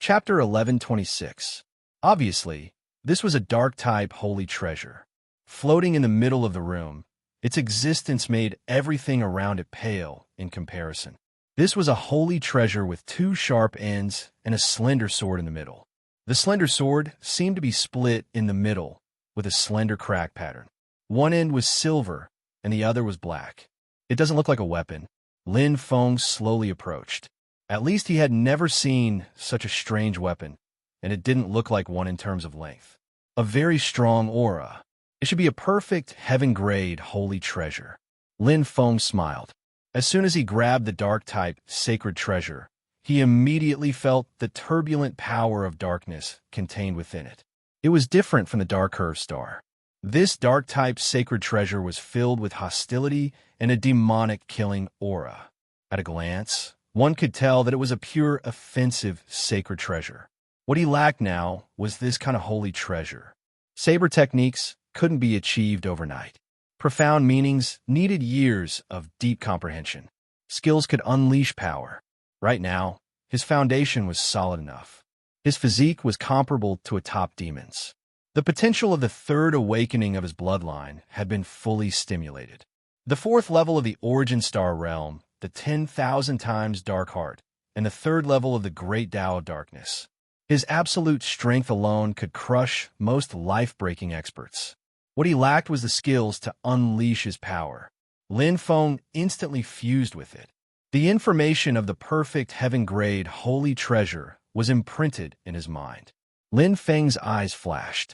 Chapter 1126. Obviously, this was a dark-type holy treasure. Floating in the middle of the room, its existence made everything around it pale in comparison. This was a holy treasure with two sharp ends and a slender sword in the middle. The slender sword seemed to be split in the middle with a slender crack pattern. One end was silver and the other was black. It doesn't look like a weapon. Lin Feng slowly approached. At least he had never seen such a strange weapon, and it didn't look like one in terms of length. A very strong aura. It should be a perfect heaven-grade holy treasure. Lin Feng smiled. As soon as he grabbed the dark-type sacred treasure, he immediately felt the turbulent power of darkness contained within it. It was different from the dark curved star. This dark-type sacred treasure was filled with hostility and a demonic killing aura. At a glance, one could tell that it was a pure, offensive, sacred treasure. What he lacked now was this kind of holy treasure. Saber techniques couldn't be achieved overnight. Profound meanings needed years of deep comprehension. Skills could unleash power. Right now, his foundation was solid enough. His physique was comparable to a top demon's. The potential of the third awakening of his bloodline had been fully stimulated. The fourth level of the Origin Star realm, the 10,000 times Dark Heart, and the third level of the Great Tao of Darkness. His absolute strength alone could crush most life-breaking experts. What he lacked was the skills to unleash his power. Lin Feng instantly fused with it. The information of the perfect heaven-grade holy treasure was imprinted in his mind. Lin Feng's eyes flashed.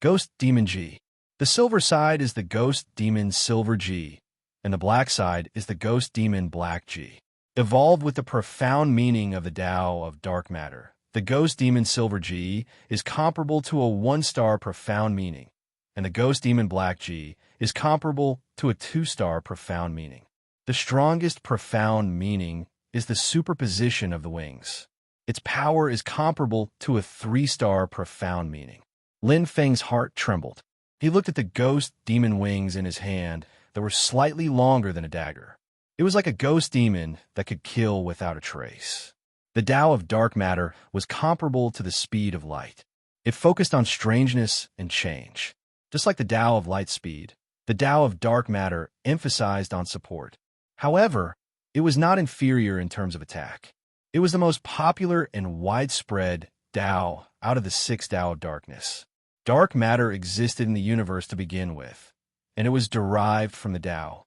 Ghost Demon G. The silver side is the Ghost Demon Silver G, and the black side is the Ghost Demon Black G. Evolved with the profound meaning of the Tao of dark matter, the Ghost Demon Silver G is comparable to a one-star profound meaning, and the Ghost Demon Black G is comparable to a two-star profound meaning. The strongest profound meaning is the superposition of the wings. Its power is comparable to a three-star profound meaning. Lin Feng's heart trembled. He looked at the Ghost Demon wings in his hand that were slightly longer than a dagger. It was like a ghost demon that could kill without a trace. The Tao of dark matter was comparable to the speed of light. It focused on strangeness and change. Just like the Tao of light speed, the Tao of dark matter emphasized on support. However, it was not inferior in terms of attack. It was the most popular and widespread Tao out of the six Tao of darkness. Dark matter existed in the universe to begin with, and it was derived from the Tao.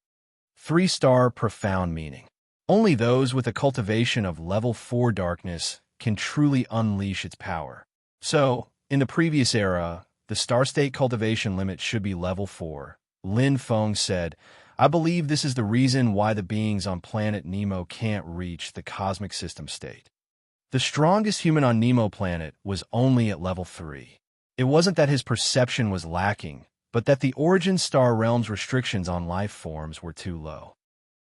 Three-star profound meaning. Only those with a cultivation of level 4 darkness can truly unleash its power. So, in the previous era, the star state cultivation limit should be level 4. Lin Feng said, I believe this is the reason why the beings on planet Nemo can't reach the cosmic system state. The strongest human on Nemo planet was only at level 3. It wasn't that his perception was lacking, but that the Origin Star realm's restrictions on life forms were too low.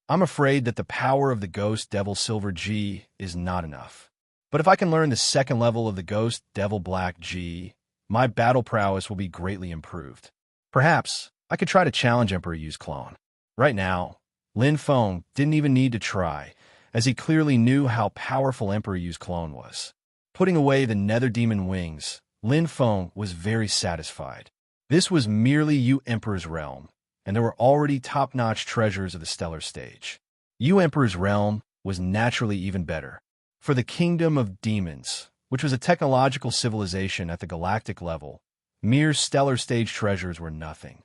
I'm afraid that the power of the Ghost Devil Silver G is not enough. But if I can learn the second level of the Ghost Devil Black G, my battle prowess will be greatly improved. Perhaps I could try to challenge Emperor Yu's clone. Right now, Lin Feng didn't even need to try, as he clearly knew how powerful Emperor Yu's clone was. Putting away the Nether Demon wings, Lin Feng was very satisfied. This was merely Yu Emperor's realm, and there were already top-notch treasures of the stellar stage. Yu Emperor's realm was naturally even better. For the Kingdom of Demons, which was a technological civilization at the galactic level, mere stellar stage treasures were nothing.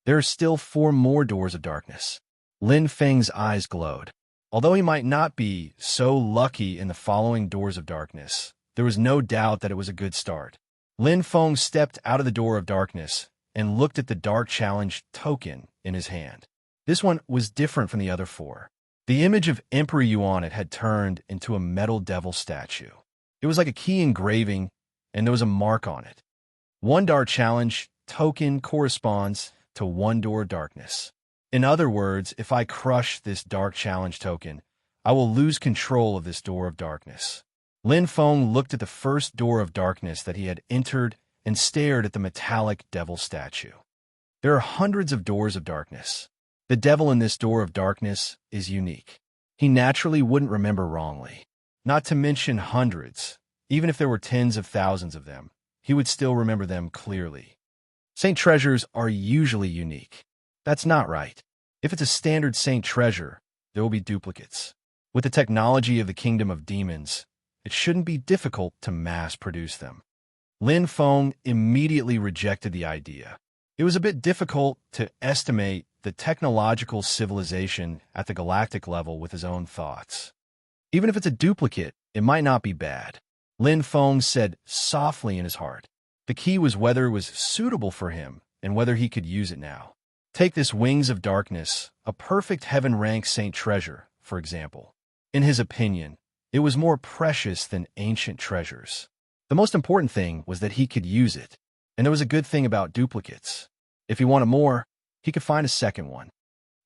There are still 4 more doors of darkness. Lin Feng's eyes glowed. Although he might not be so lucky in the following doors of darkness, there was no doubt that it was a good start. Lin Feng stepped out of the door of darkness and looked at the Dark Challenge token in his hand. This one was different from the other 4. The image of Emperor Yu on it had turned into a metal devil statue. It was like a key engraving, and there was a mark on it. One Dark Challenge token corresponds to 1 door of darkness. In other words, if I crush this Dark Challenge token, I will lose control of this door of darkness. Lin Feng looked at the first door of darkness that he had entered and stared at the metallic devil statue. There are hundreds of doors of darkness. The devil in this door of darkness is unique. He naturally wouldn't remember wrongly. Not to mention hundreds, Even if there were tens of thousands of them, he would still remember them clearly. Saint treasures are usually unique. That's not right. If it's a standard saint treasure, there will be duplicates. With the technology of the kingdom of demons, it shouldn't be difficult to mass-produce them. Lin Feng immediately rejected the idea. It was a bit difficult to estimate the technological civilization at the galactic level with his own thoughts. Even if it's a duplicate, it might not be bad. Lin Feng said softly in his heart. The key was whether it was suitable for him and whether he could use it now. Take this Wings of Darkness, a perfect heaven-rank saint treasure, for example. In his opinion, it was more precious than ancient treasures. The most important thing was that he could use it, and there was a good thing about duplicates. If he wanted more, he could find a second one.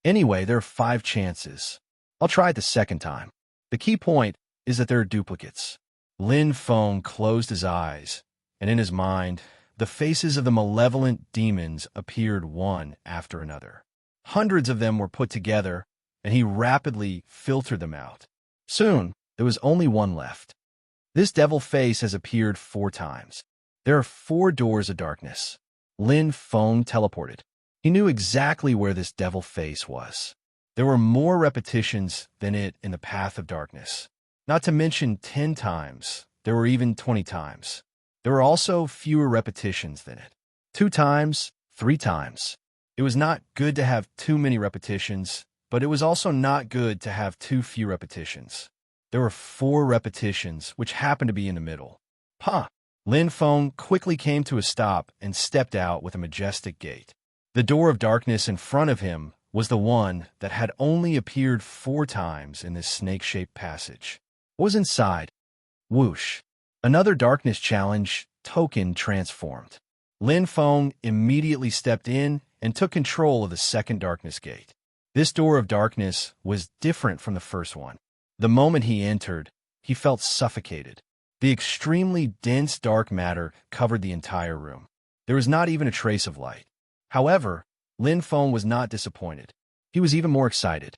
Anyway, there are 5 chances. I'll try it the second time. The key point is that there are duplicates. Lin Feng closed his eyes, and in his mind, the faces of the malevolent demons appeared one after another. Hundreds of them were put together, and he rapidly filtered them out. Soon, there was only one left. This devil face has appeared 4 times. There are 4 doors of darkness. Lin Feng teleported. He knew exactly where this devil face was. There were more repetitions than it in the path of darkness. Not to mention 10 times. There were even 20 times. There were also fewer repetitions than it. 2 times, 3 times. It was not good to have too many repetitions, but it was also not good to have too few repetitions. There were 4 repetitions, which happened to be in the middle. Lin Feng quickly came to a stop and stepped out with a majestic gait. The door of darkness in front of him was the one that had only appeared 4 times in this snake-shaped passage. What was inside? Whoosh. Another darkness challenge token transformed. Lin Feng immediately stepped in and took control of the second darkness gate. This door of darkness was different from the first one. The moment he entered, he felt suffocated. The extremely dense dark matter covered the entire room. There was not even a trace of light. However, Lin Feng was not disappointed. He was even more excited.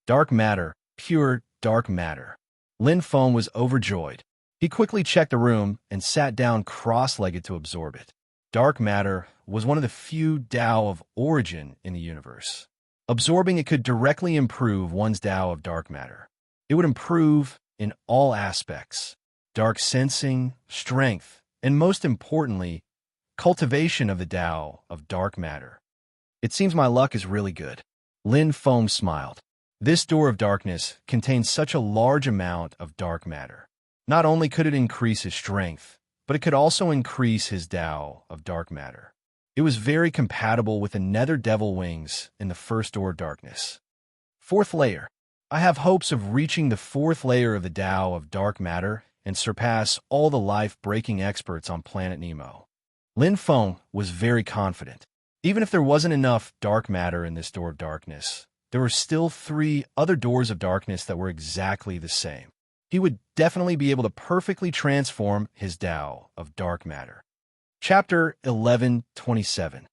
Dark matter, pure dark matter. Lin Feng was overjoyed. He quickly checked the room and sat down cross-legged to absorb it. Dark matter was one of the few Tao of origin in the universe. Absorbing it could directly improve one's Tao of dark matter. It would improve in all aspects: dark sensing, strength, and most importantly, cultivation of the Tao of dark matter. It seems my luck is really good. Lin Feng smiled. This door of darkness contains such a large amount of dark matter. Not only could it increase his strength, but it could also increase his Tao of dark matter. It was very compatible with the nether devil wings in the first door of darkness. 4th layer. I have hopes of reaching the 4th layer of the Tao of dark matter and surpass all the life-breaking experts on Planet Nemo. Lin Feng was very confident. Even if there wasn't enough dark matter in this door of darkness, there were still 3 other doors of darkness that were exactly the same. He would definitely be able to perfectly transform his Tao of dark matter. Chapter 11:27.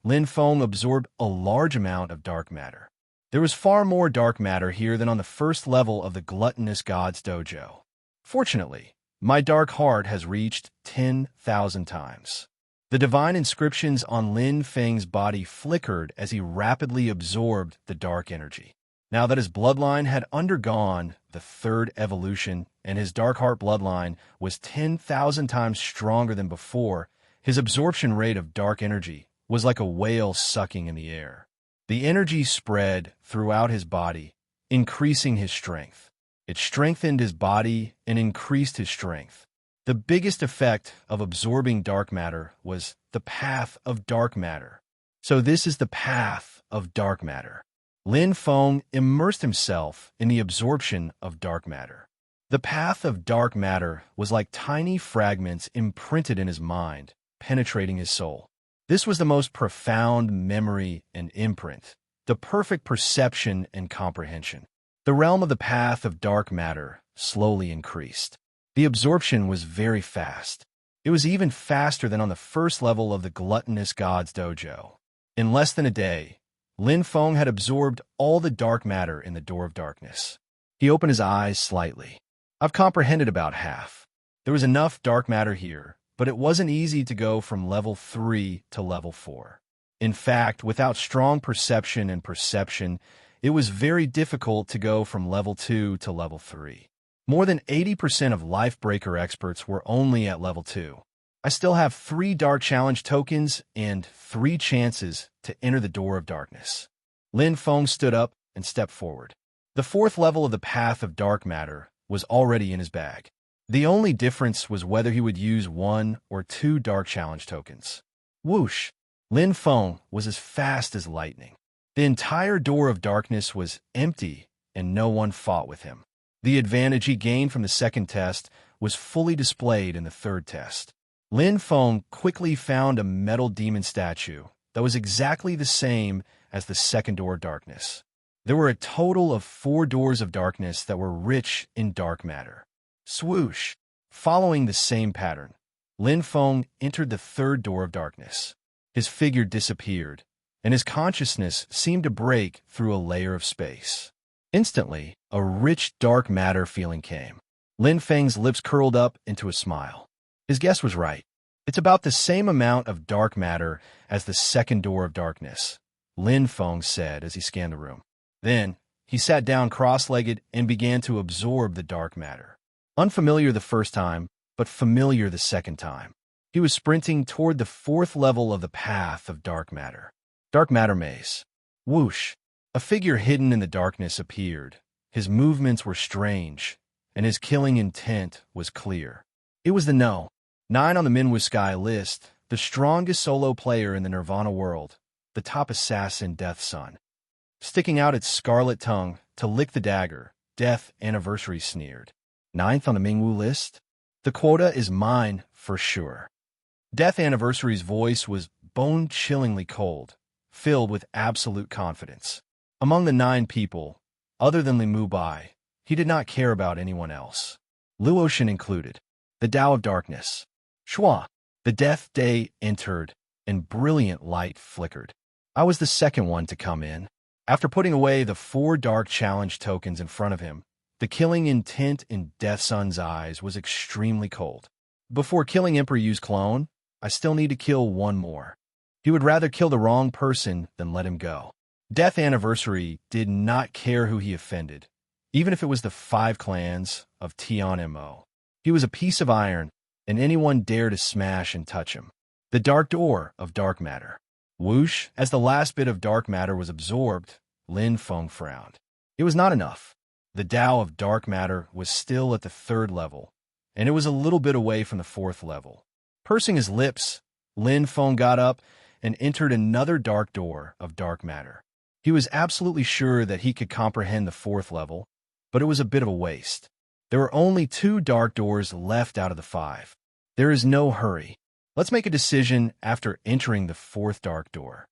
Lin Feng absorbed a large amount of dark matter. There was far more dark matter here than on the first level of the gluttonous god's dojo. Fortunately, my dark heart has reached 10,000 times. The divine inscriptions on Lin Feng's body flickered as he rapidly absorbed the dark energy. Now that his bloodline had undergone the 3rd evolution and his dark heart bloodline was 10,000 times stronger than before, his absorption rate of dark energy was like a whale sucking in the air. The energy spread throughout his body, increasing his strength. It strengthened his body and increased his strength. The biggest effect of absorbing dark matter was the path of dark matter. So this is the path of dark matter. Lin Feng immersed himself in the absorption of dark matter. The path of dark matter was like tiny fragments imprinted in his mind, penetrating his soul. This was the most profound memory and imprint, the perfect perception and comprehension. The realm of the path of dark matter slowly increased. The absorption was very fast. It was even faster than on the first level of the gluttonous god's dojo. In less than a day, Lin Feng had absorbed all the dark matter in the door of darkness. He opened his eyes slightly. I've comprehended about half. There was enough dark matter here, but it wasn't easy to go from level 3 to level 4. In fact, without strong perception and perception, it was very difficult to go from level 2 to level 3. More than 80% of Lifebreaker experts were only at level 2. I still have 3 Dark Challenge tokens and 3 chances to enter the Door of Darkness. Lin Feng stood up and stepped forward. The 4th level of the Path of Dark Matter was already in his bag. The only difference was whether he would use 1 or 2 Dark Challenge tokens. Whoosh! Lin Feng was as fast as lightning. The entire Door of Darkness was empty, and no one fought with him. The advantage he gained from the 2nd test was fully displayed in the 3rd test. Lin Feng quickly found a metal demon statue that was exactly the same as the 2nd Door of Darkness. There were a total of 4 doors of darkness that were rich in dark matter. Swoosh! Following the same pattern, Lin Feng entered the 3rd Door of Darkness. His figure disappeared, and his consciousness seemed to break through a layer of space. Instantly, a rich dark matter feeling came. Lin Feng's lips curled up into a smile. His guess was right. It's about the same amount of dark matter as the 2nd Door of Darkness, Lin Feng said as he scanned the room. Then, he sat down cross-legged and began to absorb the dark matter. Unfamiliar the first time, but familiar the 2nd time. He was sprinting toward the 4th level of the Path of Dark Matter. Dark Matter Maze. Whoosh! A figure hidden in the darkness appeared. His movements were strange, and his killing intent was clear. It was the 9 on the Minwu Sky list, the strongest solo player in the Nirvana world, the top assassin Death Sun. Sticking out its scarlet tongue to lick the dagger, Death Anniversary sneered. 9th on the Mingwu list? The quota is mine for sure. Death Anniversary's voice was bone-chillingly cold, filled with absolute confidence. Among the 9 people, other than Limu Bai, he did not care about anyone else. Luotian included. The Tao of Darkness. Shua. The Death Day entered, and brilliant light flickered. I was the 2nd one to come in. After putting away the 4 Dark Challenge tokens in front of him, the killing intent in Death Sun's eyes was extremely cold. Before killing Emperor Yu's clone, I still need to kill 1 more. He would rather kill the wrong person than let him go. Death Anniversary did not care who he offended, even if it was the 5 clans of Tian Mo. He was a piece of iron, and anyone dare to smash and touch him. The Dark Door of Dark Matter. Whoosh! As the last bit of dark matter was absorbed, Lin Feng frowned. It was not enough. The Tao of Dark Matter was still at the 3rd level, and it was a little bit away from the 4th level. Pursing his lips, Lin Feng got up and entered another dark door of dark matter. He was absolutely sure that he could comprehend the 4th level, but it was a bit of a waste. There were only 2 dark doors left out of the 5. There is no hurry. Let's make a decision after entering the 4th dark door.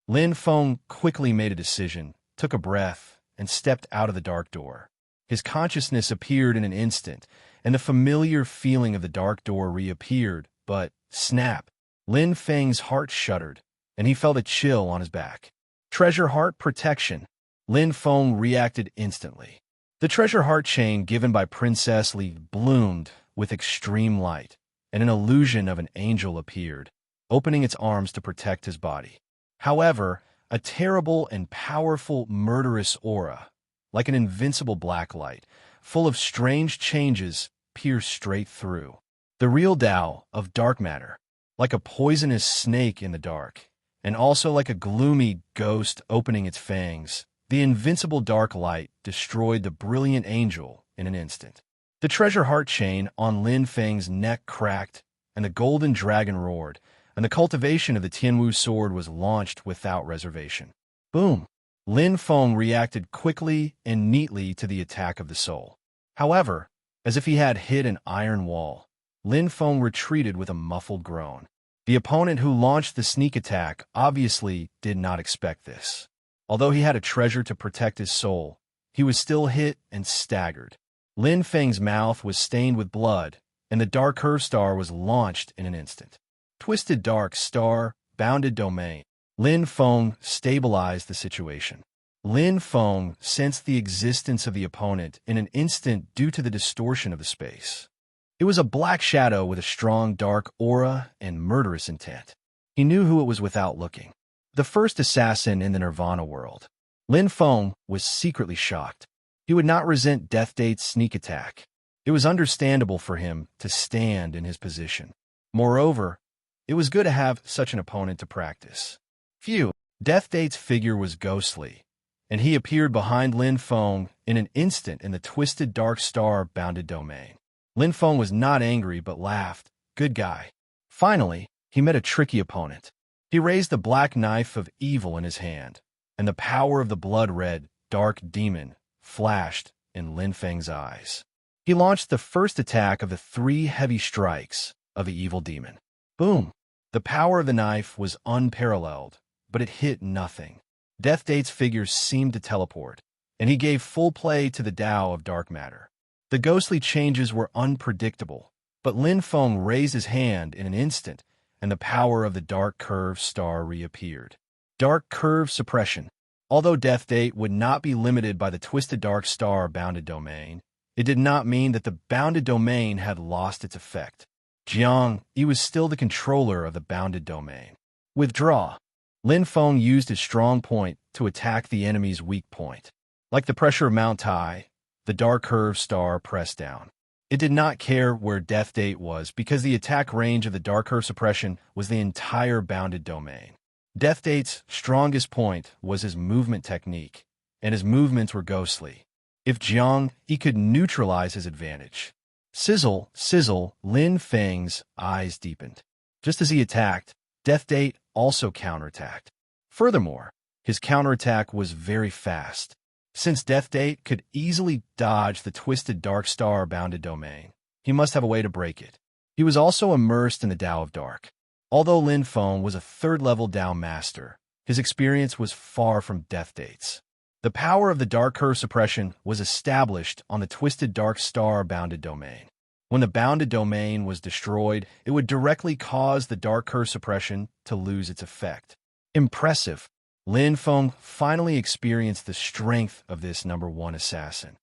Lin Feng quickly made a decision, took a breath, and stepped out of the dark door. His consciousness appeared in an instant, and the familiar feeling of the dark door reappeared, but, snap, Lin Feng's heart shuddered, and he felt a chill on his back. Treasure Heart Protection. Lin Feng reacted instantly. The treasure heart chain given by Princess Li bloomed with extreme light, and an illusion of an angel appeared, opening its arms to protect his body. However, a terrible and powerful murderous aura, like an invincible black light, full of strange changes, pierced straight through. The real Tao of dark matter, like a poisonous snake in the dark, and also like a gloomy ghost opening its fangs, the invincible dark light destroyed the brilliant angel in an instant. The treasure heart chain on Lin Feng's neck cracked, and the golden dragon roared, and the cultivation of the Tianwu sword was launched without reservation. Boom! Lin Feng reacted quickly and neatly to the attack of the soul. However, as if he had hit an iron wall, Lin Feng retreated with a muffled groan. The opponent who launched the sneak attack obviously did not expect this. Although he had a treasure to protect his soul, he was still hit and staggered. Lin Feng's mouth was stained with blood, and the Dark Curve Star was launched in an instant. Twisted Dark Star, Bounded Domain. Lin Feng stabilized the situation. Lin Feng sensed the existence of the opponent in an instant due to the distortion of the space. It was a black shadow with a strong dark aura and murderous intent. He knew who it was without looking. The first assassin in the Nirvana world. Lin Feng was secretly shocked. He would not resent Death Date's sneak attack. It was understandable for him to stand in his position. Moreover, it was good to have such an opponent to practice. Phew, Death Date's figure was ghostly, and he appeared behind Lin Feng in an instant in the twisted dark star-bounded domain. Lin Feng was not angry but laughed. Good guy. Finally, he met a tricky opponent. He raised the black knife of evil in his hand, and the power of the blood-red, dark demon flashed in Lin Feng's eyes. He launched the first attack of the 3 heavy strikes of the evil demon. Boom! The power of the knife was unparalleled, but it hit nothing. Death Date's figure seemed to teleport, and he gave full play to the Tao of dark matter. The ghostly changes were unpredictable, but Lin Feng raised his hand in an instant, and the power of the dark curved star reappeared. Dark curve suppression. Although Death Date would not be limited by the twisted dark star bounded domain, it did not mean that the bounded domain had lost its effect. Jiang, he was still the controller of the bounded domain. Withdraw. Lin Feng used his strong point to attack the enemy's weak point. Like the pressure of Mount Tai, the dark curved star pressed down. It did not care where Death Date was because the attack range of the dark curve suppression was the entire bounded domain. Death Date's strongest point was his movement technique, and his movements were ghostly. If Jiang, he could neutralize his advantage. Sizzle, sizzle, Lin Feng's eyes deepened. Just as he attacked, Death Date also counterattacked. Furthermore, his counterattack was very fast. Since Death Date could easily dodge the twisted dark star-bounded domain, he must have a way to break it. He was also immersed in the Tao of Dark. Although Lin Feng was a third-level Tao master, his experience was far from Death Date's. The power of the dark curve suppression was established on the twisted dark star-bounded domain. When the bounded domain was destroyed, it would directly cause the dark curve suppression to lose its effect. Impressive. Lin Feng finally experienced the strength of this #1 assassin.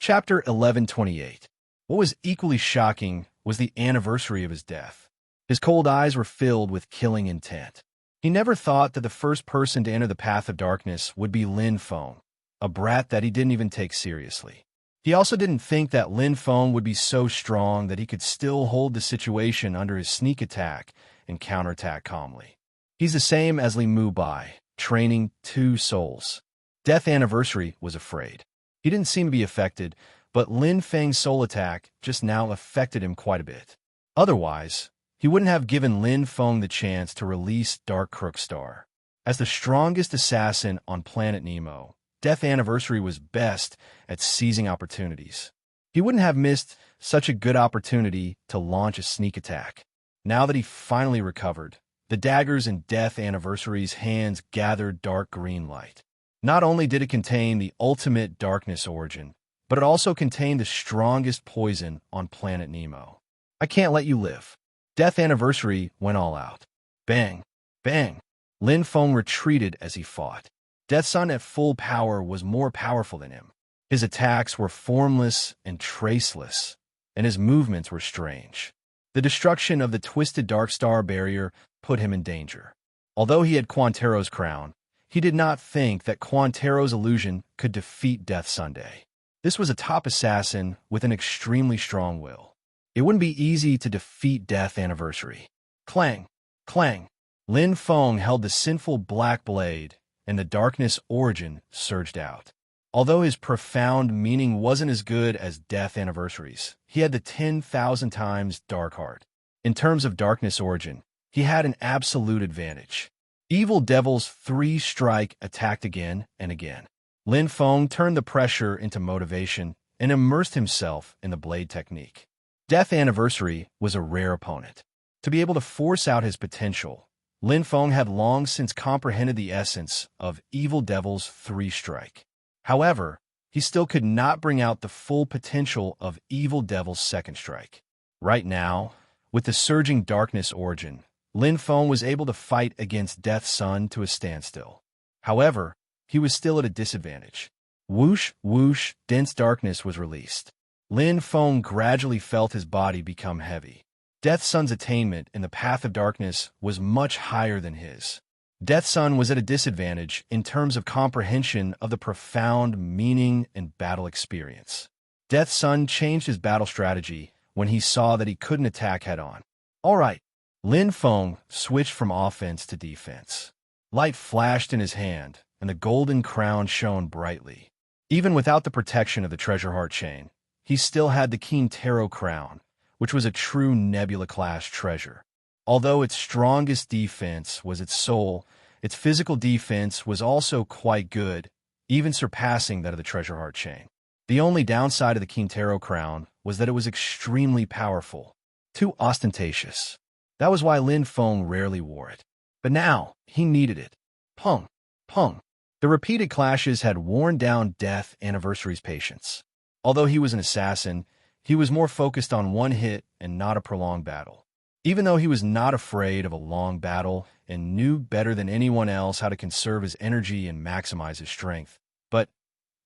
Chapter 1128. What was equally shocking was the anniversary of his death. His cold eyes were filled with killing intent. He never thought that the first person to enter the path of darkness would be Lin Feng, a brat that he didn't even take seriously. He also didn't think that Lin Feng would be so strong that he could still hold the situation under his sneak attack and counterattack calmly. He's the same as Li Mu Bai, training 2 souls. Death Anniversary was afraid. He didn't seem to be affected, but Lin Feng's soul attack just now affected him quite a bit. Otherwise, he wouldn't have given Lin Feng the chance to release Dark Crook Star. As the strongest assassin on planet Nemo, Death Anniversary was best at seizing opportunities. He wouldn't have missed such a good opportunity to launch a sneak attack. Now that he finally recovered, the daggers in Death Anniversary's hands gathered dark green light. Not only did it contain the ultimate darkness origin, but it also contained the strongest poison on planet Nemo. I can't let you live. Death Anniversary went all out. Bang! Bang! Lin Feng retreated as he fought. Death Sun at full power was more powerful than him. His attacks were formless and traceless, and his movements were strange. The destruction of the twisted dark star barrier put him in danger. Although he had Quantero's crown, he did not think that Quantero's illusion could defeat Death Sunday. This was a top assassin with an extremely strong will. It wouldn't be easy to defeat Death Anniversary. Clang! Clang! Lin Feng held the sinful black blade, and the darkness origin surged out. Although his profound meaning wasn't as good as Death Anniversary's, he had the 10,000 times dark heart. In terms of darkness origin, he had an absolute advantage. Evil Devil's 3-strike attacked again and again. Lin Feng turned the pressure into motivation and immersed himself in the blade technique. Death Anniversary was a rare opponent. To be able to force out his potential, Lin Feng had long since comprehended the essence of Evil Devil's 3-strike. However, he still could not bring out the full potential of Evil Devil's 2nd strike. Right now, with the surging darkness origin, Lin Feng was able to fight against Death Sun to a standstill. However, he was still at a disadvantage. Whoosh, whoosh, dense darkness was released. Lin Feng gradually felt his body become heavy. Death Sun's attainment in the path of darkness was much higher than his. Death Sun was at a disadvantage in terms of comprehension of the profound meaning and battle experience. Death Sun changed his battle strategy when he saw that he couldn't attack head-on. All right, Lin Feng switched from offense to defense. Light flashed in his hand, and the golden crown shone brightly. Even without the protection of the treasure heart chain, he still had the keen tarot crown, which was a true Nebula-class treasure. Although its strongest defense was its soul, its physical defense was also quite good, even surpassing that of the treasure heart chain. The only downside of the keen tarot crown was that it was extremely powerful, too ostentatious. That was why Lin Feng rarely wore it. But now, he needed it. Pung, pung. The repeated clashes had worn down Death Anniversary's patience. Although he was an assassin, he was more focused on one hit and not a prolonged battle. Even though he was not afraid of a long battle and knew better than anyone else how to conserve his energy and maximize his strength. But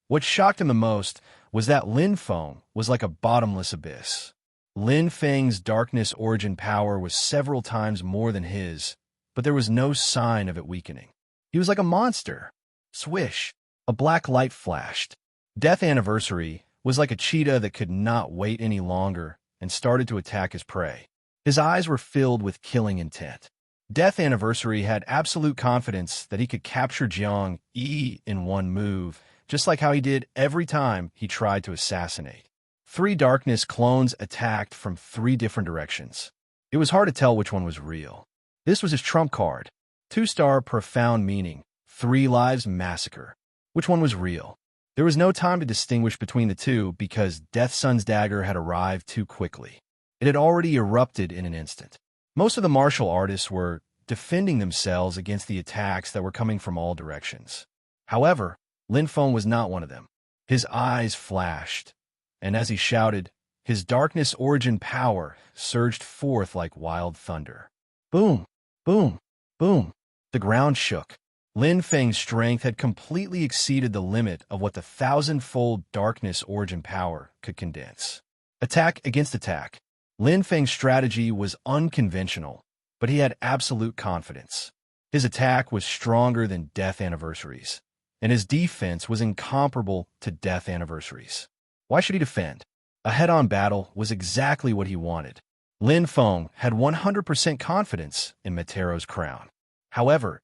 what shocked him the most was that Lin Feng was like a bottomless abyss. Lin Feng's darkness origin power was several times more than his, but there was no sign of it weakening. He was like a monster. Swish! A black light flashed. Death Anniversary was like a cheetah that could not wait any longer and started to attack his prey. His eyes were filled with killing intent. Death Anniversary had absolute confidence that he could capture Jiang Yi in one move, just like how he did every time he tried to assassinate. 3 darkness clones attacked from 3 different directions. It was hard to tell which one was real. This was his trump card. 2-star profound meaning, 3 lives massacre. Which one was real? There was no time to distinguish between the two because Death Sun's dagger had arrived too quickly. It had already erupted in an instant. Most of the martial artists were defending themselves against the attacks that were coming from all directions. However, Lin Feng was not one of them. His eyes flashed, and as he shouted, his darkness origin power surged forth like wild thunder. Boom! Boom! Boom! The ground shook. Lin Feng's strength had completely exceeded the limit of what the 1,000-fold darkness origin power could condense. Attack against attack. Lin Feng's strategy was unconventional, but he had absolute confidence. His attack was stronger than Death Anniversary's, and his defense was incomparable to Death Anniversary's. Why should he defend? A head-on battle was exactly what he wanted. Lin Feng had 100% confidence in Meteoro's crown. However,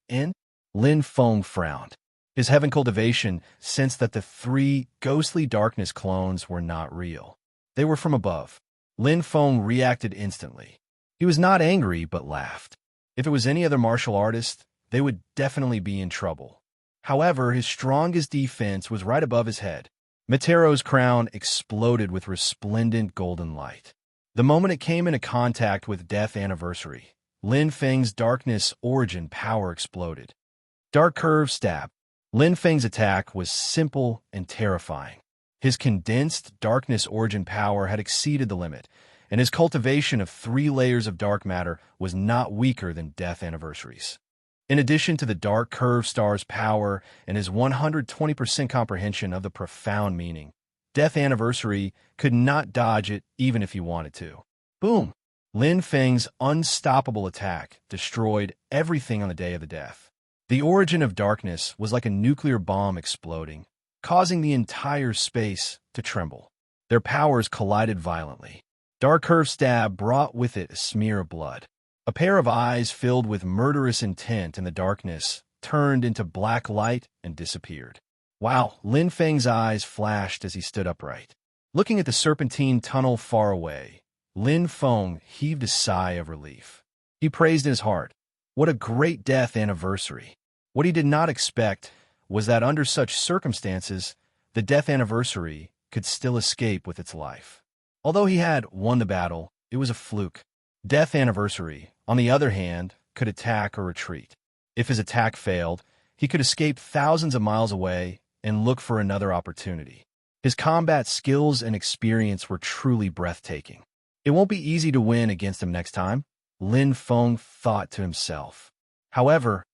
Lin Feng frowned. His heaven cultivation sensed that the 3 ghostly darkness clones were not real. They were from above. Lin Feng reacted instantly. He was not angry, but laughed. If it was any other martial artist, they would definitely be in trouble. However, his strongest defense was right above his head. Meteoro's crown exploded with resplendent golden light. The moment it came into contact with Death Anniversary, Lin Feng's darkness origin power exploded. Dark curve stab. Lin Feng's attack was simple and terrifying. His condensed darkness origin power had exceeded the limit, and his cultivation of 3 layers of dark matter was not weaker than Death Anniversary's. In addition to the dark curve star's power and his 120% comprehension of the profound meaning, Death Anniversary could not dodge it even if he wanted to. Boom! Lin Feng's unstoppable attack destroyed everything on the day of the death. The origin of darkness was like a nuclear bomb exploding, causing the entire space to tremble. Their powers collided violently. Dark curve stab brought with it a smear of blood. A pair of eyes filled with murderous intent in the darkness turned into black light and disappeared. Wow, Lin Feng's eyes flashed as he stood upright. Looking at the serpentine tunnel far away, Lin Feng heaved a sigh of relief. He praised in his heart, "What a great Death Anniversary." What he did not expect was that under such circumstances, the Death Anniversary could still escape with its life. Although he had won the battle, it was a fluke. Death Anniversary, on the other hand, could attack or retreat. If his attack failed, he could escape thousands of miles away and look for another opportunity. His combat skills and experience were truly breathtaking. It won't be easy to win against him next time, Lin Feng thought to himself. However,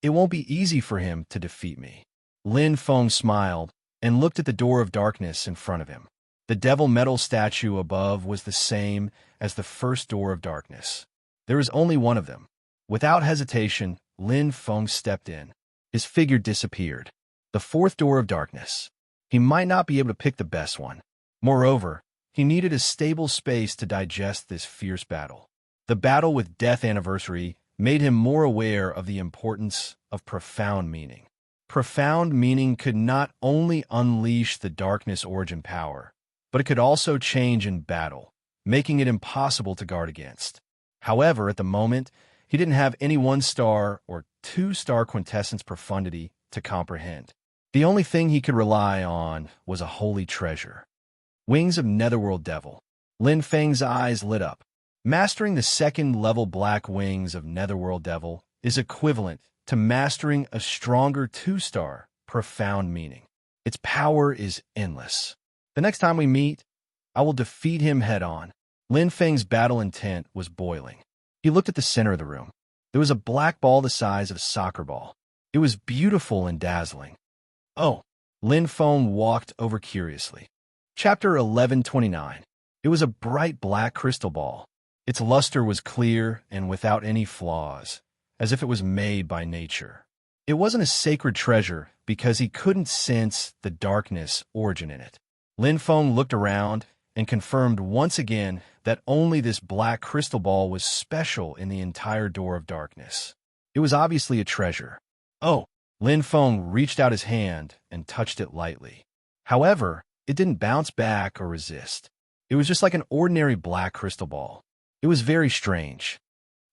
it won't be easy for him to defeat me. Lin Feng smiled and looked at the door of darkness in front of him. The devil metal statue above was the same as the first door of darkness. There is only one of them. Without hesitation, Lin Feng stepped in. His figure disappeared. The fourth door of darkness. He might not be able to pick the best one. Moreover, he needed a stable space to digest this fierce battle. The battle with Death Anniversary made him more aware of the importance of profound meaning. Profound meaning could not only unleash the darkness origin power, but it could also change in battle, making it impossible to guard against. However, at the moment, he didn't have any 1-star or 2-star quintessence profundity to comprehend. The only thing he could rely on was a holy treasure. Wings of Netherworld Devil. Lin Feng's eyes lit up. Mastering the second-level black wings of Netherworld Devil is equivalent to mastering a stronger 2-star profound meaning. Its power is endless. The next time we meet, I will defeat him head-on. Lin Feng's battle intent was boiling. He looked at the center of the room. There was a black ball the size of a soccer ball. It was beautiful and dazzling. Oh, Lin Feng walked over curiously. Chapter 1129. It was a bright black crystal ball. Its luster was clear and without any flaws, as if it was made by nature. It wasn't a sacred treasure because he couldn't sense the darkness origin in it. Lin Feng looked around and confirmed once again that only this black crystal ball was special in the entire door of darkness. It was obviously a treasure. Oh, Lin Feng reached out his hand and touched it lightly. However, it didn't bounce back or resist. It was just like an ordinary black crystal ball. It was very strange.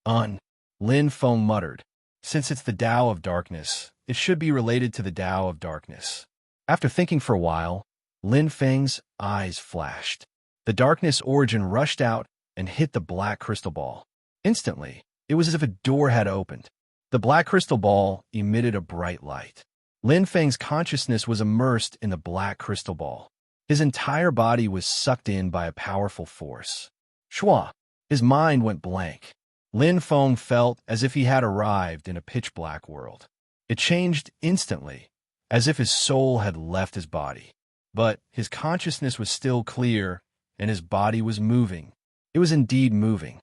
Lin Feng muttered. Since it's the Tao of Darkness, it should be related to the Tao of Darkness. After thinking for a while, Lin Feng's eyes flashed. The darkness origin rushed out and hit the black crystal ball. Instantly, it was as if a door had opened. The black crystal ball emitted a bright light. Lin Feng's consciousness was immersed in the black crystal ball. His entire body was sucked in by a powerful force. Shua! His mind went blank. Lin Feng felt as if he had arrived in a pitch-black world. It changed instantly, as if his soul had left his body. But his consciousness was still clear, and his body was moving. It was indeed moving.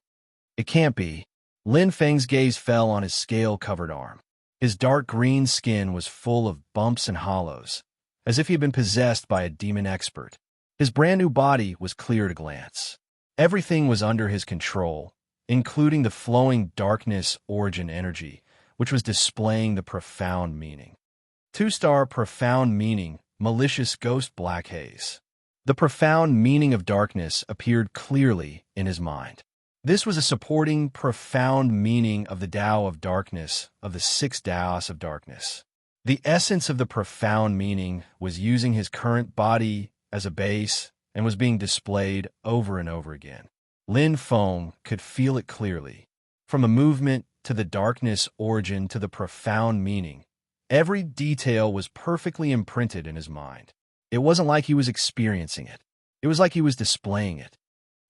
It can't be. Lin Feng's gaze fell on his scale-covered arm. His dark green skin was full of bumps and hollows, as if he had been possessed by a demon expert. His brand-new body was clear at a glance. Everything was under his control, including the flowing darkness origin energy, which was displaying the profound meaning. 2-star profound meaning, malicious ghost black haze. The profound meaning of darkness appeared clearly in his mind. This was a supporting profound meaning of the Tao of Darkness, of the 6 Taos of Darkness. The essence of the profound meaning was using his current body as a base and was being displayed over and over again. Lin Feng could feel it clearly. From the movement to the darkness origin to the profound meaning, every detail was perfectly imprinted in his mind. It wasn't like he was experiencing it. It was like he was displaying it.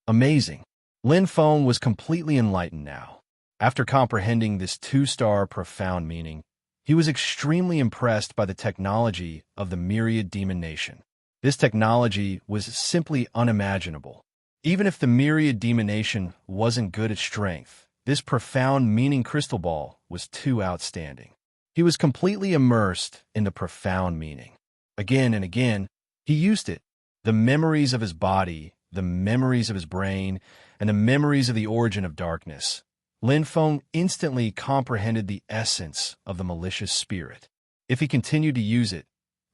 Amazing. Lin Feng was completely enlightened now. After comprehending this 2-star profound meaning, he was extremely impressed by the technology of the Myriad Demon Nation. This technology was simply unimaginable. Even if the Myriad Demon Nation wasn't good at strength, this profound meaning crystal ball was too outstanding. He was completely immersed in the profound meaning. Again and again, he used it. The memories of his body, the memories of his brain, and the memories of the origin of darkness. Lin Feng instantly comprehended the essence of the malicious spirit. If he continued to use it,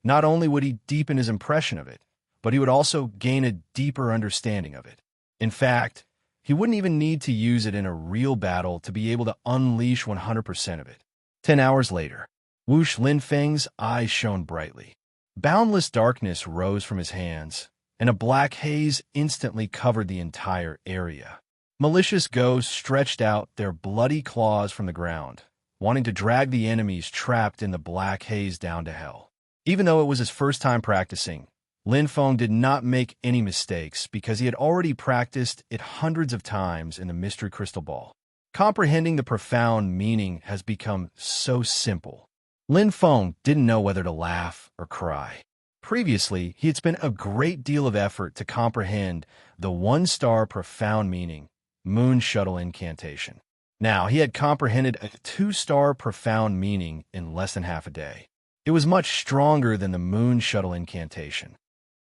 not only would he deepen his impression of it, but he would also gain a deeper understanding of it. In fact, he wouldn't even need to use it in a real battle to be able to unleash 100% of it. 10 hours later, whoosh, Lin Feng's eyes shone brightly. Boundless darkness rose from his hands, and a black haze instantly covered the entire area. Malicious ghosts stretched out their bloody claws from the ground, wanting to drag the enemies trapped in the black haze down to hell. Even though it was his first time practicing, Lin Feng did not make any mistakes because he had already practiced it hundreds of times in the Mystery Crystal Ball. Comprehending the profound meaning has become so simple. Lin Feng didn't know whether to laugh or cry. Previously, he had spent a great deal of effort to comprehend the one-star profound meaning, moon shuttle incantation. Now, he had comprehended a two-star profound meaning in less than half a day. It was much stronger than the moon shuttle incantation.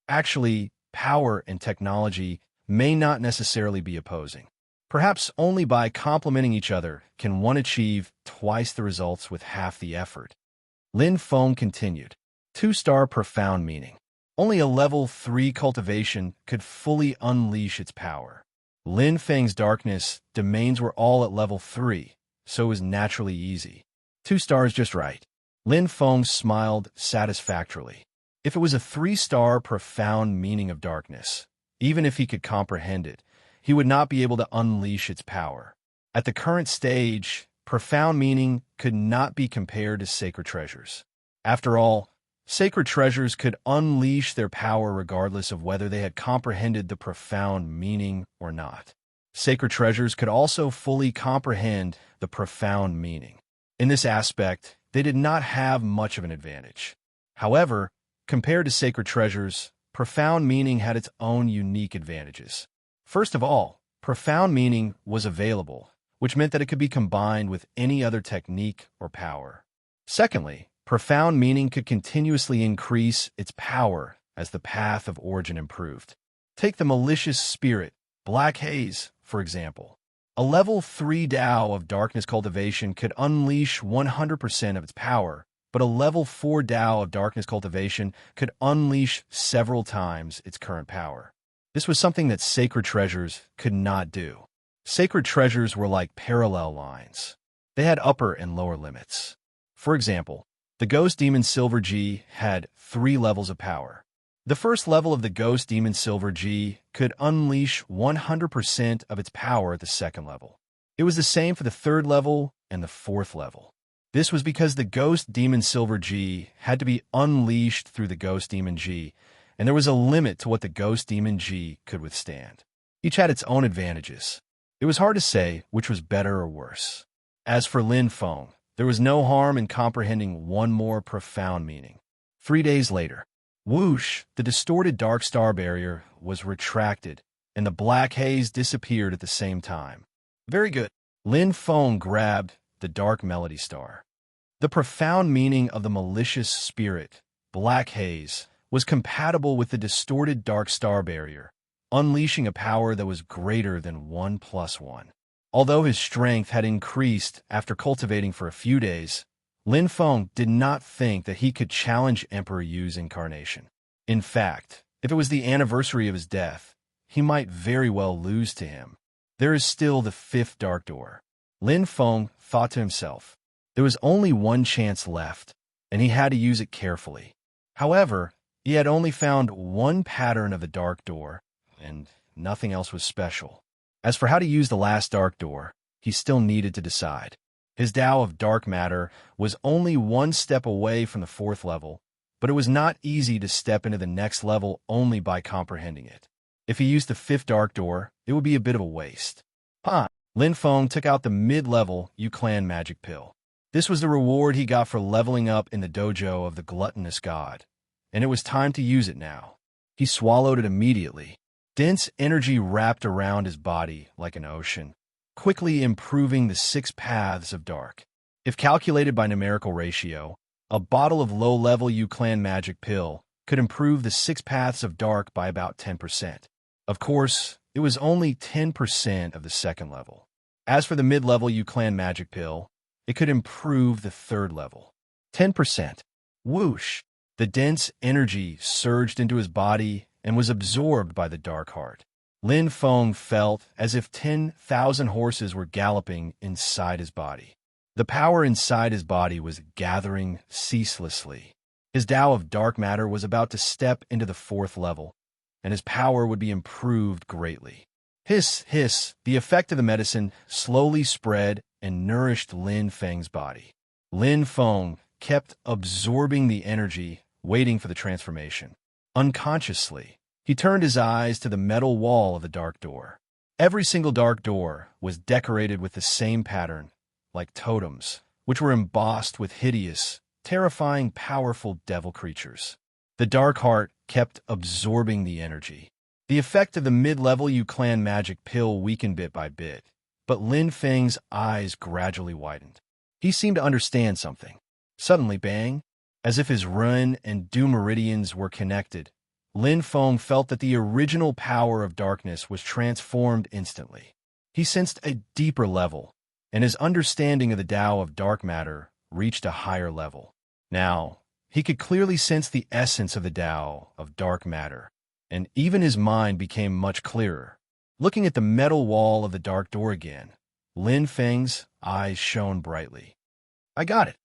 Actually, power and technology may not necessarily be opposing. Perhaps only by complementing each other can one achieve twice the results with half the effort. Lin Feng continued. Two-star profound meaning. Only a level 3 cultivation could fully unleash its power. Lin Feng's darkness domains were all at level 3, so it was naturally easy. 2 stars just right. Lin Feng smiled satisfactorily. If it was a 3-star profound meaning of darkness, even if he could comprehend it, he would not be able to unleash its power. At the current stage, profound meaning could not be compared to sacred treasures. After all, sacred treasures could unleash their power regardless of whether they had comprehended the profound meaning or not. Sacred treasures could also fully comprehend the profound meaning. In this aspect, they did not have much of an advantage. However, compared to sacred treasures, profound meaning had its own unique advantages. First of all, profound meaning was available, which meant that it could be combined with any other technique or power. Secondly, profound meaning could continuously increase its power as the path of origin improved. Take the malicious spirit, black haze, for example. A level 3 Tao of darkness cultivation could unleash 100% of its power, but a level 4 Tao of darkness cultivation could unleash several times its current power. This was something that sacred treasures could not do. Sacred treasures were like parallel lines. They had upper and lower limits. For example, the Ghost Demon Silver G had 3 levels of power. The first level of the Ghost Demon Silver G could unleash 100% of its power at the second level. It was the same for the third level and the fourth level. This was because the Ghost Demon Silver G had to be unleashed through the Ghost Demon G, and there was a limit to what the Ghost Demon G could withstand. Each had its own advantages. It was hard to say which was better or worse. As for Lin Feng, there was no harm in comprehending one more profound meaning. 3 days later, whoosh, the distorted dark star barrier was retracted, and the black haze disappeared at the same time. Very good. Lin Feng grabbed the dark melody star. The profound meaning of the malicious spirit, black haze, was compatible with the distorted dark star barrier, unleashing a power that was greater than 1 + 1. Although his strength had increased after cultivating for a few days, Lin Feng did not think that he could challenge Emperor Yu's incarnation. In fact, if it was the anniversary of his death, he might very well lose to him. There is still the 5th dark door. Lin Feng thought to himself. There was only one chance left, and he had to use it carefully. However, he had only found one pattern of the dark door, and nothing else was special. As for how to use the last dark door, he still needed to decide. His Tao of dark matter was only 1 step away from the 4th level, but it was not easy to step into the next level only by comprehending it. If he used the 5th dark door, it would be a bit of a waste. Lin Feng took out the mid-level Yu-Clan magic pill. This was the reward he got for leveling up in the dojo of the gluttonous god, and it was time to use it now. He swallowed it immediately. Dense energy wrapped around his body like an ocean, quickly improving the 6 paths of dark. If calculated by numerical ratio, a bottle of low-level Yu-Clan magic pill could improve the 6 paths of dark by about 10%. Of course, it was only 10% of the 2nd level. As for the mid-level Yu-Clan magic pill, it could improve the 3rd level. 10%. Whoosh! The dense energy surged into his body and was absorbed by the dark heart. Lin Feng felt as if 10,000 horses were galloping inside his body. The power inside his body was gathering ceaselessly. His Tao of dark matter was about to step into the 4th level, and his power would be improved greatly. Hiss, hiss, the effect of the medicine slowly spread and nourished Lin Feng's body. Lin Feng kept absorbing the energy, waiting for the transformation. Unconsciously, he turned his eyes to the metal wall of the dark door. Every single dark door was decorated with the same pattern, like totems, which were embossed with hideous, terrifying, powerful devil creatures. The dark heart kept absorbing the energy. The effect of the mid-level Yu clan magic pill weakened bit by bit, but Lin Feng's eyes gradually widened. He seemed to understand something. Suddenly, bang, as if his run and Du meridians were connected, Lin Feng felt that the original power of darkness was transformed instantly. He sensed a deeper level, and his understanding of the Tao of dark matter reached a higher level. Now, he could clearly sense the essence of the Tao of dark matter, and even his mind became much clearer. Looking at the metal wall of the dark door again, Lin Feng's eyes shone brightly. I got it.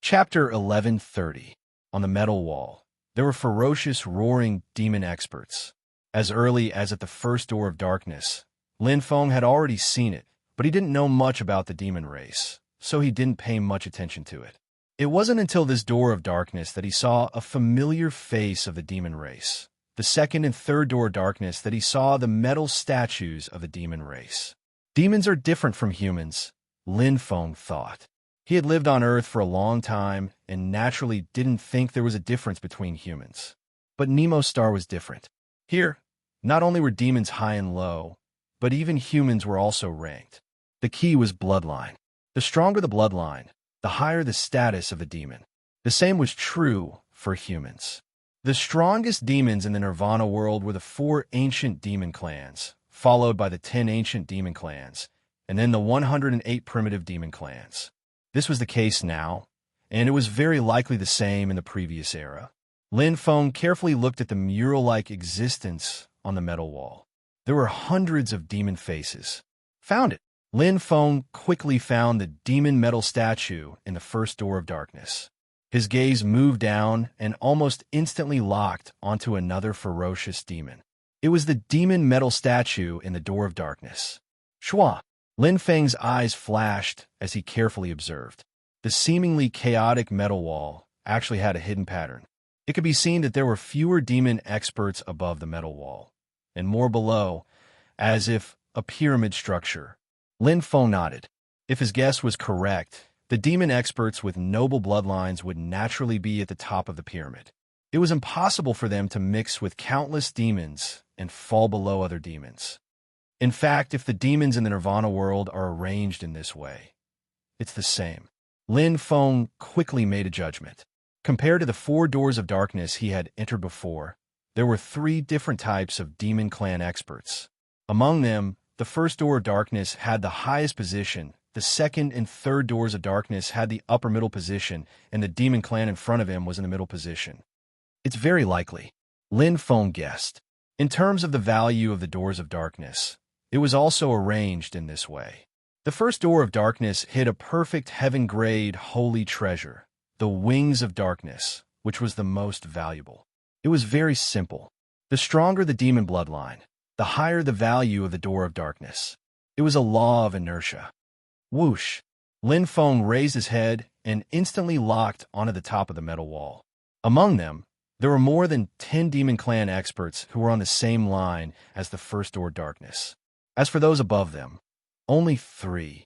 Chapter 1130. On the metal wall, there were ferocious, roaring demon experts. As early as at the first door of darkness, Lin Feng had already seen it, but he didn't know much about the demon race, so he didn't pay much attention to it. It wasn't until this door of darkness that he saw a familiar face of the demon race. The second and third door of darkness that he saw the metal statues of the demon race. Demons are different from humans, Lin Feng thought. He had lived on Earth for a long time and naturally didn't think there was a difference between humans. But Nemo's star was different. Here, not only were demons high and low, but even humans were also ranked. The key was bloodline. The stronger the bloodline, the higher the status of the demon. The same was true for humans. The strongest demons in the Nirvana world were the 4 ancient demon clans, followed by the 10 ancient demon clans, and then the 108 primitive demon clans. This was the case now, and it was very likely the same in the previous era. Lin Feng carefully looked at the mural-like existence on the metal wall. There were hundreds of demon faces. Found it. Lin Feng quickly found the demon metal statue in the first door of darkness. His gaze moved down and almost instantly locked onto another ferocious demon. It was the demon metal statue in the door of darkness. Shua! Lin Feng's eyes flashed as he carefully observed. The seemingly chaotic metal wall actually had a hidden pattern. It could be seen that there were fewer demon experts above the metal wall, and more below, as if a pyramid structure. Lin Feng nodded. If his guess was correct, the demon experts with noble bloodlines would naturally be at the top of the pyramid. It was impossible for them to mix with countless demons and fall below other demons. In fact, if the demons in the Nirvana world are arranged in this way, it's the same. Lin Feng quickly made a judgment. Compared to the 4 doors of darkness he had entered before, there were 3 different types of demon clan experts. Among them, the first door of darkness had the highest position, the second and third doors of darkness had the upper middle position, and the demon clan in front of him was in the middle position. It's very likely, Lin Feng guessed. In terms of the value of the doors of darkness, it was also arranged in this way. The first door of darkness hid a perfect heaven-grade holy treasure, the wings of darkness, which was the most valuable. It was very simple. The stronger the demon bloodline, the higher the value of the door of darkness. It was a law of inertia. Whoosh! Lin Feng raised his head and instantly locked onto the top of the metal wall. Among them, there were more than 10 demon clan experts who were on the same line as the first door of darkness. As for those above them, only 3.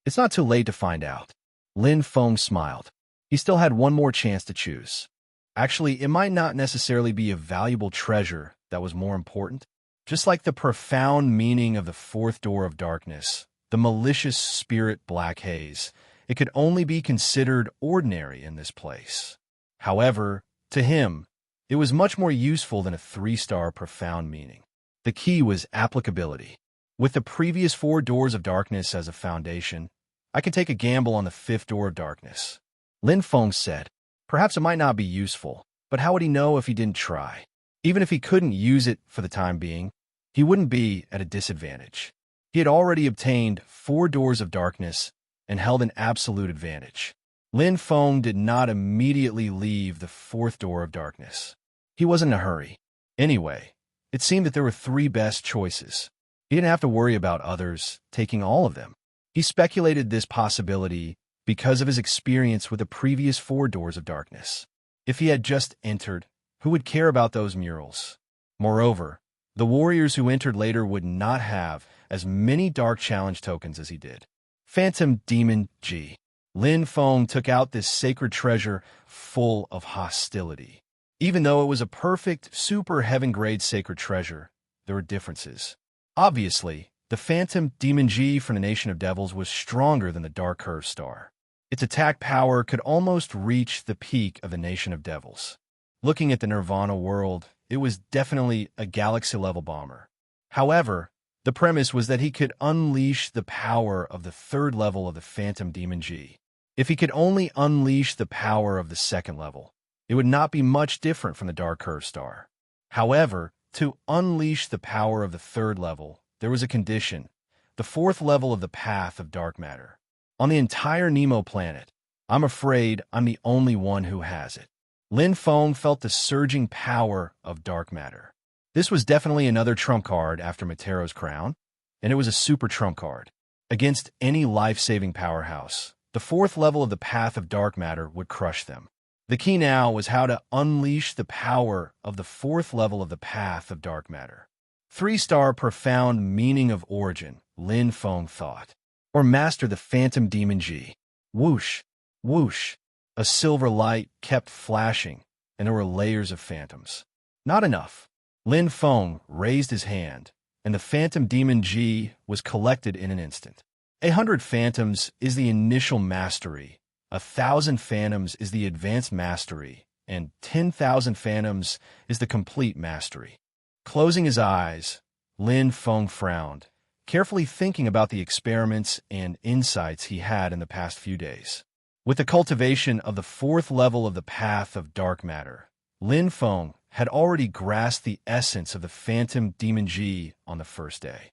It's not too late to find out. Lin Feng smiled. He still had one more chance to choose. Actually, it might not necessarily be a valuable treasure that was more important. Just like the profound meaning of the 4th door of darkness, the malicious spirit black haze, it could only be considered ordinary in this place. However, to him, it was much more useful than a 3-star profound meaning. The key was applicability. With the previous 4 doors of darkness as a foundation, I can take a gamble on the 5th door of darkness. Lin Feng said, perhaps it might not be useful, but how would he know if he didn't try? Even if he couldn't use it for the time being, he wouldn't be at a disadvantage. He had already obtained 4 doors of darkness and held an absolute advantage. Lin Feng did not immediately leave the 4th door of darkness. He wasn't in a hurry. Anyway, it seemed that there were 3 best choices. He didn't have to worry about others taking all of them. He speculated this possibility because of his experience with the previous 4 doors of darkness. If he had just entered, who would care about those murals? Moreover, the warriors who entered later would not have as many dark challenge tokens as he did. Phantom Demon G. Lin Feng took out this sacred treasure full of hostility. Even though it was a perfect, super heaven-grade sacred treasure, there were differences. Obviously, the Phantom Demon G from the Nation of Devils was stronger than the Dark Curve Star. Its attack power could almost reach the peak of the Nation of Devils. Looking at the Nirvana world, it was definitely a galaxy-level bomber. However, the premise was that he could unleash the power of the third level of the Phantom Demon G. If he could only unleash the power of the second level, it would not be much different from the Dark Curve Star. However, to unleash the power of the third level, there was a condition, the fourth level of the path of dark matter. On the entire Nemo planet, I'm afraid I'm the only one who has it. Lin Feng felt the surging power of dark matter. This was definitely another trump card after Matero's crown, and it was a super trump card. Against any life-saving powerhouse, the fourth level of the path of dark matter would crush them. The key now was how to unleash the power of the fourth level of the path of dark matter. 3-star profound meaning of origin, Lin Feng thought. Or master the Phantom Demon G. Whoosh, whoosh. A silver light kept flashing, and there were layers of phantoms. Not enough. Lin Feng raised his hand, and the Phantom Demon G was collected in an instant. 100 phantoms is the initial mastery, 1,000 phantoms is the advanced mastery, and 10,000 phantoms is the complete mastery. Closing his eyes, Lin Feng frowned, carefully thinking about the experiments and insights he had in the past few days. With the cultivation of the fourth level of the path of dark matter, Lin Feng had already grasped the essence of the Phantom Demon G on the first day.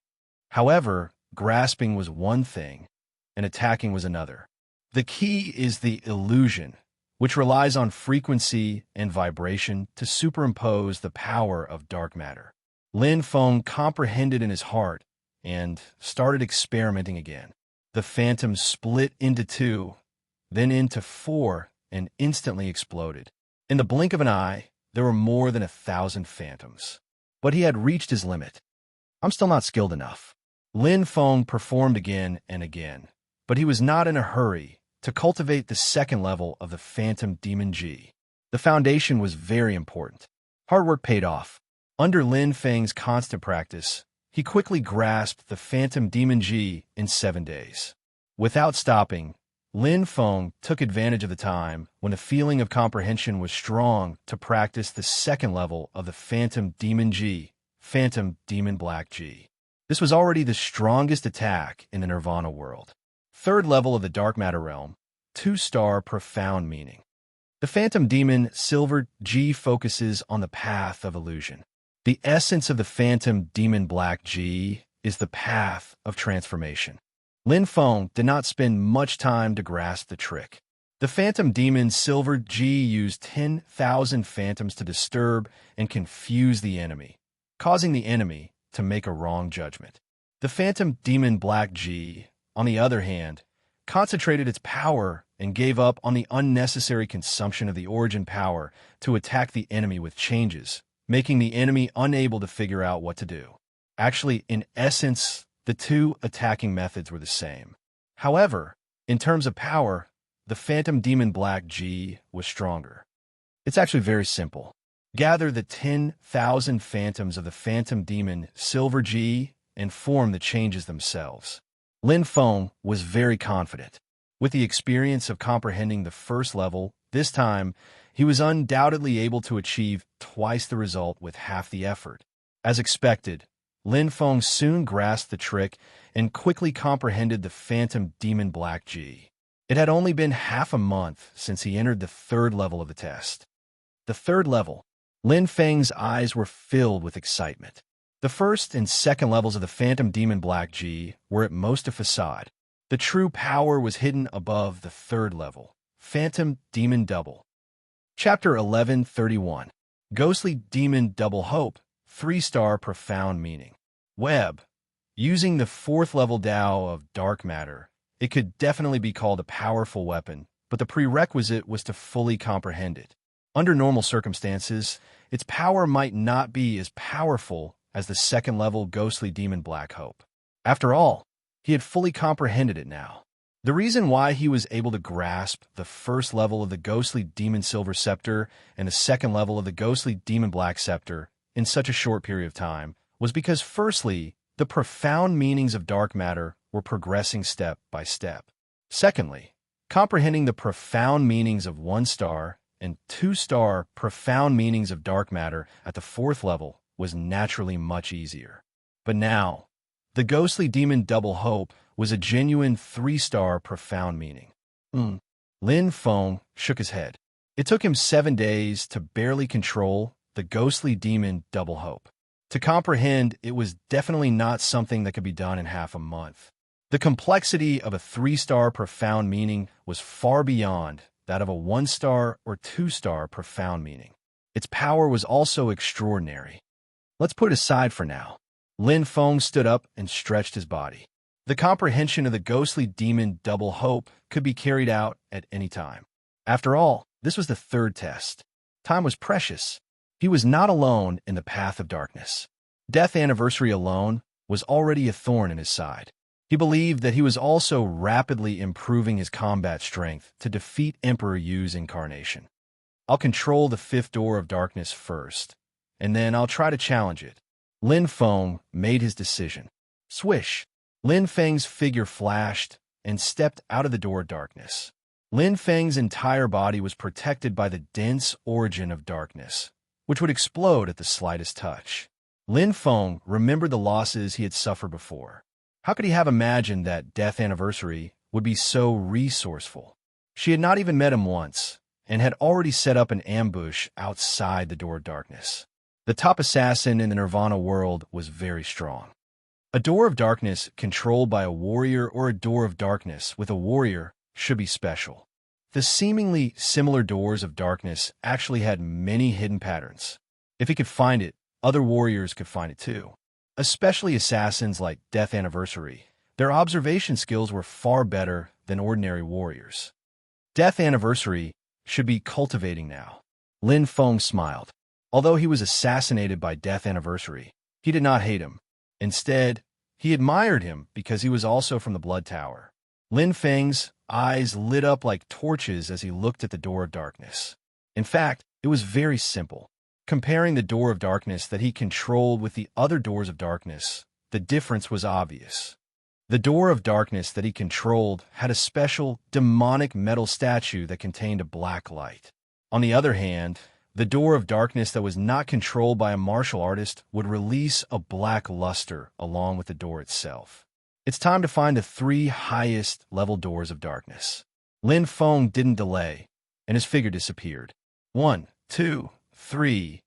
However, grasping was one thing, and attacking was another. The key is the illusion, which relies on frequency and vibration to superimpose the power of dark matter. Lin Feng comprehended in his heart and started experimenting again. The phantoms split into 2, then into 4, and instantly exploded. In the blink of an eye, there were more than 1,000 phantoms. But he had reached his limit. I'm still not skilled enough. Lin Feng performed again and again, but he was not in a hurry to cultivate the second level of the Phantom Demon G. The foundation was very important. Hard work paid off. Under Lin Feng's constant practice, he quickly grasped the Phantom Demon G in 7 days. Without stopping, Lin Feng took advantage of the time when the feeling of comprehension was strong to practice the second level of the Phantom Demon G, Phantom Demon Black G. This was already the strongest attack in the Nirvana world. Third level of the dark matter realm, 2-star profound meaning. The Phantom Demon Silver G focuses on the path of illusion. The essence of the Phantom Demon Black G is the path of transformation. Lin Feng did not spend much time to grasp the trick. The Phantom Demon Silver G used 10,000 phantoms to disturb and confuse the enemy, causing the enemy to make a wrong judgment. The Phantom Demon Black G, on the other hand, concentrated its power and gave up on the unnecessary consumption of the origin power to attack the enemy with changes, making the enemy unable to figure out what to do. Actually, in essence, the two attacking methods were the same. However, in terms of power, the Phantom Demon Black G was stronger. It's actually very simple. Gather the 10,000 phantoms of the Phantom Demon Silver G and form the changes themselves. Lin Feng was very confident. With the experience of comprehending the first level, this time, he was undoubtedly able to achieve twice the result with half the effort. As expected, Lin Feng soon grasped the trick and quickly comprehended the Phantom Demon Black G. It had only been half a month since he entered the third level of the test. The third level. Lin Feng's eyes were filled with excitement. The first and second levels of the Phantom Demon Black G were at most a facade. The true power was hidden above the third level, Phantom Demon Double. Chapter 1131. Ghostly Demon Double Hope, 3-star profound meaning. Web. Using the fourth level Tao of dark matter, it could definitely be called a powerful weapon, but the prerequisite was to fully comprehend it. Under normal circumstances, its power might not be as powerful as the second level Ghostly Demon Black Hope. After all, he had fully comprehended it now. The reason why he was able to grasp the first level of the ghostly demon silver scepter and the second level of the ghostly demon black scepter in such a short period of time was because, firstly, the profound meanings of dark matter were progressing step by step. Secondly, comprehending the profound meanings of 1-star and 2-star profound meanings of dark matter at the fourth level was naturally much easier. But now, the ghostly demon double hope was a genuine 3-star profound meaning. Lin Feng shook his head. It took him 7 days to barely control the ghostly demon double hope. To comprehend, it was definitely not something that could be done in half a month. The complexity of a 3-star profound meaning was far beyond that of a 1-star or 2-star profound meaning. Its power was also extraordinary. Let's put it aside for now. Lin Feng stood up and stretched his body. The comprehension of the ghostly demon double hope could be carried out at any time. After all, this was the third test. Time was precious. He was not alone in the path of darkness. Death anniversary alone was already a thorn in his side. He believed that he was also rapidly improving his combat strength to defeat Emperor Yu's incarnation. I'll control the 5th door of darkness first, and then I'll try to challenge it. Lin Feng made his decision. Swish! Lin Feng's figure flashed and stepped out of the door of darkness. Lin Feng's entire body was protected by the dense origin of darkness, which would explode at the slightest touch. Lin Feng remembered the losses he had suffered before. How could he have imagined that Death Anniversary would be so resourceful? She had not even met him once, and had already set up an ambush outside the door of darkness. The top assassin in the Nirvana world was very strong. A door of darkness controlled by a warrior or a door of darkness with a warrior should be special. The seemingly similar doors of darkness actually had many hidden patterns. If he could find it, other warriors could find it too. Especially assassins like Death Anniversary. Their observation skills were far better than ordinary warriors. Death Anniversary should be cultivating now. Lin Feng smiled. Although he was assassinated by Death Anniversary, he did not hate him. Instead, he admired him because he was also from the Blood Tower. Lin Feng's eyes lit up like torches as he looked at the door of darkness. In fact, it was very simple. Comparing the door of darkness that he controlled with the other doors of darkness, the difference was obvious. The door of darkness that he controlled had a special, demonic metal statue that contained a black light. On the other hand, the door of darkness that was not controlled by a martial artist would release a black luster along with the door itself. It's time to find the 3 highest level doors of darkness. Lin Feng didn't delay, and his figure disappeared. 1, 2, 3.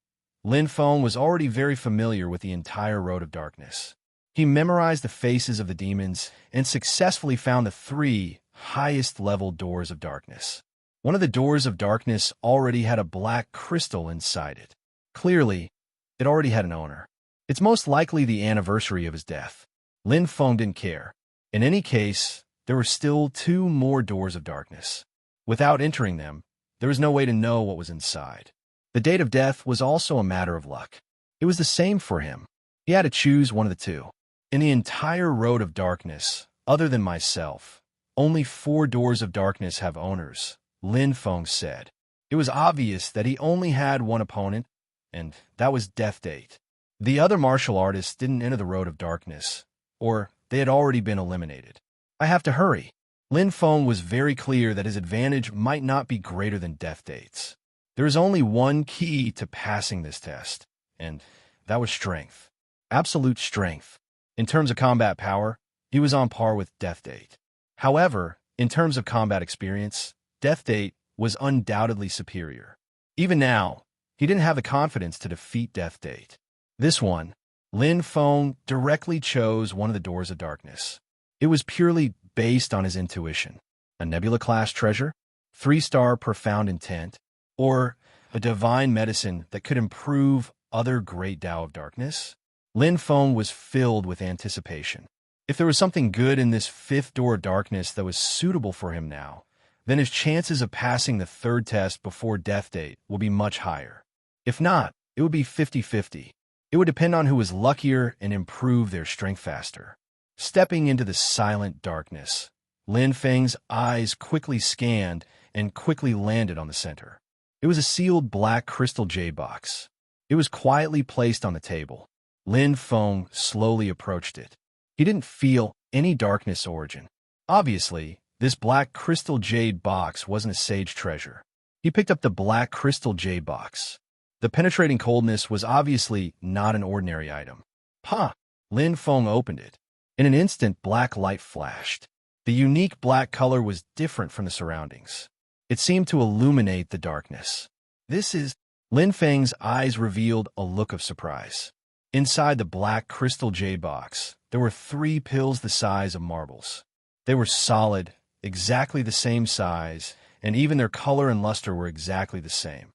Lin Feng was already very familiar with the entire road of darkness. He memorized the faces of the demons and successfully found the 3 highest level doors of darkness. One of the doors of darkness already had a black crystal inside it. Clearly, it already had an owner. It's most likely the anniversary of his death. Lin Feng didn't care. In any case, there were still 2 more doors of darkness. Without entering them, there was no way to know what was inside. The date of death was also a matter of luck. It was the same for him. He had to choose one of the 2. In the entire road of darkness, other than myself, only 4 doors of darkness have owners, Lin Feng said. It was obvious that he only had one opponent, and that was Death Date. The other martial artists didn't enter the road of darkness, or they had already been eliminated. I have to hurry. Lin Feng was very clear that his advantage might not be greater than Death Date's. There is only one key to passing this test, and that was strength. Absolute strength. In terms of combat power, he was on par with Death Date. However, in terms of combat experience, Death Date was undoubtedly superior. Even now, he didn't have the confidence to defeat Death Date. This one, Lin Feng directly chose one of the doors of darkness. It was purely based on his intuition. A Nebula-class treasure, 3-star profound intent, or a divine medicine that could improve other great Tao of darkness? Lin Feng was filled with anticipation. If there was something good in this 5th door of darkness that was suitable for him now, then his chances of passing the 3rd test before Death Date will be much higher. If not, it would be 50-50. It would depend on who was luckier and improved their strength faster. Stepping into the silent darkness Lin Feng's eyes quickly scanned and quickly landed on the center. It was a sealed black crystal jade box. It was quietly placed on the table. Lin Feng slowly approached it. He didn't feel any darkness origin. Obviously, this black crystal jade box wasn't a sage treasure. He picked up the black crystal jade box. The penetrating coldness was obviously not an ordinary item. "Huh!" Lin Feng opened it. In an instant, black light flashed. The unique black color was different from the surroundings. It seemed to illuminate the darkness. "This is..." Lin Feng's eyes revealed a look of surprise. Inside the black crystal jade box, there were 3 pills the size of marbles. They were solid, exactly the same size, and even their color and luster were exactly the same.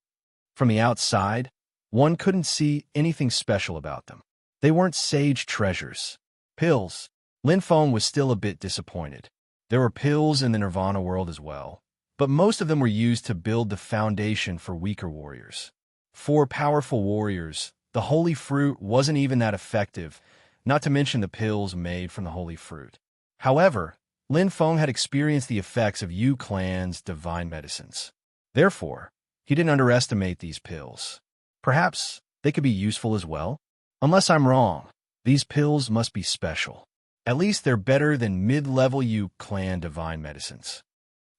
From the outside, one couldn't see anything special about them. They weren't sage treasures. Pills. Lin Feng was still a bit disappointed. There were pills in the Nirvana world as well, but most of them were used to build the foundation for weaker warriors. For powerful warriors, the holy fruit wasn't even that effective, not to mention the pills made from the holy fruit. However, Lin Feng had experienced the effects of Yu Clan's divine medicines. Therefore, he didn't underestimate these pills. Perhaps they could be useful as well? Unless I'm wrong, these pills must be special. At least they're better than mid-level Yu Clan divine medicines.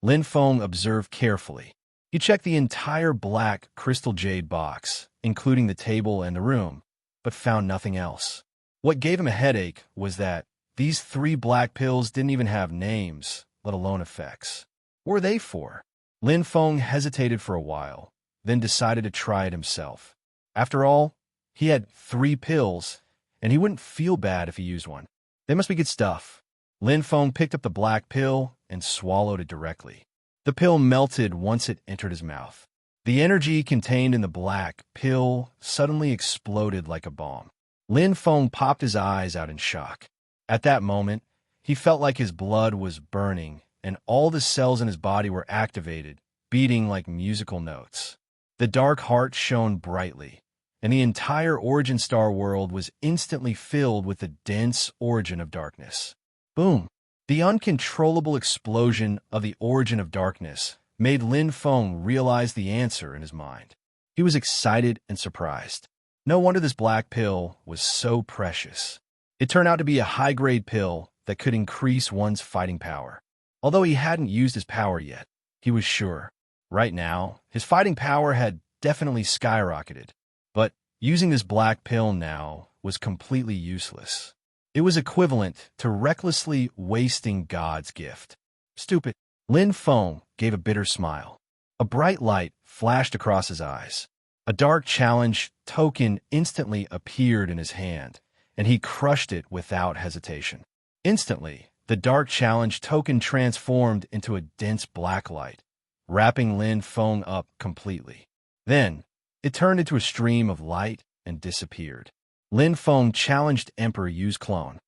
Lin Feng observed carefully. He checked the entire black crystal jade box, including the table and the room, but found nothing else. What gave him a headache was that these 3 black pills didn't even have names, let alone effects. What were they for? Lin Feng hesitated for a while, then decided to try it himself. After all, he had 3 pills, and he wouldn't feel bad if he used one. They must be good stuff. Lin Feng picked up the black pill and swallowed it directly. The pill melted once it entered his mouth. The energy contained in the black pill suddenly exploded like a bomb. Lin Feng popped his eyes out in shock. At that moment, he felt like his blood was burning and all the cells in his body were activated, beating like musical notes. The dark heart shone brightly, and the entire Origin Star world was instantly filled with the dense origin of darkness. Boom! The uncontrollable explosion of the origin of darkness made Lin Feng realize the answer in his mind. He was excited and surprised. No wonder this black pill was so precious. It turned out to be a high-grade pill that could increase one's fighting power. Although he hadn't used his power yet, he was sure. Right now, his fighting power had definitely skyrocketed. But using this black pill now was completely useless. It was equivalent to recklessly wasting God's gift. Stupid. Lin Feng gave a bitter smile. A bright light flashed across his eyes. A dark challenge token instantly appeared in his hand, and he crushed it without hesitation. Instantly, the dark challenge token transformed into a dense black light, wrapping Lin Feng up completely. Then, it turned into a stream of light and disappeared. Lin Feng challenged Emperor Yu's clone.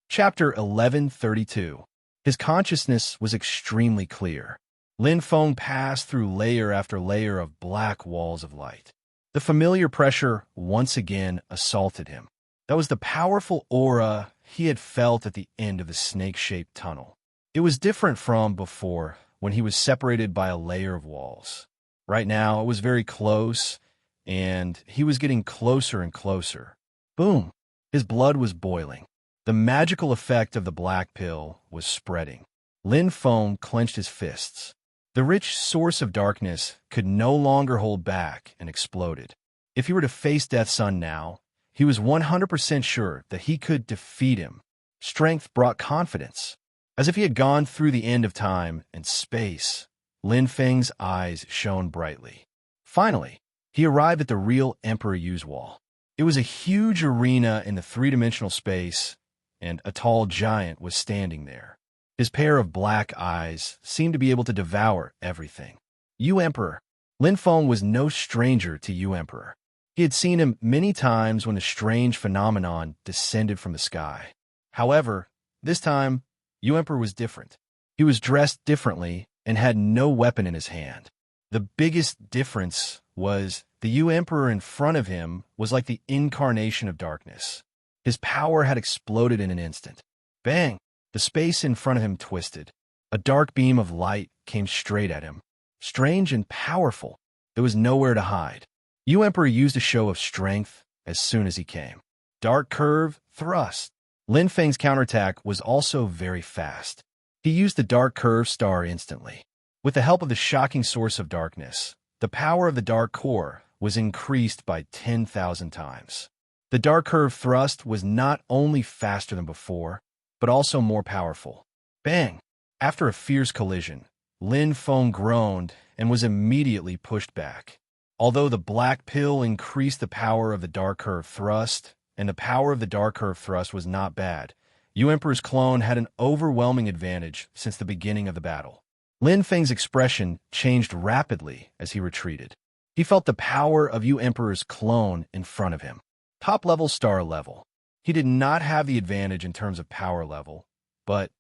Chapter 1132. His consciousness was extremely clear. Lin Feng passed through layer after layer of black walls of light. The familiar pressure once again assaulted him. That was the powerful aura he had felt at the end of the snake-shaped tunnel. It was different from before, when he was separated by a layer of walls. Right now, it was very close, and he was getting closer and closer. Boom! His blood was boiling. The magical effect of the black pill was spreading. Lin Feng clenched his fists. The rich source of darkness could no longer hold back and exploded. If he were to face Death's Son now, he was 100% sure that he could defeat him. Strength brought confidence. As if he had gone through the end of time and space, Lin Feng's eyes shone brightly. Finally, he arrived at the real Emperor Yu's wall. It was a huge arena in the 3-dimensional space, and a tall giant was standing there. His pair of black eyes seemed to be able to devour everything. Yu Emperor. Lin Feng was no stranger to Yu Emperor. He had seen him many times when a strange phenomenon descended from the sky. However, this time, Yu Emperor was different. He was dressed differently and had no weapon in his hand. The biggest difference was the Yu Emperor in front of him was like the incarnation of darkness. His power had exploded in an instant. Bang! The space in front of him twisted. A dark beam of light came straight at him. Strange and powerful, there was nowhere to hide. Emperor used a show of strength as soon as he came. Dark curve, thrust. Lin Feng's counterattack was also very fast. He used the dark curve star instantly. With the help of the shocking source of darkness, the power of the dark core was increased by 10,000 times. The dark curve thrust was not only faster than before, but also more powerful. Bang! After a fierce collision, Lin Feng groaned and was immediately pushed back. Although the black pill increased the power of the dark curve thrust, and the power of the dark curve thrust was not bad, Emperor's clone had an overwhelming advantage since the beginning of the battle. Lin Feng's expression changed rapidly as he retreated. He felt the power of Emperor's clone in front of him. Top level, star level. He did not have the advantage in terms of power level, but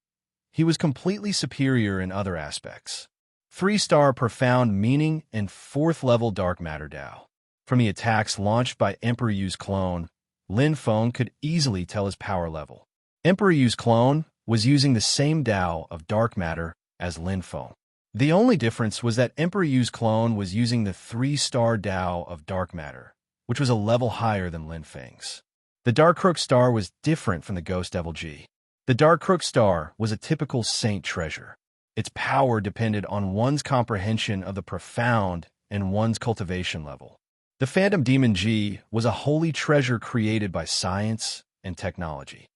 he was completely superior in other aspects. 3-star profound meaning and 4th level dark matter Dao. From the attacks launched by Emperor Yu's clone, Lin Feng could easily tell his power level. Emperor Yu's clone was using the same Dao of dark matter as Lin Feng. The only difference was that Emperor Yu's clone was using the 3-star Dao of dark matter, which was a level higher than Lin Feng's. The Dark Crook Star was different from the Ghost Devil G. The Dark Crook Star was a typical saint treasure. Its power depended on one's comprehension of the profound and one's cultivation level. The Phantom Demon G was a holy treasure created by science and technology.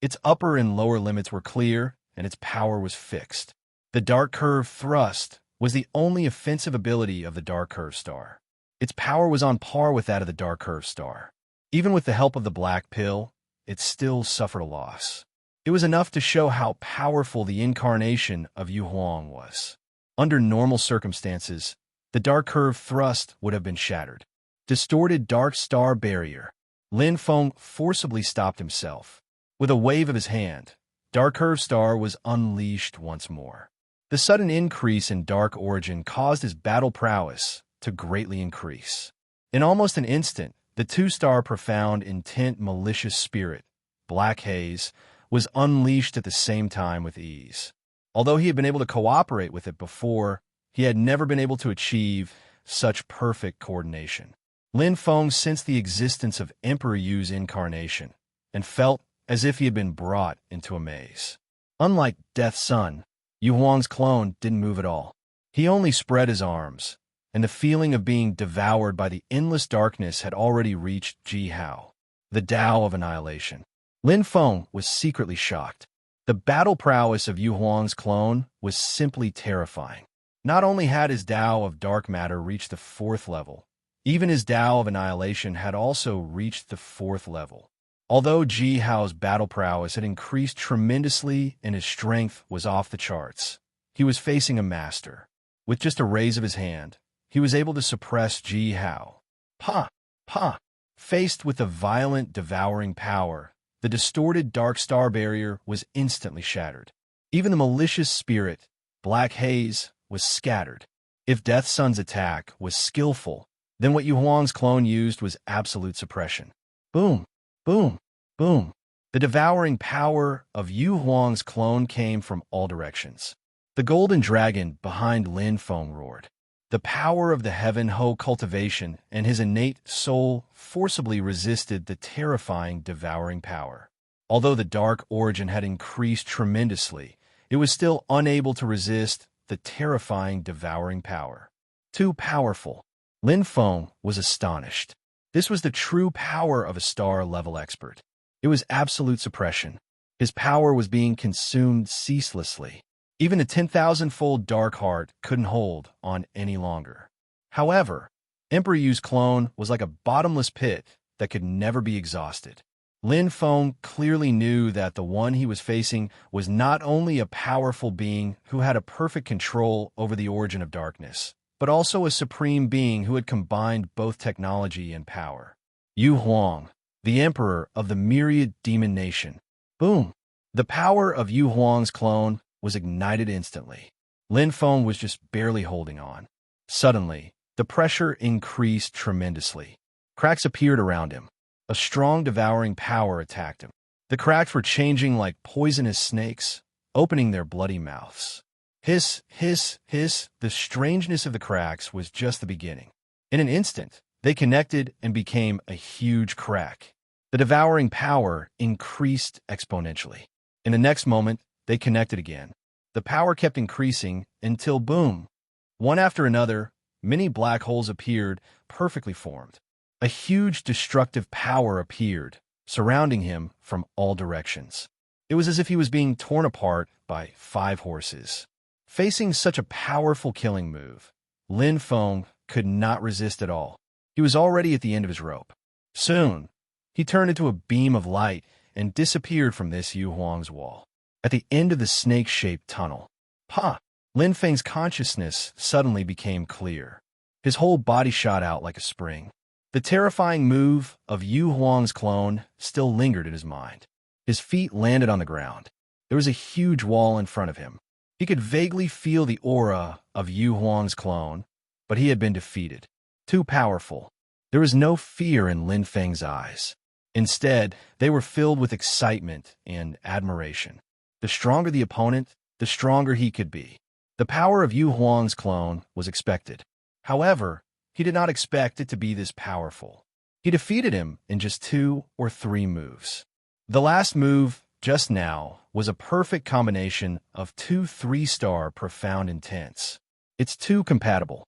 Its upper and lower limits were clear, and its power was fixed. The Dark Curve Thrust was the only offensive ability of the Dark Curve Star. Its power was on par with that of the Dark Curve Star. Even with the help of the Black Pill, it still suffered a loss. It was enough to show how powerful the incarnation of Yu Huang was. Under normal circumstances, the Dark Curve Thrust would have been shattered. Distorted Dark Star Barrier. Lin Feng forcibly stopped himself. With a wave of his hand, Dark Curve Star was unleashed once more. The sudden increase in Dark Origin caused his battle prowess to greatly increase. In almost an instant, the 2-star Profound Intent Malicious Spirit, Black Haze, was unleashed at the same time with ease. Although he had been able to cooperate with it before, he had never been able to achieve such perfect coordination. Lin Feng sensed the existence of Emperor Yu's incarnation and felt as if he had been brought into a maze. Unlike Death's Son, Yu Huang's clone didn't move at all. He only spread his arms, and the feeling of being devoured by the endless darkness had already reached Ji Hao, the Tao of Annihilation. Lin Feng was secretly shocked. The battle prowess of Yu Huang's clone was simply terrifying. Not only had his Tao of dark matter reached the 4th level, even his Tao of Annihilation had also reached the 4th level. Although Ji Hao's battle prowess had increased tremendously and his strength was off the charts, he was facing a master. With just a raise of his hand, he was able to suppress Ji Hao. Pa! Pa! Faced with the violent, devouring power, the distorted Dark Star Barrier was instantly shattered. Even the malicious spirit, Black Haze, was scattered. If Death's Son's attack was skillful, then what Yu Huang's clone used was absolute suppression. Boom! Boom! Boom! The devouring power of Yu Huang's clone came from all directions. The golden dragon behind Lin Feng roared. The power of the Heaven Ho cultivation and his innate soul forcibly resisted the terrifying devouring power. Although the dark origin had increased tremendously, it was still unable to resist the terrifying devouring power. Too powerful. Lin Feng was astonished. This was the true power of a star-level expert. It was absolute suppression. His power was being consumed ceaselessly. Even a 10,000-fold dark heart couldn't hold on any longer. However, Emperor Yu's clone was like a bottomless pit that could never be exhausted. Lin Feng clearly knew that the one he was facing was not only a powerful being who had a perfect control over the origin of darkness, but also a supreme being who had combined both technology and power. Yu Huang, the emperor of the myriad demon nation. Boom! The power of Yu Huang's clone was ignited instantly. Lin Feng was just barely holding on. Suddenly, the pressure increased tremendously. Cracks appeared around him. A strong devouring power attacked him. The cracks were changing like poisonous snakes, opening their bloody mouths. Hiss, hiss, hiss. The strangeness of the cracks was just the beginning. In an instant, they connected and became a huge crack. The devouring power increased exponentially. In the next moment, they connected again. The power kept increasing until boom! One after another, many black holes appeared, perfectly formed. A huge destructive power appeared, surrounding him from all directions. It was as if he was being torn apart by 5 horses. Facing such a powerful killing move, Lin Feng could not resist at all. He was already at the end of his rope. Soon, he turned into a beam of light and disappeared from this Yu Huang's wall. At the end of the snake-shaped tunnel, Lin Feng's consciousness suddenly became clear. His whole body shot out like a spring. The terrifying move of Yu Huang's clone still lingered in his mind. His feet landed on the ground. There was a huge wall in front of him. He could vaguely feel the aura of Yu Huang's clone, but he had been defeated. Too powerful. There was no fear in Lin Feng's eyes. Instead, they were filled with excitement and admiration. The stronger the opponent, the stronger he could be. The power of Yu Huang's clone was expected. However, he did not expect it to be this powerful. He defeated him in just 2 or 3 moves. The last move, just now, was a perfect combination of 2 3-star profound intense. It's too compatible.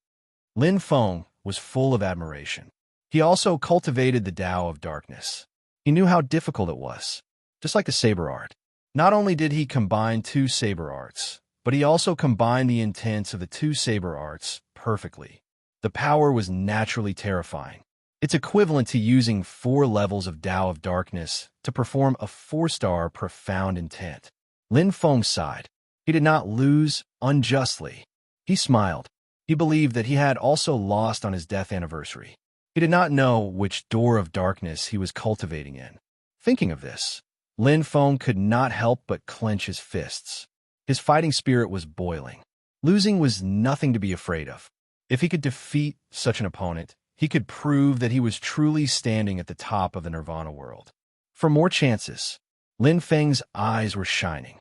Lin Feng was full of admiration. He also cultivated the Tao of darkness. He knew how difficult it was, just like the saber art. Not only did he combine 2 saber arts, but he also combined the intents of the 2 saber arts perfectly. The power was naturally terrifying. It's equivalent to using 4 levels of Tao of darkness to perform a 4-star profound intent. Lin Feng sighed. He did not lose unjustly. He smiled. He believed that he had also lost on his death anniversary. He did not know which door of darkness he was cultivating in. Thinking of this, Lin Feng could not help but clench his fists. His fighting spirit was boiling. Losing was nothing to be afraid of. If he could defeat such an opponent, he could prove that he was truly standing at the top of the Nirvana world. For more chances, Lin Feng's eyes were shining.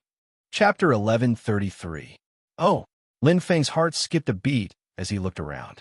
Chapter 1133. Oh! Lin Feng's heart skipped a beat as he looked around.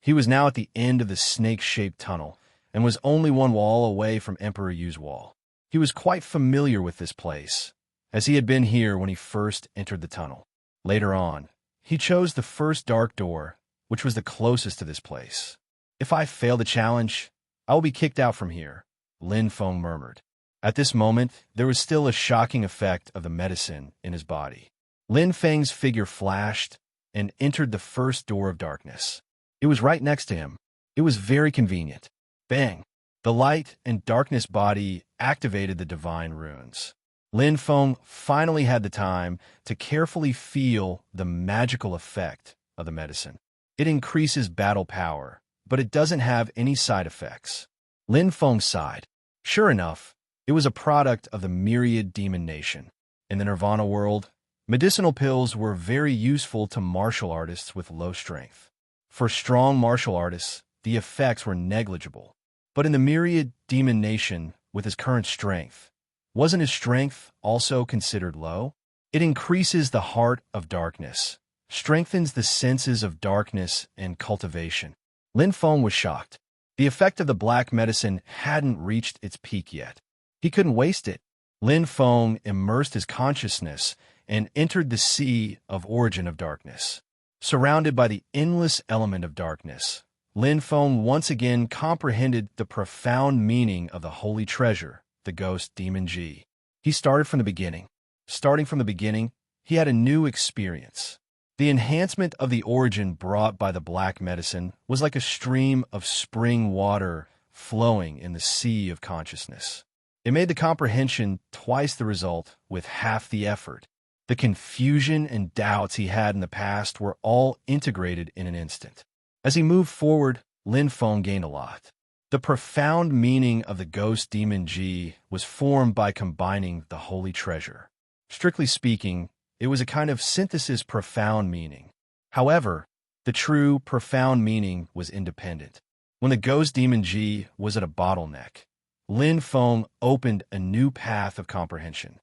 He was now at the end of the snake-shaped tunnel and was only 1 wall away from Emperor Yu's wall. He was quite familiar with this place, as he had been here when he first entered the tunnel. Later on, he chose the first dark door, which was the closest to this place. If I fail the challenge, I will be kicked out from here, Lin Feng murmured. At this moment, there was still a shocking effect of the medicine in his body. Lin Feng's figure flashed and entered the first door of darkness. It was right next to him. It was very convenient. Bang! The light and darkness body activated the divine runes. Lin Feng finally had the time to carefully feel the magical effect of the medicine. It increases battle power, but it doesn't have any side effects. Lin Feng sighed. Sure enough, it was a product of the myriad demon nation. In the Nirvana world, medicinal pills were very useful to martial artists with low strength. For strong martial artists, the effects were negligible. But in the myriad demon nation, with his current strength, wasn't his strength also considered low? It increases the heart of darkness, strengthens the senses of darkness and cultivation. Lin Feng was shocked. The effect of the black medicine hadn't reached its peak yet. He couldn't waste it. Lin Feng immersed his consciousness and entered the sea of origin of darkness. Surrounded by the endless element of darkness, Lin Feng once again comprehended the profound meaning of the holy treasure, the ghost demon Ji. He started from the beginning. Starting from the beginning, he had a new experience. The enhancement of the origin brought by the black medicine was like a stream of spring water flowing in the sea of consciousness. It made the comprehension twice the result with half the effort. The confusion and doubts he had in the past were all integrated in an instant. As he moved forward, Lin Feng gained a lot. The profound meaning of the ghost demon Ji was formed by combining the holy treasure. Strictly speaking, it was a kind of synthesis profound meaning. However, the true profound meaning was independent. When the ghost demon Ji was at a bottleneck, Lin Feng opened a new path of comprehension.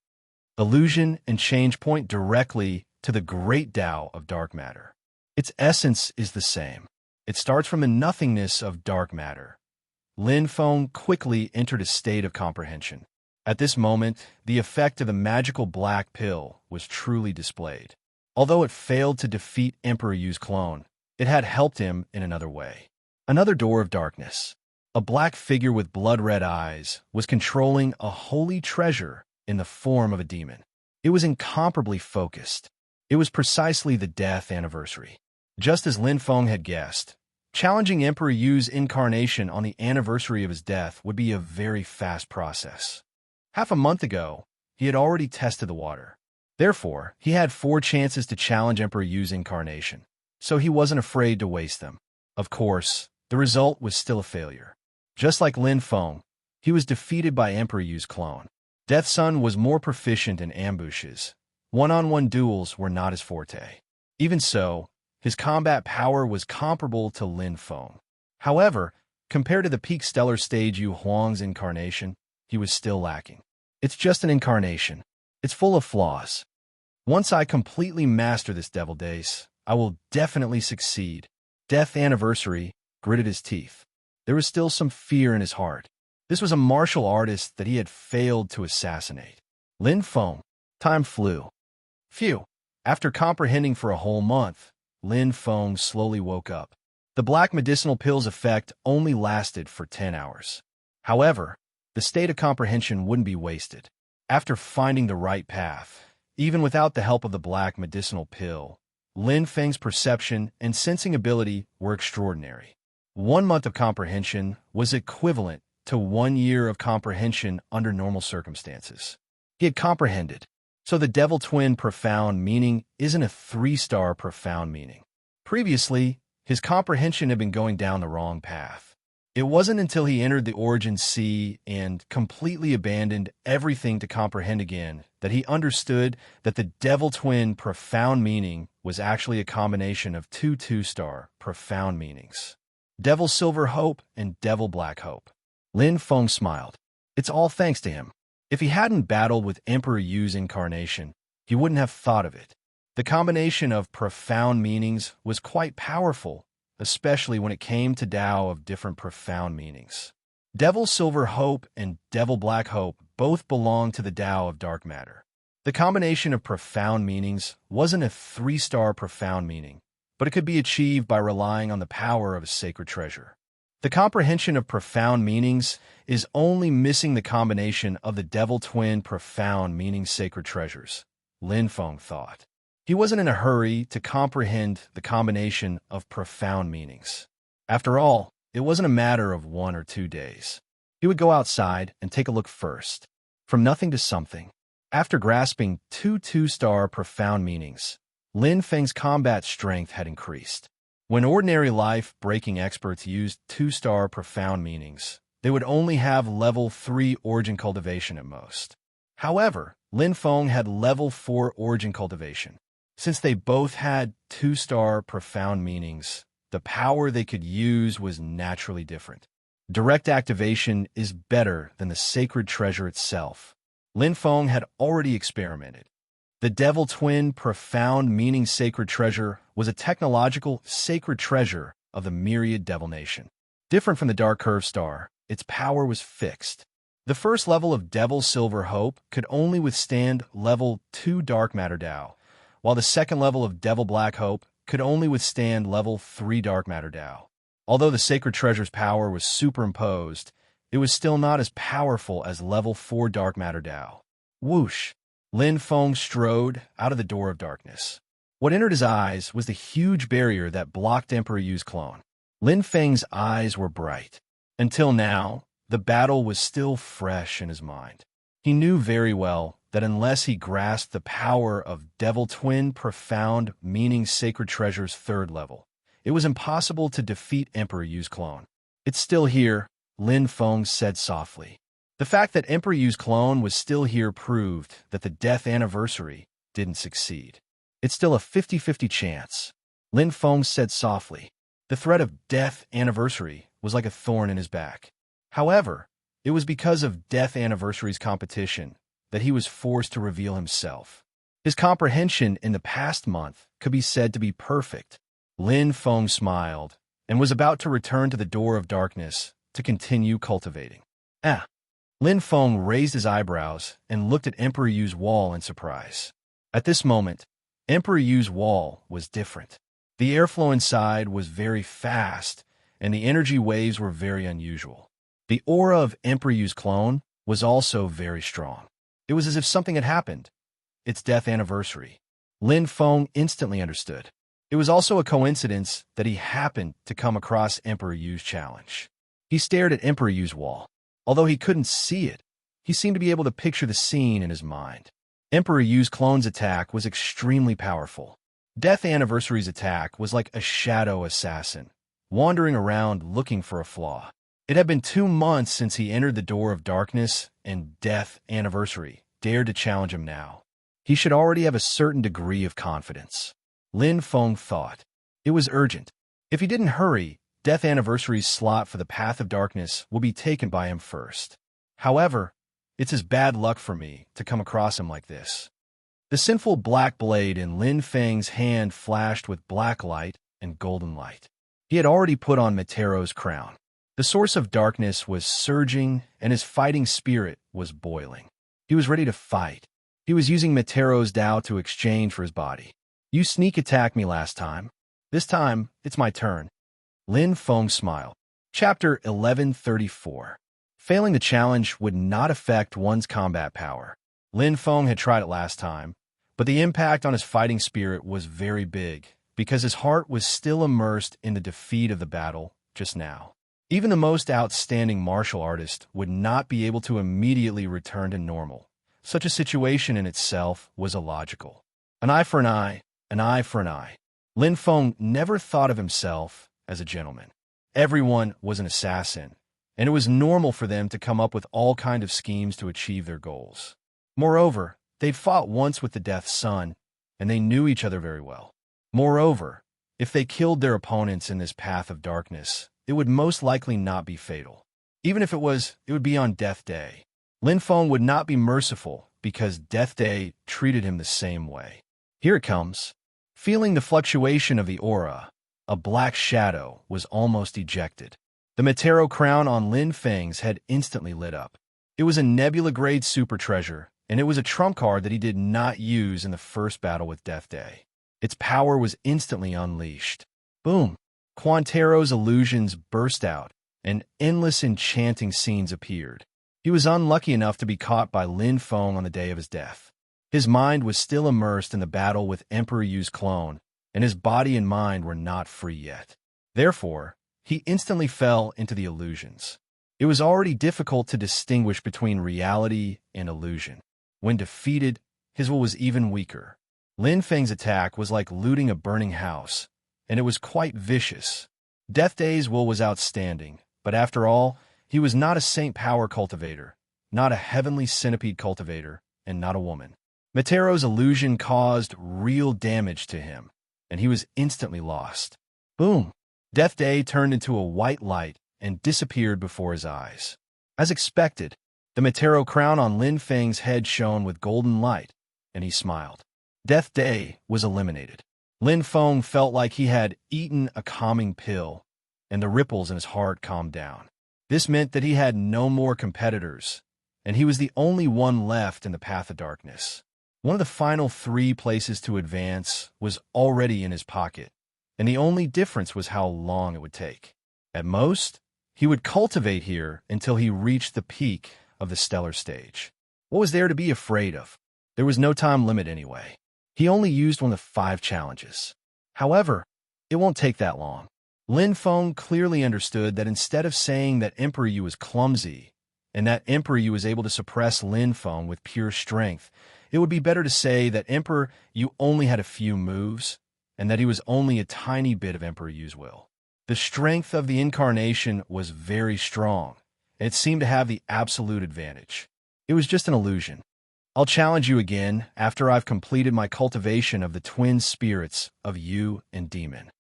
Illusion and change point directly to the great Tao of dark matter. Its essence is the same. It starts from the nothingness of dark matter. Lin Feng quickly entered a state of comprehension. At this moment, the effect of the magical black pill was truly displayed. Although it failed to defeat Emperor Yu's clone, it had helped him in another way. Another door of darkness. A black figure with blood-red eyes was controlling a holy treasure in the form of a demon. It was incomparably focused. It was precisely the death anniversary. Just as Lin Feng had guessed, challenging Emperor Yu's incarnation on the anniversary of his death would be a very fast process. Half a month ago, he had already tested the water. Therefore, he had 4 chances to challenge Emperor Yu's incarnation, so he wasn't afraid to waste them. Of course, the result was still a failure. Just like Lin Feng, he was defeated by Emperor Yu's clone. Death Sun was more proficient in ambushes. One-on-one duels were not his forte. Even so, his combat power was comparable to Lin Feng. However, compared to the peak stellar stage Yu Huang's incarnation, he was still lacking. It's just an incarnation. It's full of flaws. Once I completely master this devil dace, I will definitely succeed. Death Anniversary gritted his teeth. There was still some fear in his heart. This was a martial artist that he had failed to assassinate. Lin Feng. Time flew. Phew. After comprehending for a whole month, Lin Feng slowly woke up. The black medicinal pill's effect only lasted for 10 hours. However, the state of comprehension wouldn't be wasted. After finding the right path, even without the help of the black medicinal pill, Lin Feng's perception and sensing ability were extraordinary. 1 month of comprehension was equivalent to 1 year of comprehension under normal circumstances. He had comprehended. So the devil twin profound meaning isn't a 3-star profound meaning. Previously, his comprehension had been going down the wrong path. It wasn't until he entered the Origin Sea and completely abandoned everything to comprehend again that he understood that the devil twin profound meaning was actually a combination of 2 2-star profound meanings. Devil Silver Hope and Devil Black Hope. Lin Feng smiled. It's all thanks to him. If he hadn't battled with Emperor Yu's incarnation, he wouldn't have thought of it. The combination of profound meanings was quite powerful, especially when it came to Tao of different profound meanings. Devil Silver Hope and Devil Black Hope both belong to the Tao of dark matter. The combination of profound meanings wasn't a 3-star profound meaning, but it could be achieved by relying on the power of a sacred treasure. The comprehension of profound meanings is only missing the combination of the devil twin profound meaning sacred treasures, Lin Feng thought. He wasn't in a hurry to comprehend the combination of profound meanings. After all, it wasn't a matter of 1 or 2 days. He would go outside and take a look first. From nothing to something. After grasping 2 2-star profound meanings, Lin Feng's combat strength had increased. When ordinary life-breaking experts used 2-star profound meanings, they would only have level 3 origin cultivation at most. However, Lin Feng had level 4 origin cultivation. Since they both had 2-star profound meanings, the power they could use was naturally different. Direct activation is better than the sacred treasure itself. Lin Feng had already experimented. The Devil Twin profound meaning sacred treasure was a technological sacred treasure of the myriad devil nation. Different from the Dark Curve Star, its power was fixed. The first level of Devil Silver Hope could only withstand level 2 Dark Matter Tao, while the second level of Devil Black Hope could only withstand level 3 Dark Matter Tao. Although the sacred treasure's power was superimposed, it was still not as powerful as level 4 Dark Matter Tao. Whoosh! Lin Feng strode out of the door of darkness. What entered his eyes was the huge barrier that blocked Emperor Yu's clone. Lin Feng's eyes were bright. Until now, the battle was still fresh in his mind. He knew very well that unless he grasped the power of Devil Twin Profound Meaning Sacred Treasure's 3rd level, it was impossible to defeat Emperor Yu's clone. It's still here, Lin Feng said softly. The fact that Emperor Yu's clone was still here proved that the death anniversary didn't succeed. It's still a 50-50 chance, Lin Feng said softly. The threat of death anniversary was like a thorn in his back. However, it was because of death anniversary's competition that he was forced to reveal himself. His comprehension in the past month could be said to be perfect. Lin Feng smiled and was about to return to the door of darkness to continue cultivating. Lin Feng raised his eyebrows and looked at Emperor Yu's wall in surprise. At this moment, Emperor Yu's wall was different. The airflow inside was very fast, and the energy waves were very unusual. The aura of Emperor Yu's clone was also very strong. It was as if something had happened. Its death anniversary. Lin Feng instantly understood. It was also a coincidence that he happened to come across Emperor Yu's challenge. He stared at Emperor Yu's wall. Although he couldn't see it, he seemed to be able to picture the scene in his mind. Emperor Yu's clone's attack was extremely powerful. Death Anniversary's attack was like a shadow assassin, wandering around looking for a flaw. It had been 2 months since he entered the door of darkness, and Death Anniversary dared to challenge him now. He should already have a certain degree of confidence. Lin Feng thought. It was urgent. If he didn't hurry, Death Anniversary's slot for the Path of Darkness will be taken by him first. However, it's his bad luck for me to come across him like this. The sinful black blade in Lin Feng's hand flashed with black light and golden light. He had already put on Meteoro's crown. The source of darkness was surging, and his fighting spirit was boiling. He was ready to fight. He was using Meteoro's Tao to exchange for his body. You sneak attacked me last time. This time, it's my turn. Lin Feng smiled. Chapter 1134. Failing the challenge would not affect one's combat power. Lin Feng had tried it last time, but the impact on his fighting spirit was very big because his heart was still immersed in the defeat of the battle just now. Even the most outstanding martial artist would not be able to immediately return to normal. Such a situation in itself was illogical. An eye for an eye, an eye for an eye. Lin Feng never thought of himself as a gentleman. Everyone was an assassin, and it was normal for them to come up with all kinds of schemes to achieve their goals. Moreover, they'd fought once with the Death Sun, and they knew each other very well. Moreover, if they killed their opponents in this path of darkness, it would most likely not be fatal. Even if it was, it would be on Death Day. Lin Feng would not be merciful because Death Day treated him the same way. Here it comes. Feeling the fluctuation of the aura, a black shadow was almost ejected. The Meteoro crown on Lin Feng's head instantly lit up. It was a Nebula-grade super treasure, and it was a trump card that he did not use in the first battle with Death Day. Its power was instantly unleashed. Boom! Quantero's illusions burst out, and endless enchanting scenes appeared. He was unlucky enough to be caught by Lin Feng on the day of his death. His mind was still immersed in the battle with Emperor Yu's clone, and his body and mind were not free yet. Therefore, he instantly fell into the illusions. It was already difficult to distinguish between reality and illusion. When defeated, his will was even weaker. Lin Feng's attack was like looting a burning house, and it was quite vicious. Death Day's will was outstanding, but after all, he was not a Saint Power cultivator, not a heavenly centipede cultivator, and not a woman. Meteoro's illusion caused real damage to him, and he was instantly lost. Boom! Death Day turned into a white light and disappeared before his eyes. As expected, the Meteoro crown on Lin Feng's head shone with golden light, and he smiled. Death Day was eliminated. Lin Feng felt like he had eaten a calming pill, and the ripples in his heart calmed down. This meant that he had no more competitors, and he was the only one left in the Path of Darkness. One of the final 3 places to advance was already in his pocket, and the only difference was how long it would take. At most, he would cultivate here until he reached the peak of the stellar stage. What was there to be afraid of? There was no time limit anyway. He only used one of the 5 challenges. However, it won't take that long. Lin Feng clearly understood that instead of saying that Emperor Yu was clumsy, and that Emperor Yu was able to suppress Lin Feng with pure strength, it would be better to say that Emperor Yu only had a few moves, and that he was only a tiny bit of Emperor Yu's will. The strength of the incarnation was very strong, and it seemed to have the absolute advantage. It was just an illusion. I'll challenge you again after I've completed my cultivation of the twin spirits of Yu and Demon.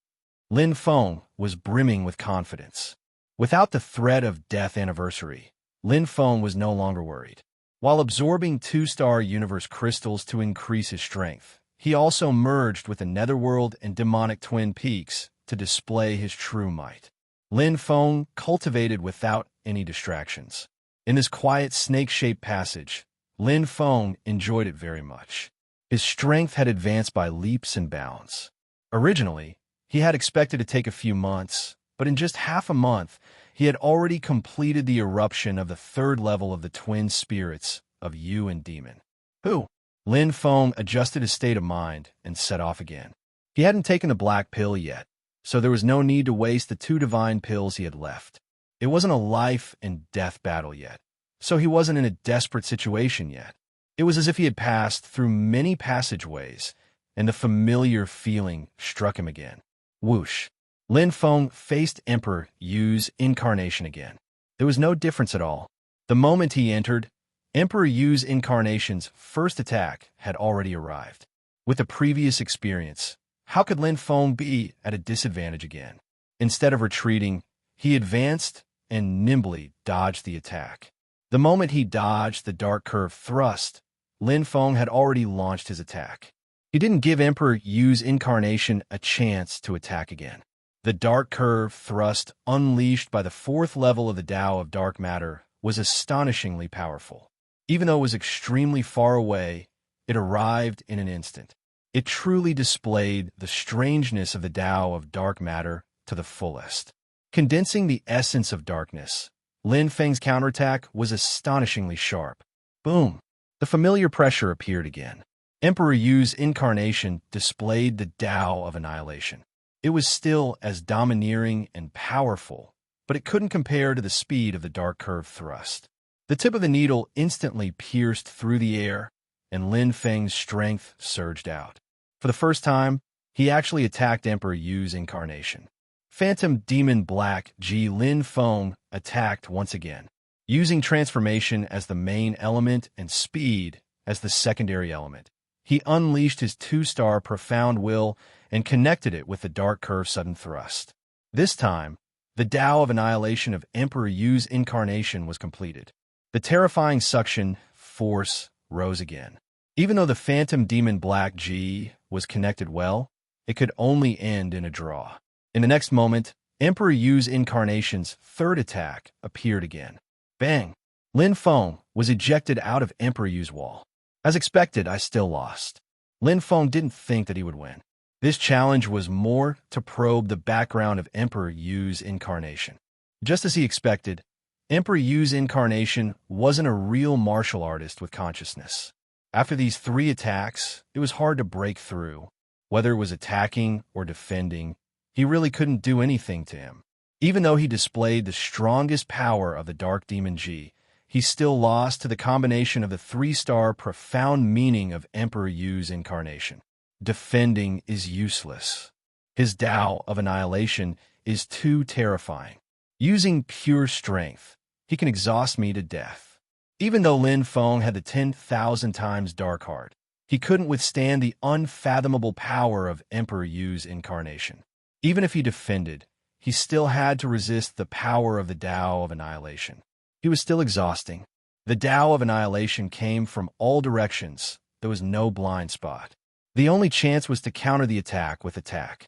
Lin Feng was brimming with confidence. Without the threat of Death Anniversary, Lin Feng was no longer worried. While absorbing two-star universe crystals to increase his strength, he also merged with the netherworld and demonic twin peaks to display his true might. Lin Feng cultivated without any distractions. In this quiet snake-shaped passage, Lin Feng enjoyed it very much. His strength had advanced by leaps and bounds. Originally, he had expected to take a few months, but in just half a month, he had already completed the eruption of the third level of the twin spirits of Yu and Demon. Who? Lin Feng adjusted his state of mind and set off again. He hadn't taken the black pill yet, so there was no need to waste the 2 divine pills he had left. It wasn't a life and death battle yet, so he wasn't in a desperate situation yet. It was as if he had passed through many passageways, and the familiar feeling struck him again. Whoosh! Lin Feng faced Emperor Yu's incarnation again. There was no difference at all. The moment he entered, Emperor Yu's incarnation's first attack had already arrived. With the previous experience, how could Lin Feng be at a disadvantage again? Instead of retreating, he advanced and nimbly dodged the attack. The moment he dodged the dark curve thrust, Lin Feng had already launched his attack. He didn't give Emperor Yu's incarnation a chance to attack again. The dark curve thrust unleashed by the 4th level of the Tao of dark matter was astonishingly powerful. Even though it was extremely far away, it arrived in an instant. It truly displayed the strangeness of the Tao of dark matter to the fullest. Condensing the essence of darkness, Lin Feng's counterattack was astonishingly sharp. Boom! The familiar pressure appeared again. Emperor Yu's incarnation displayed the Tao of annihilation. It was still as domineering and powerful, but it couldn't compare to the speed of the dark curve thrust. The tip of the needle instantly pierced through the air, and Lin Feng's strength surged out. For the first time, he actually attacked Emperor Yu's incarnation. Phantom Demon Black G. Lin Feng attacked once again, using transformation as the main element and speed as the secondary element. He unleashed his 2-star profound will and connected it with the dark curve sudden thrust. This time, the Tao of annihilation of Emperor Yu's incarnation was completed. The terrifying suction force rose again. Even though the Phantom Demon Black G was connected well, it could only end in a draw. In the next moment, Emperor Yu's incarnation's third attack appeared again. Bang! Lin Feng was ejected out of Emperor Yu's wall. As expected, I still lost. Lin Feng didn't think that he would win. This challenge was more to probe the background of Emperor Yu's incarnation. Just as he expected, Emperor Yu's incarnation wasn't a real martial artist with consciousness. After these 3 attacks, it was hard to break through. Whether it was attacking or defending, he really couldn't do anything to him. Even though he displayed the strongest power of the Dark Demon G, he still lost to the combination of the 3-star profound meaning of Emperor Yu's incarnation. Defending is useless. His Tao of annihilation is too terrifying. Using pure strength, he can exhaust me to death. Even though Lin Feng had the 10,000 times dark heart, he couldn't withstand the unfathomable power of Emperor Yu's incarnation. Even if he defended, he still had to resist the power of the Tao of annihilation. He was still exhausting. The Tao of annihilation came from all directions. There was no blind spot. The only chance was to counter the attack with attack.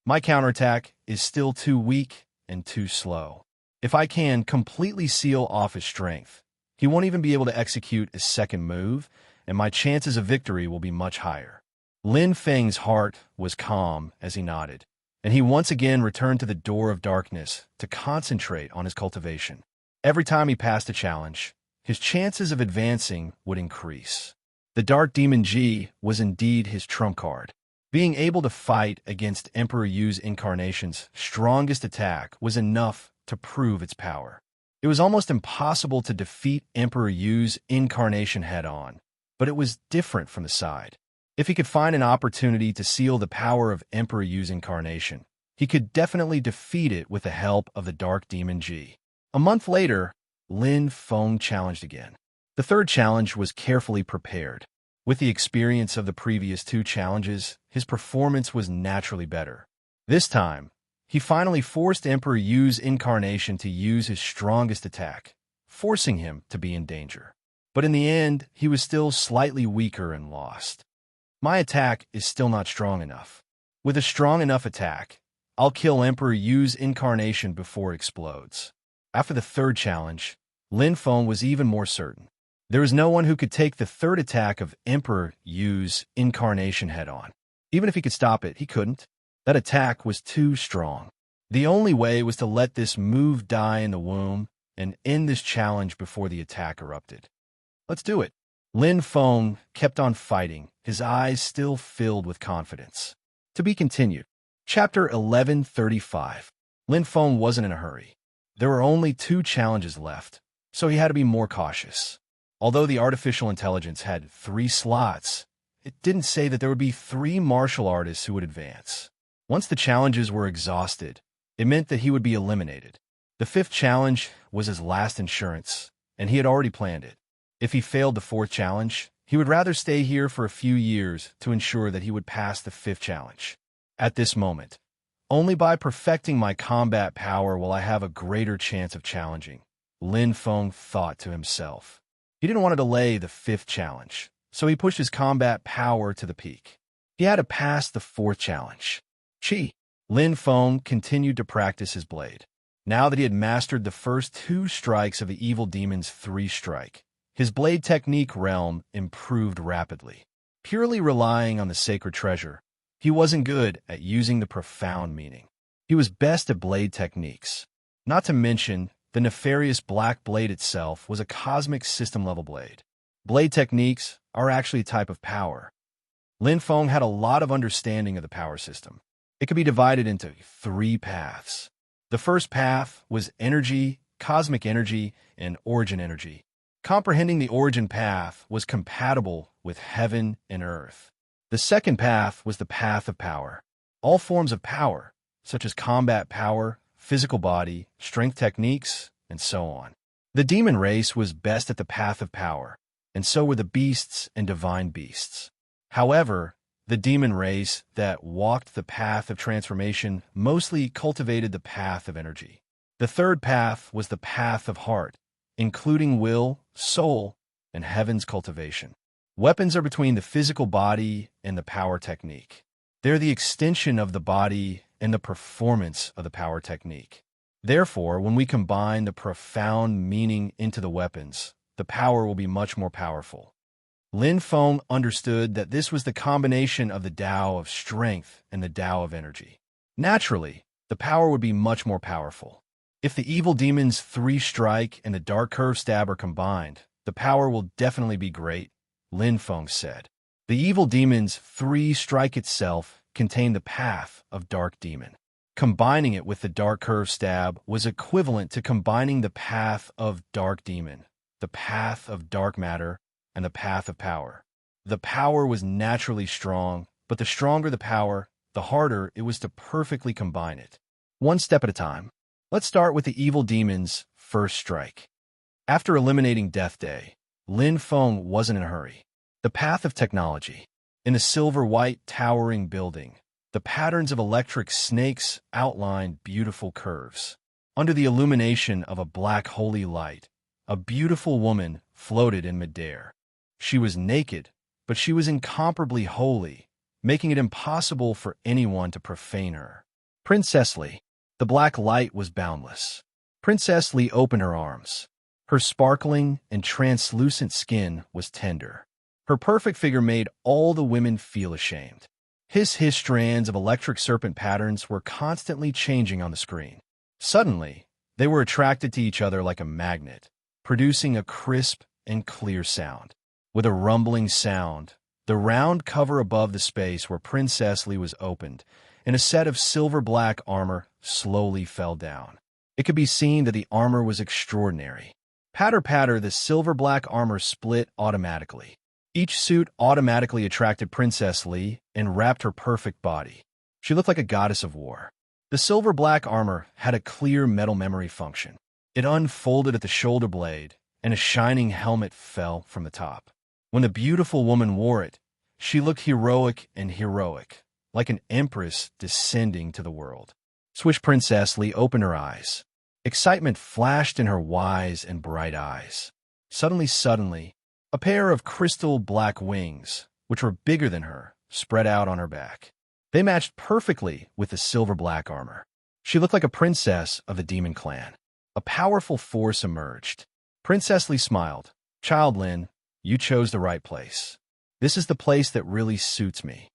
My counterattack is still too weak and too slow. If I can completely seal off his strength, he won't even be able to execute his second move, and my chances of victory will be much higher. Lin Feng's heart was calm as he nodded, and he once again returned to the door of darkness to concentrate on his cultivation. Every time he passed a challenge, his chances of advancing would increase. The Dark Demon G was indeed his trump card. Being able to fight against Emperor Yu's incarnation's strongest attack was enough to prove its power. It was almost impossible to defeat Emperor Yu's incarnation head-on, but it was different from the side. If he could find an opportunity to seal the power of Emperor Yu's incarnation, he could definitely defeat it with the help of the Dark Demon G. A month later, Lin Feng challenged again. The third challenge was carefully prepared. With the experience of the previous 2 challenges, his performance was naturally better. This time, he finally forced Emperor Yu's incarnation to use his strongest attack, forcing him to be in danger. But in the end, he was still slightly weaker and lost. My attack is still not strong enough. With a strong enough attack, I'll kill Emperor Yu's incarnation before it explodes. After the third challenge, Lin Feng was even more certain. There was no one who could take the third attack of Emperor Yu's incarnation head-on. Even if he could stop it, he couldn't. That attack was too strong. The only way was to let this move die in the womb and end this challenge before the attack erupted. Let's do it. Lin Feng kept on fighting, his eyes still filled with confidence. To be continued. Chapter 1135. Lin Feng wasn't in a hurry. There were only 2 challenges left, so he had to be more cautious. Although the artificial intelligence had 3 slots, it didn't say that there would be 3 martial artists who would advance. Once the challenges were exhausted, it meant that he would be eliminated. The 5th challenge was his last insurance, and he had already planned it. If he failed the 4th challenge, he would rather stay here for a few years to ensure that he would pass the 5th challenge. At this moment, only by perfecting my combat power will I have a greater chance of challenging, Lin Feng thought to himself. He didn't want to delay the 5th challenge, so he pushed his combat power to the peak. He had to pass the 4th challenge. Chi. Lin Feng continued to practice his blade. Now that he had mastered the first 2 strikes of the evil demon's 3 strike, his blade technique realm improved rapidly. Purely relying on the sacred treasure, he wasn't good at using the profound meaning. He was best at blade techniques. Not to mention, the nefarious black blade itself was a cosmic system-level blade. Blade techniques are actually a type of power. Lin Feng had a lot of understanding of the power system. It could be divided into 3 paths. The first path was energy, cosmic energy, and origin energy. Comprehending the origin path was compatible with heaven and earth. The second path was the path of power. All forms of power, such as combat power, physical body, strength techniques, and so on. The demon race was best at the path of power, and so were the beasts and divine beasts. However, the demon race that walked the path of transformation mostly cultivated the path of energy. The third path was the path of heart, including will, soul, and heaven's cultivation. Weapons are between the physical body and the power technique. They're the extension of the body and the performance of the power technique. Therefore, when we combine the profound meaning into the weapons, the power will be much more powerful. Lin Feng understood that this was the combination of the Tao of strength and the Tao of energy. Naturally, the power would be much more powerful. If the evil demon's 3 strike and the dark curve stab are combined, the power will definitely be great, Lin Feng said. The evil demon's 3 strike itself contained the path of dark demon. Combining it with the dark curve stab was equivalent to combining the path of dark demon, the path of dark matter, and the path of power. The power was naturally strong, but the stronger the power, the harder it was to perfectly combine it. One step at a time. Let's start with the evil demon's first strike. After eliminating Death Day, Lin Feng wasn't in a hurry. The path of technology. In the silver-white towering building, the patterns of electric snakes outlined beautiful curves. Under the illumination of a black holy light, a beautiful woman floated in midair. She was naked, but she was incomparably holy, making it impossible for anyone to profane her. Princess Li. The black light was boundless. Princess Li opened her arms. Her sparkling and translucent skin was tender. Her perfect figure made all the women feel ashamed. His strands of electric serpent patterns were constantly changing on the screen. Suddenly, they were attracted to each other like a magnet, producing a crisp and clear sound. With a rumbling sound, the round cover above the space where Princess Li was opened, and a set of silver-black armor slowly fell down. It could be seen that the armor was extraordinary. Patter-patter, the silver-black armor split automatically. Each suit automatically attracted Princess Li and wrapped her perfect body. She looked like a goddess of war. The silver-black armor had a clear metal memory function. It unfolded at the shoulder blade, and a shining helmet fell from the top. When the beautiful woman wore it, she looked heroic, like an empress descending to the world. Swish. Princess Li opened her eyes. Excitement flashed in her wise and bright eyes. Suddenly, A pair of crystal black wings, which were bigger than her, spread out on her back. They matched perfectly with the silver-black armor. She looked like a princess of the demon clan. A powerful force emerged. Princess Lee smiled. Child Lin, you chose the right place. This is the place that really suits me.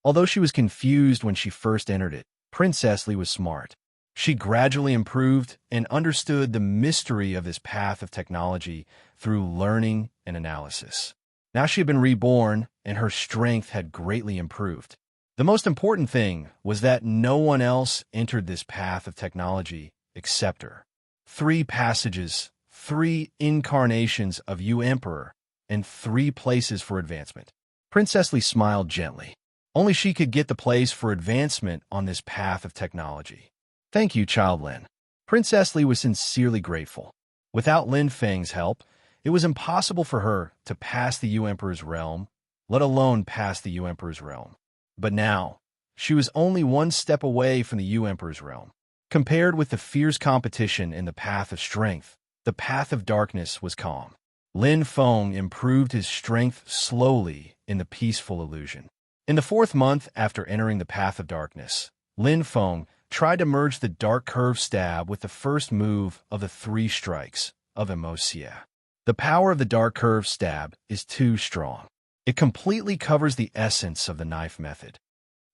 Although she was confused when she first entered it, Princess Lee was smart. She gradually improved and understood the mystery of this path of technology through learning and analysis. Now she had been reborn, and her strength had greatly improved. The most important thing was that no one else entered this path of technology except her. 3 passages, 3 incarnations of you Emperor, and 3 places for advancement. Princess Lee smiled gently. Only she could get the place for advancement on this path of technology. Thank you, Child Lin. Princess Lee was sincerely grateful. Without Lin Feng's help, it was impossible for her to pass the Yu Emperor's realm, let alone pass the Yu Emperor's realm. But now, she was only 1 step away from the Yu Emperor's realm. Compared with the fierce competition in the path of strength, the path of darkness was calm. Lin Feng improved his strength slowly in the peaceful illusion. In the 4th month after entering the path of darkness, Lin Feng tried to merge the dark curve stab with the first move of the 3 strikes of Emocia. The power of the dark curve stab is too strong. It completely covers the essence of the knife method.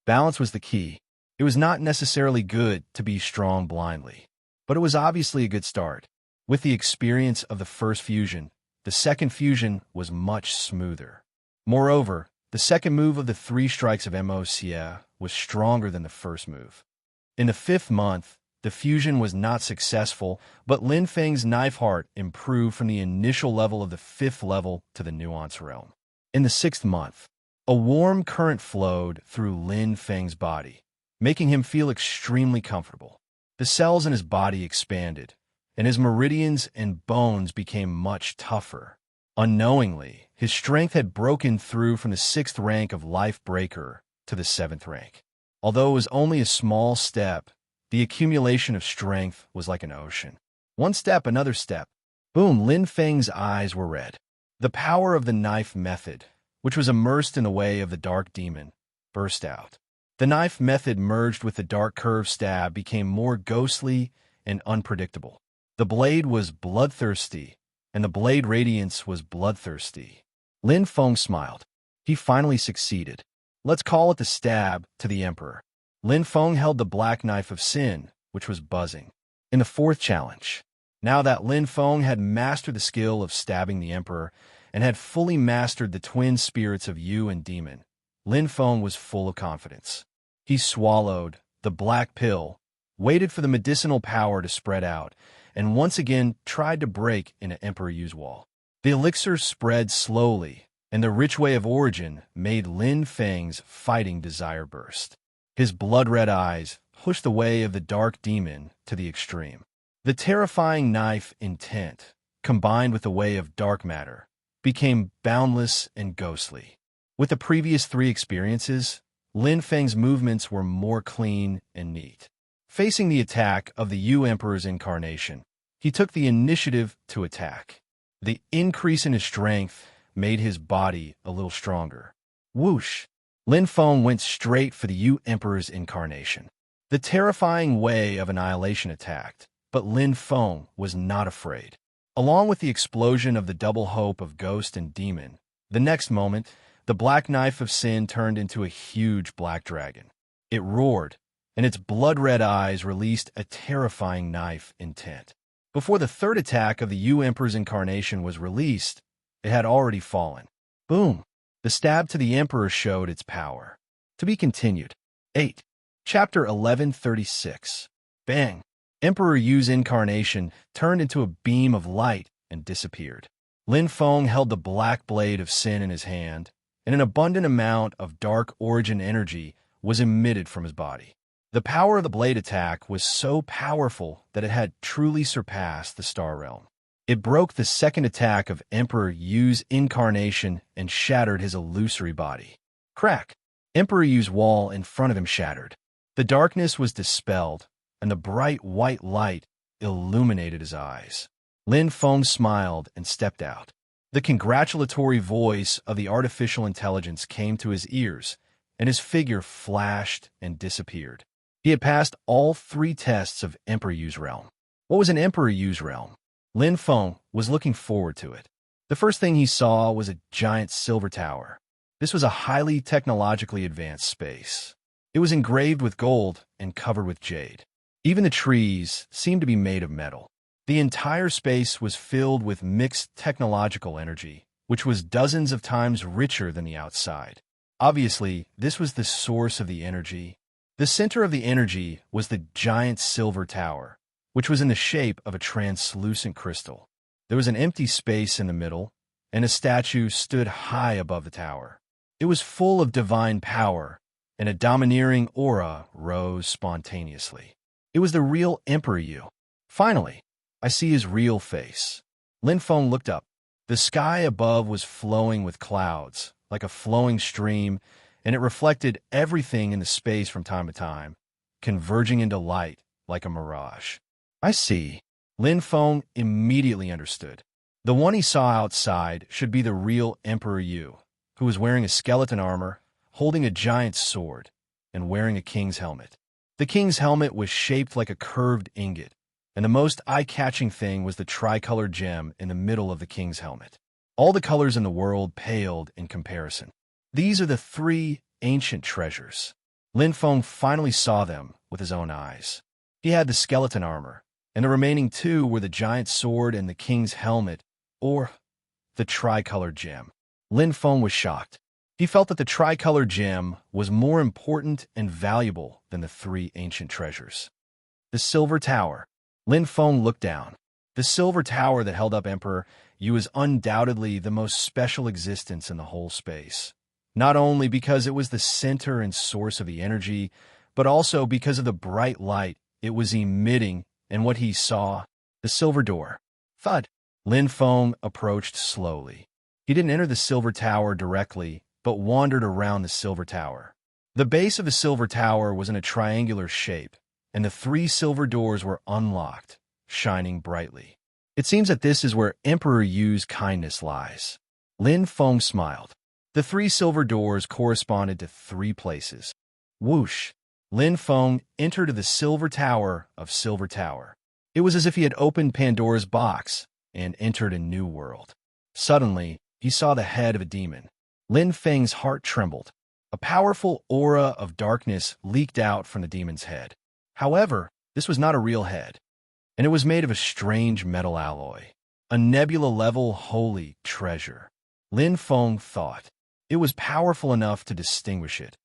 Balance was the key. It was not necessarily good to be strong blindly, but it was obviously a good start. With the experience of the first fusion, the second fusion was much smoother. Moreover, the second move of the 3 strikes of Emocia was stronger than the first move. In the 5th month, the fusion was not successful, but Lin Feng's knife heart improved from the initial level of the 5th level to the nuance realm. In the 6th month, a warm current flowed through Lin Feng's body, making him feel extremely comfortable. The cells in his body expanded, and his meridians and bones became much tougher. Unknowingly, his strength had broken through from the 6th rank of Life Breaker to the 7th rank. Although it was only a small step, the accumulation of strength was like an ocean. 1 step, another step. Boom, Lin Feng's eyes were red. The power of the knife method, which was immersed in the way of the dark demon, burst out. The knife method merged with the dark curve stab became more ghostly and unpredictable. The blade was bloodthirsty, and the blade radiance was bloodthirsty. Lin Feng smiled. He finally succeeded. Let's call it the stab to the Emperor. Lin Feng held the black knife of sin, which was buzzing. In the 4th challenge, now that Lin Feng had mastered the skill of stabbing the Emperor and had fully mastered the twin spirits of Yu and Demon, Lin Feng was full of confidence. He swallowed the black pill, waited for the medicinal power to spread out, and once again tried to break into Emperor Yu's wall. The elixir spread slowly, and the rich way of origin made Lin Feng's fighting desire burst. His blood-red eyes pushed the way of the dark demon to the extreme. The terrifying knife intent, combined with the way of dark matter, became boundless and ghostly. With the previous 3 experiences, Lin Feng's movements were more clean and neat. Facing the attack of the Yu Emperor's incarnation, he took the initiative to attack. The increase in his strength made his body a little stronger. Whoosh! Lin Feng went straight for the Yu Emperor's incarnation. The terrifying way of annihilation attacked, but Lin Feng was not afraid. Along with the explosion of the double hope of ghost and demon, the next moment, the black knife of sin turned into a huge black dragon. It roared, and its blood-red eyes released a terrifying knife intent. Before the 3rd attack of the Yu Emperor's incarnation was released, it had already fallen. Boom! The stab to the Emperor showed its power. To be continued. 8. Chapter 1136. Bang! Emperor Yu's incarnation turned into a beam of light and disappeared. Lin Feng held the black blade of sin in his hand, and an abundant amount of dark origin energy was emitted from his body. The power of the blade attack was so powerful that it had truly surpassed the Star Realm. It broke the 2nd attack of Emperor Yu's incarnation and shattered his illusory body. Crack! Emperor Yu's wall in front of him shattered. The darkness was dispelled, and the bright white light illuminated his eyes. Lin Feng smiled and stepped out. The congratulatory voice of the artificial intelligence came to his ears, and his figure flashed and disappeared. He had passed all 3 tests of Emperor Yu's realm. What was an Emperor Yu's realm? Lin Feng was looking forward to it. The first thing he saw was a giant silver tower. This was a highly technologically advanced space. It was engraved with gold and covered with jade. Even the trees seemed to be made of metal. The entire space was filled with mixed technological energy, which was dozens of times richer than the outside. Obviously, this was the source of the energy. The center of the energy was the giant silver tower, which was in the shape of a translucent crystal. There was an empty space in the middle, and a statue stood high above the tower. It was full of divine power, and a domineering aura rose spontaneously. It was the real Emperor Yu. Finally, I see his real face. Lin Feng looked up. The sky above was flowing with clouds, like a flowing stream, and it reflected everything in the space from time to time, converging into light like a mirage. I see. Lin Feng immediately understood. The one he saw outside should be the real Emperor Yu, who was wearing a skeleton armor, holding a giant sword, and wearing a king's helmet. The king's helmet was shaped like a curved ingot, and the most eye-catching thing was the tricolored gem in the middle of the king's helmet. All the colors in the world paled in comparison. These are the 3 ancient treasures. Lin Feng finally saw them with his own eyes. He had the skeleton armor, and the remaining 2 were the giant sword and the king's helmet, or the tricolored gem. Lin Feng was shocked. He felt that the tricolored gem was more important and valuable than the 3 ancient treasures. The silver tower. Lin Feng looked down. The silver tower that held up Emperor Yu was undoubtedly the most special existence in the whole space. Not only because it was the center and source of the energy, but also because of the bright light it was emitting and what he saw, the silver door. Thud. Lin Feng approached slowly. He didn't enter the silver tower directly, but wandered around the silver tower. The base of the silver tower was in a triangular shape, and the 3 silver doors were unlocked, shining brightly. It seems that this is where Emperor Yu's kindness lies. Lin Feng smiled. The 3 silver doors corresponded to 3 places. Whoosh! Lin Feng entered the silver tower of Silver Tower. It was as if he had opened Pandora's box and entered a new world. Suddenly, he saw the head of a demon. Lin Feng's heart trembled. A powerful aura of darkness leaked out from the demon's head. However, this was not a real head, and it was made of a strange metal alloy, a nebula-level holy treasure. Lin Feng thought. It was powerful enough to distinguish it,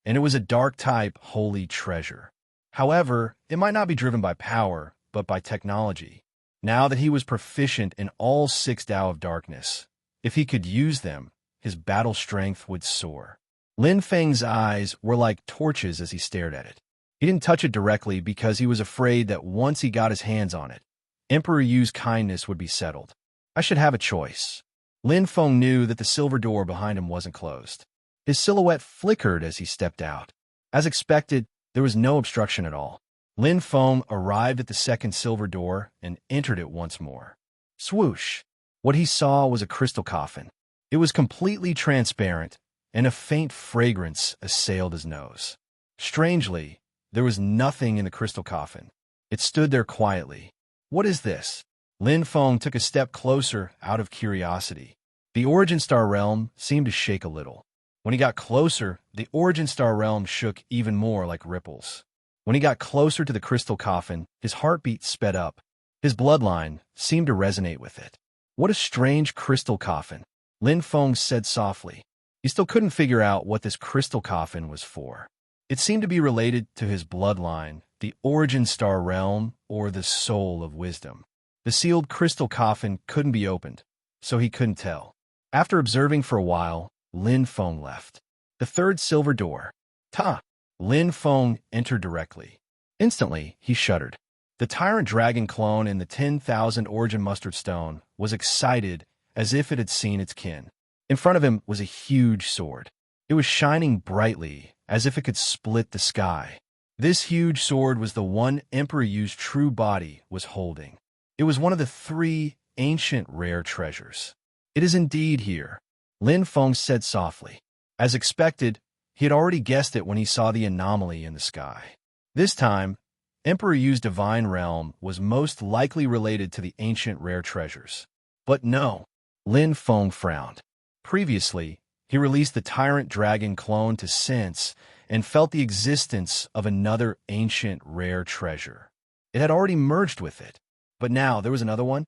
and it was a dark-type holy treasure. However, it might not be driven by power, but by technology. Now that he was proficient in all 6 Tao of Darkness, if he could use them, his battle strength would soar. Lin Feng's eyes were like torches as he stared at it. He didn't touch it directly because he was afraid that once he got his hands on it, Emperor Yu's kindness would be settled. I should have a choice. Lin Feng knew that the silver door behind him wasn't closed. His silhouette flickered as he stepped out. As expected, there was no obstruction at all. Lin Feng arrived at the second silver door and entered it once more. Swoosh! What he saw was a crystal coffin. It was completely transparent, and a faint fragrance assailed his nose. Strangely, there was nothing in the crystal coffin. It stood there quietly. What is this? Lin Feng took a step closer out of curiosity. The Origin Star realm seemed to shake a little. When he got closer, the Origin Star realm shook even more like ripples. When he got closer to the crystal coffin, his heartbeat sped up. His bloodline seemed to resonate with it. What a strange crystal coffin, Lin Feng said softly. He still couldn't figure out what this crystal coffin was for. It seemed to be related to his bloodline, the Origin Star realm, or the soul of wisdom. The sealed crystal coffin couldn't be opened, so he couldn't tell. After observing for a while, Lin Feng left. The third silver door. Ta! Lin Feng entered directly. Instantly, he shuddered. The Tyrant Dragon clone in the 10,000 Origin Mustard Stone was excited as if it had seen its kin. In front of him was a huge sword. It was shining brightly, as if it could split the sky. This huge sword was the one Emperor Yu's true body was holding. It was one of the 3 ancient rare treasures. "It is indeed here," Lin Feng said softly. As expected, he had already guessed it when he saw the anomaly in the sky. This time, Emperor Yu's divine realm was most likely related to the ancient rare treasures. But no, Lin Feng frowned. Previously, he released the tyrant dragon clone to sense and felt the existence of another ancient rare treasure. It had already merged with it, but now there was another one.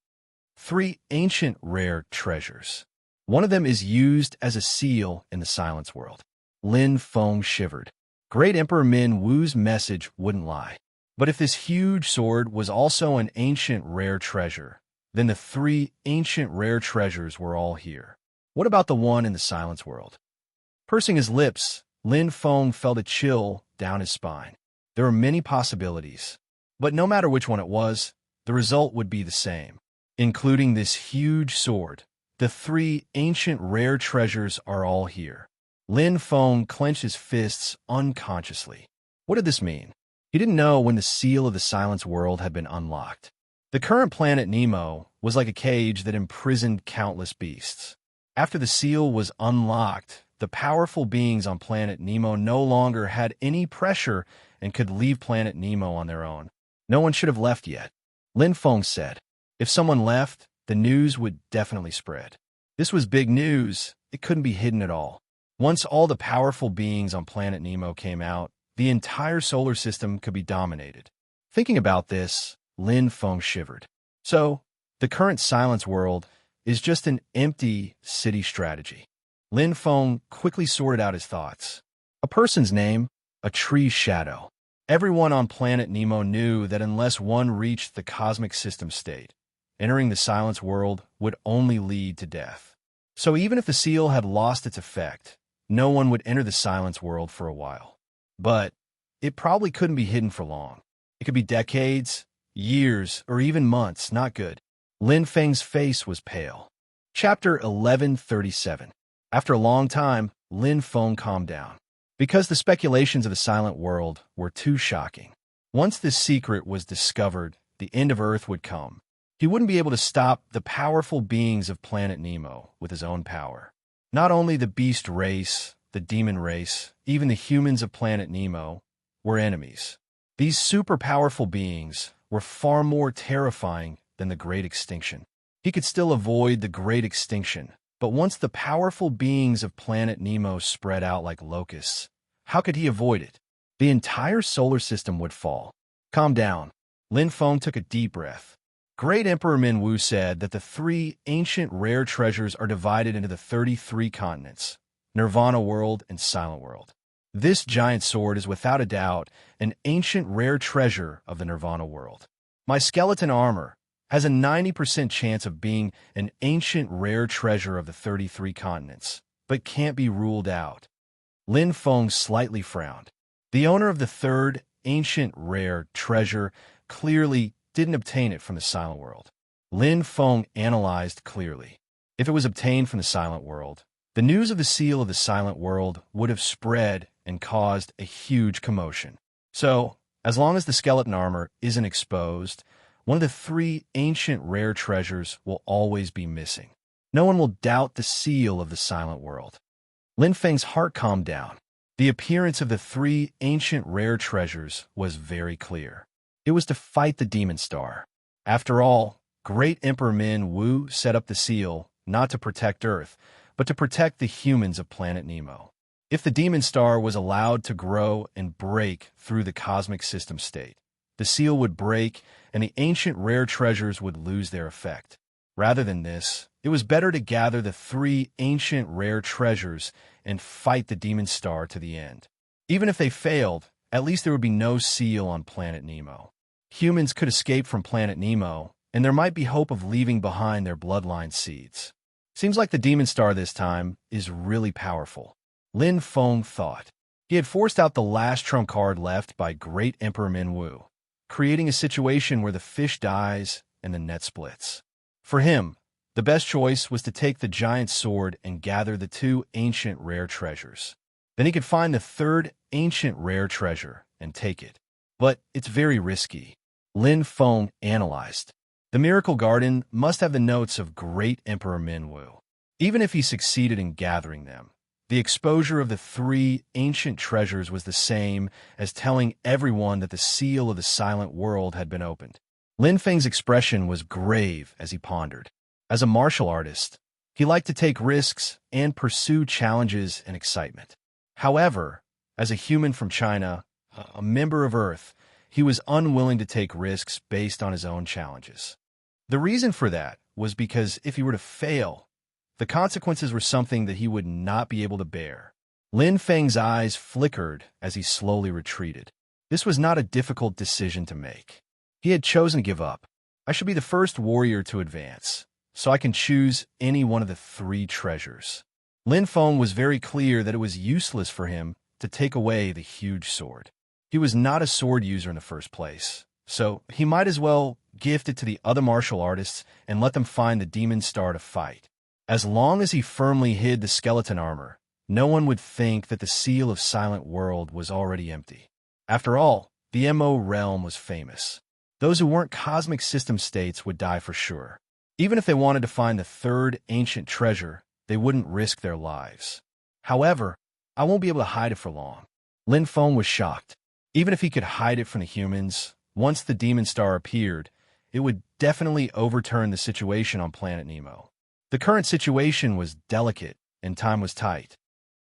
3 ancient rare treasures. One of them is used as a seal in the Silence World. Lin Feng shivered. Great Emperor Min Wu's message wouldn't lie. But if this huge sword was also an ancient rare treasure, then the 3 ancient rare treasures were all here. What about the one in the Silence World? Pursing his lips, Lin Feng felt a chill down his spine. There were many possibilities, but no matter which one it was, the result would be the same. Including this huge sword, the 3 ancient rare treasures are all here. Lin Feng clenched his fists unconsciously. What did this mean? He didn't know when the seal of the Silence World had been unlocked. The current planet Nemo was like a cage that imprisoned countless beasts. After the seal was unlocked, the powerful beings on planet Nemo no longer had any pressure and could leave planet Nemo on their own. No one should have left yet, Lin Feng said. If someone left, the news would definitely spread. This was big news. It couldn't be hidden at all. Once all the powerful beings on planet Nemo came out, the entire solar system could be dominated. Thinking about this, Lin Feng shivered. So, the current Silence World is just an empty city strategy. Lin Feng quickly sorted out his thoughts. A person's name, a tree's shadow. Everyone on planet Nemo knew that unless one reached the cosmic system state, entering the Silence World would only lead to death. So even if the seal had lost its effect, no one would enter the Silence World for a while. But it probably couldn't be hidden for long. It could be decades, years, or even months. Not good. Lin Feng's face was pale. Chapter 1137. After a long time, Lin Feng calmed down. Because the speculations of the Silent World were too shocking. Once this secret was discovered, the end of Earth would come. He wouldn't be able to stop the powerful beings of planet Nemo with his own power. Not only the beast race, the demon race, even the humans of planet Nemo were enemies. These super powerful beings were far more terrifying than the Great Extinction. He could still avoid the Great Extinction, but once the powerful beings of planet Nemo spread out like locusts, how could he avoid it? The entire solar system would fall. Calm down. Lin Feng took a deep breath. Great Emperor Min Wu said that the 3 ancient rare treasures are divided into the 33 continents, Nirvana World and Silent World. This giant sword is without a doubt an ancient rare treasure of the Nirvana World. My skeleton armor has a 90% chance of being an ancient rare treasure of the 33 continents, but can't be ruled out. Lin Feng slightly frowned. The owner of the 3rd ancient rare treasure clearly didn't obtain it from the Silent World. Lin Feng analyzed clearly. If it was obtained from the Silent World, the news of the seal of the Silent World would have spread and caused a huge commotion. So, as long as the skeleton armor isn't exposed, one of the 3 ancient rare treasures will always be missing. No one will doubt the seal of the Silent World. Lin Feng's heart calmed down. The appearance of the 3 ancient rare treasures was very clear. It was to fight the Demon Star. After all, Great Emperor Min Wu set up the seal not to protect Earth, but to protect the humans of planet Nemo. If the Demon Star was allowed to grow and break through the cosmic system state, the seal would break and the ancient rare treasures would lose their effect. Rather than this, it was better to gather the 3 ancient rare treasures and fight the Demon Star to the end. Even if they failed, at least there would be no seal on planet Nemo. Humans could escape from planet Nemo, and there might be hope of leaving behind their bloodline seeds. Seems like the Demon Star this time is really powerful, Lin Feng thought. He had forced out the last trump card left by Great Emperor Min Wu, creating a situation where the fish dies and the net splits. For him, the best choice was to take the giant sword and gather the 2 ancient rare treasures. Then he could find the 3rd ancient rare treasure and take it. But it's very risky, Lin Feng analyzed. The Miracle Garden must have the notes of Great Emperor Min Wu. Even if he succeeded in gathering them, the exposure of the three ancient treasures was the same as telling everyone that the seal of the silent world had been opened. Lin Feng's expression was grave as he pondered. As a martial artist, he liked to take risks and pursue challenges and excitement. However, as a human from China, a member of Earth, he was unwilling to take risks based on his own challenges. The reason for that was because if he were to fail, the consequences were something that he would not be able to bear. Lin Feng's eyes flickered as he slowly retreated. This was not a difficult decision to make. He had chosen to give up. I should be the first warrior to advance, so I can choose any one of the three treasures. Lin Feng was very clear that it was useless for him to take away the huge sword. He was not a sword user in the first place, so he might as well gift it to the other martial artists and let them find the demon star to fight. As long as he firmly hid the skeleton armor, no one would think that the seal of Silent World was already empty. After all, the MO realm was famous. Those who weren't cosmic system states would die for sure. Even if they wanted to find the third ancient treasure, they wouldn't risk their lives. However, I won't be able to hide it for long. Lin Feng was shocked. Even if he could hide it from the humans, once the demon star appeared, it would definitely overturn the situation on Planet Nemo. The current situation was delicate and time was tight.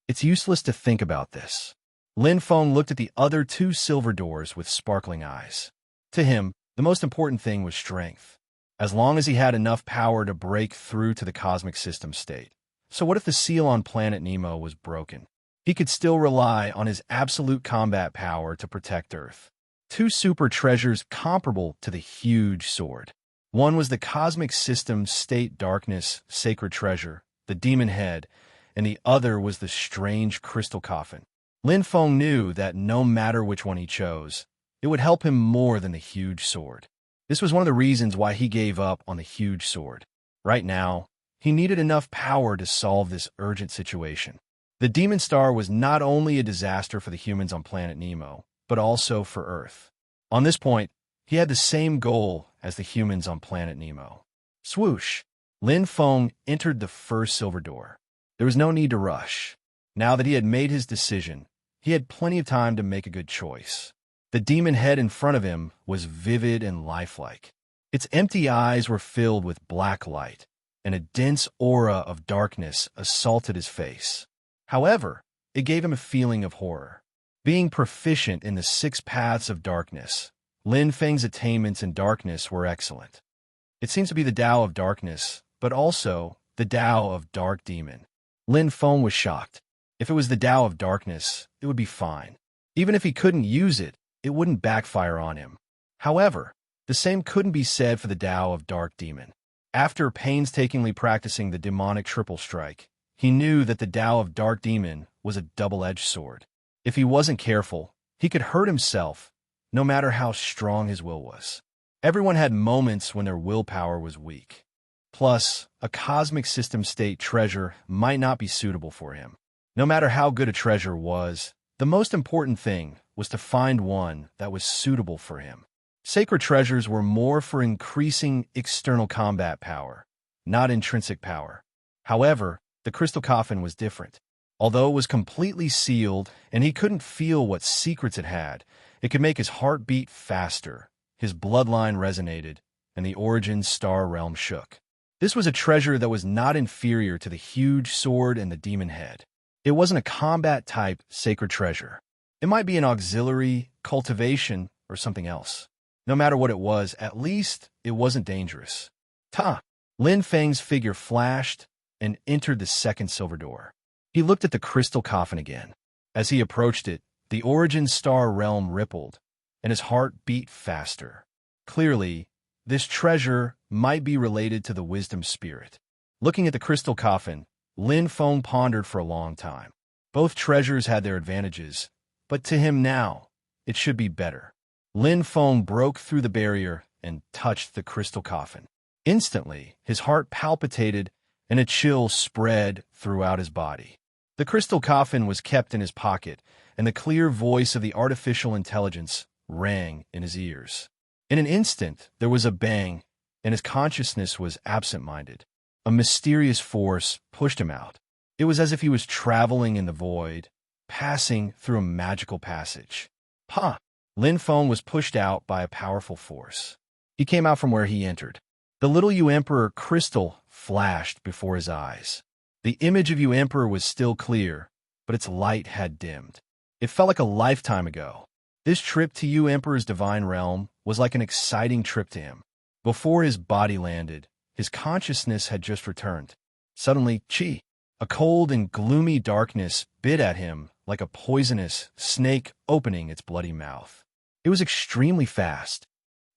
It's useless to think about this. Lin Feng looked at the other two silver doors with sparkling eyes. To him, the most important thing was strength. As long as he had enough power to break through to the cosmic system state. So what if the seal on Planet Nemo was broken? He could still rely on his absolute combat power to protect Earth. Two super treasures comparable to the huge sword. One was the cosmic system state darkness sacred treasure, the demon head, and the other was the strange crystal coffin. Lin Feng knew that no matter which one he chose, it would help him more than the huge sword. This was one of the reasons why he gave up on the huge sword. Right now, he needed enough power to solve this urgent situation. The demon star was not only a disaster for the humans on Planet Nemo, but also for Earth. On this point, he had the same goal as the humans on Planet Nemo. Swoosh! Lin Feng entered the first silver door. There was no need to rush. Now that he had made his decision, he had plenty of time to make a good choice. The demon head in front of him was vivid and lifelike. Its empty eyes were filled with black light, and a dense aura of darkness assaulted his face. However, it gave him a feeling of horror. Being proficient in the 6 paths of darkness, Lin Feng's attainments in darkness were excellent. It seems to be the Tao of darkness, but also the Tao of dark demon. Lin Feng was shocked. If it was the Tao of darkness, it would be fine. Even if he couldn't use it, it wouldn't backfire on him. However, the same couldn't be said for the Tao of dark demon. After painstakingly practicing the demonic triple strike, he knew that the Tao of dark demon was a double-edged sword. If he wasn't careful, he could hurt himself, no matter how strong his will was. Everyone had moments when their willpower was weak. Plus, a cosmic system state treasure might not be suitable for him. No matter how good a treasure was, the most important thing was to find one that was suitable for him. Sacred treasures were more for increasing external combat power, not intrinsic power. However, the crystal coffin was different. Although it was completely sealed and he couldn't feel what secrets it had, it could make his heart beat faster, his bloodline resonated, and the origin star realm shook. This was a treasure that was not inferior to the huge sword and the demon head. It wasn't a combat-type sacred treasure. It might be an auxiliary, cultivation, or something else. No matter what it was, at least it wasn't dangerous. Ta! Lin Feng's figure flashed and entered the second silver door. He looked at the crystal coffin again. As he approached it, the origin star realm rippled, and his heart beat faster. Clearly, this treasure might be related to the wisdom spirit. Looking at the crystal coffin, Lin Feng pondered for a long time. Both treasures had their advantages, but to him now, it should be better. Lin Feng broke through the barrier and touched the crystal coffin. Instantly, his heart palpitated and a chill spread throughout his body. The crystal coffin was kept in his pocket, and the clear voice of the artificial intelligence rang in his ears. In an instant, there was a bang, and his consciousness was absent-minded. A mysterious force pushed him out. It was as if he was traveling in the void, passing through a magical passage. Ha! Lin Feng was pushed out by a powerful force. He came out from where he entered. The little Yu Emperor crystal flashed before his eyes. The image of Yu Emperor was still clear, but its light had dimmed. It felt like a lifetime ago. This trip to Yu Emperor's divine realm was like an exciting trip to him. Before his body landed, his consciousness had just returned. Suddenly, a cold and gloomy darkness bit at him like a poisonous snake opening its bloody mouth. It was extremely fast.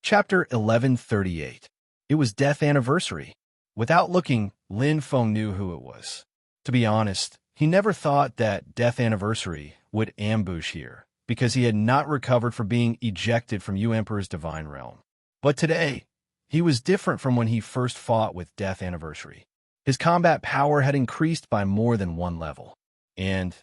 Chapter 1138. It was death anniversary. Without looking, Lin Feng knew who it was. To be honest, he never thought that death anniversary would ambush here, because he had not recovered from being ejected from Yu Emperor's divine realm. But today, he was different from when he first fought with death anniversary. His combat power had increased by more than one level, and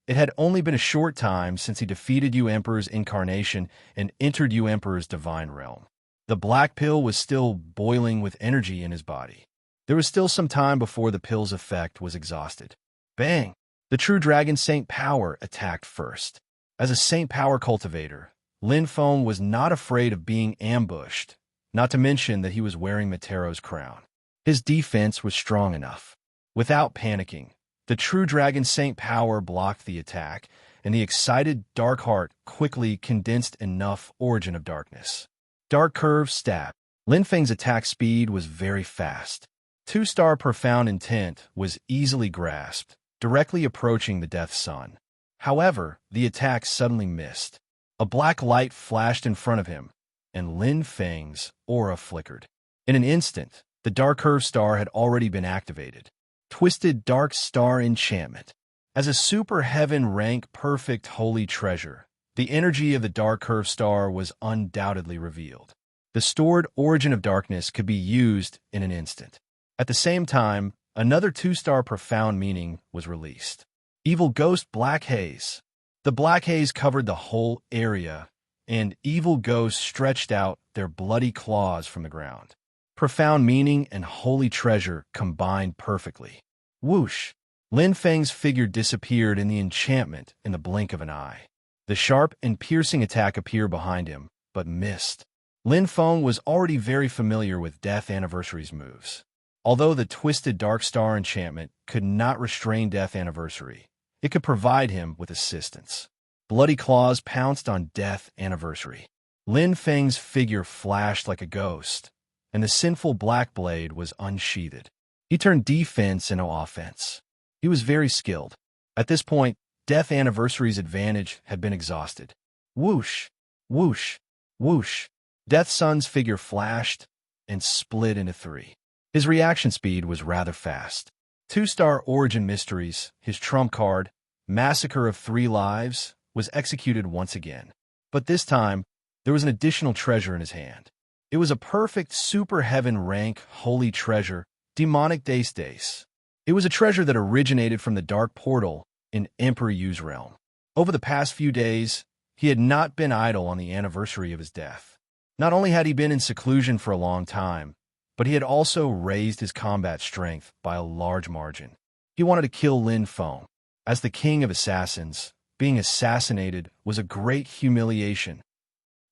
it had only been a short time since he defeated Yu Emperor's incarnation and entered Yu Emperor's divine realm. The black pill was still boiling with energy in his body. There was still some time before the pill's effect was exhausted. Bang! The true dragon Saint Power attacked first. As a Saint Power cultivator, Lin Feng was not afraid of being ambushed, not to mention that he was wearing Matero's crown. His defense was strong enough. Without panicking, the true dragon Saint Power blocked the attack, and the excited Dark Heart quickly condensed enough Origin of Darkness. Dark Curve Stab. Lin Feng's attack speed was very fast. 2-star Profound Intent was easily grasped, directly approaching the Death Sun. However, the attack suddenly missed. A black light flashed in front of him, and Lin Feng's aura flickered. In an instant, the Dark Curve Star had already been activated. Twisted Dark Star Enchantment. As a Super Heaven rank perfect holy treasure, the energy of the Dark Curve Star was undoubtedly revealed. The stored Origin of Darkness could be used in an instant. At the same time, another 2-star Profound Meaning was released. Evil Ghost Black Haze. The black haze covered the whole area, and evil ghosts stretched out their bloody claws from the ground. Profound Meaning and Holy Treasure combined perfectly. Whoosh! Lin Feng's figure disappeared in the enchantment in the blink of an eye. The sharp and piercing attack appeared behind him, but missed. Lin Feng was already very familiar with Death Anniversary's moves. Although the Twisted Dark Star enchantment could not restrain Death Anniversary, it could provide him with assistance. Bloody claws pounced on Death Anniversary. Lin Feng's figure flashed like a ghost, and the sinful black blade was unsheathed. He turned defense into offense. He was very skilled. At this point, Death Anniversary's advantage had been exhausted. Whoosh! Whoosh! Whoosh! Death Sun's figure flashed and split into three. His reaction speed was rather fast. 2-star Origin Mysteries, his trump card, Massacre of 3 Lives, was executed once again. But this time, there was an additional treasure in his hand. It was a perfect Super Heaven rank holy treasure, Demonic Dace Dace. It was a treasure that originated from the Dark Portal in Emperor Yu's realm. Over the past few days, he had not been idle on the anniversary of his death. Not only had he been in seclusion for a long time, but he had also raised his combat strength by a large margin. He wanted to kill Lin Feng. As the king of assassins, being assassinated was a great humiliation.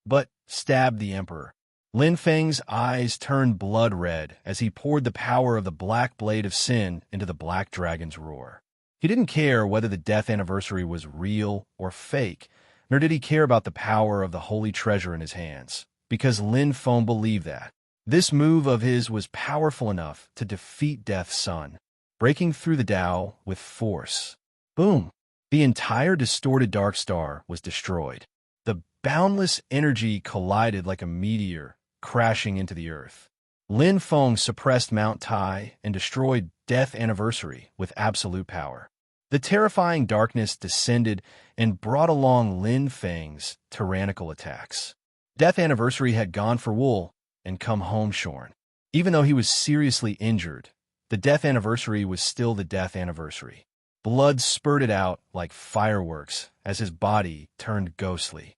But stabbed the emperor. Lin Feng's eyes turned blood red as he poured the power of the Black Blade of Sin into the Black Dragon's roar. He didn't care whether the Death Anniversary was real or fake, nor did he care about the power of the holy treasure in his hands, because Lin Feng believed that this move of his was powerful enough to defeat Death's Sun, breaking through the Tao with force. Boom! The entire distorted Dark Star was destroyed. The boundless energy collided like a meteor, crashing into the earth. Lin Feng suppressed Mount Tai and destroyed Death Anniversary with absolute power. The terrifying darkness descended and brought along Lin Feng's tyrannical attacks. Death Anniversary had gone for wool and come home shorn. Even though he was seriously injured, the Death Anniversary was still the Death Anniversary. Blood spurted out like fireworks as his body turned ghostly.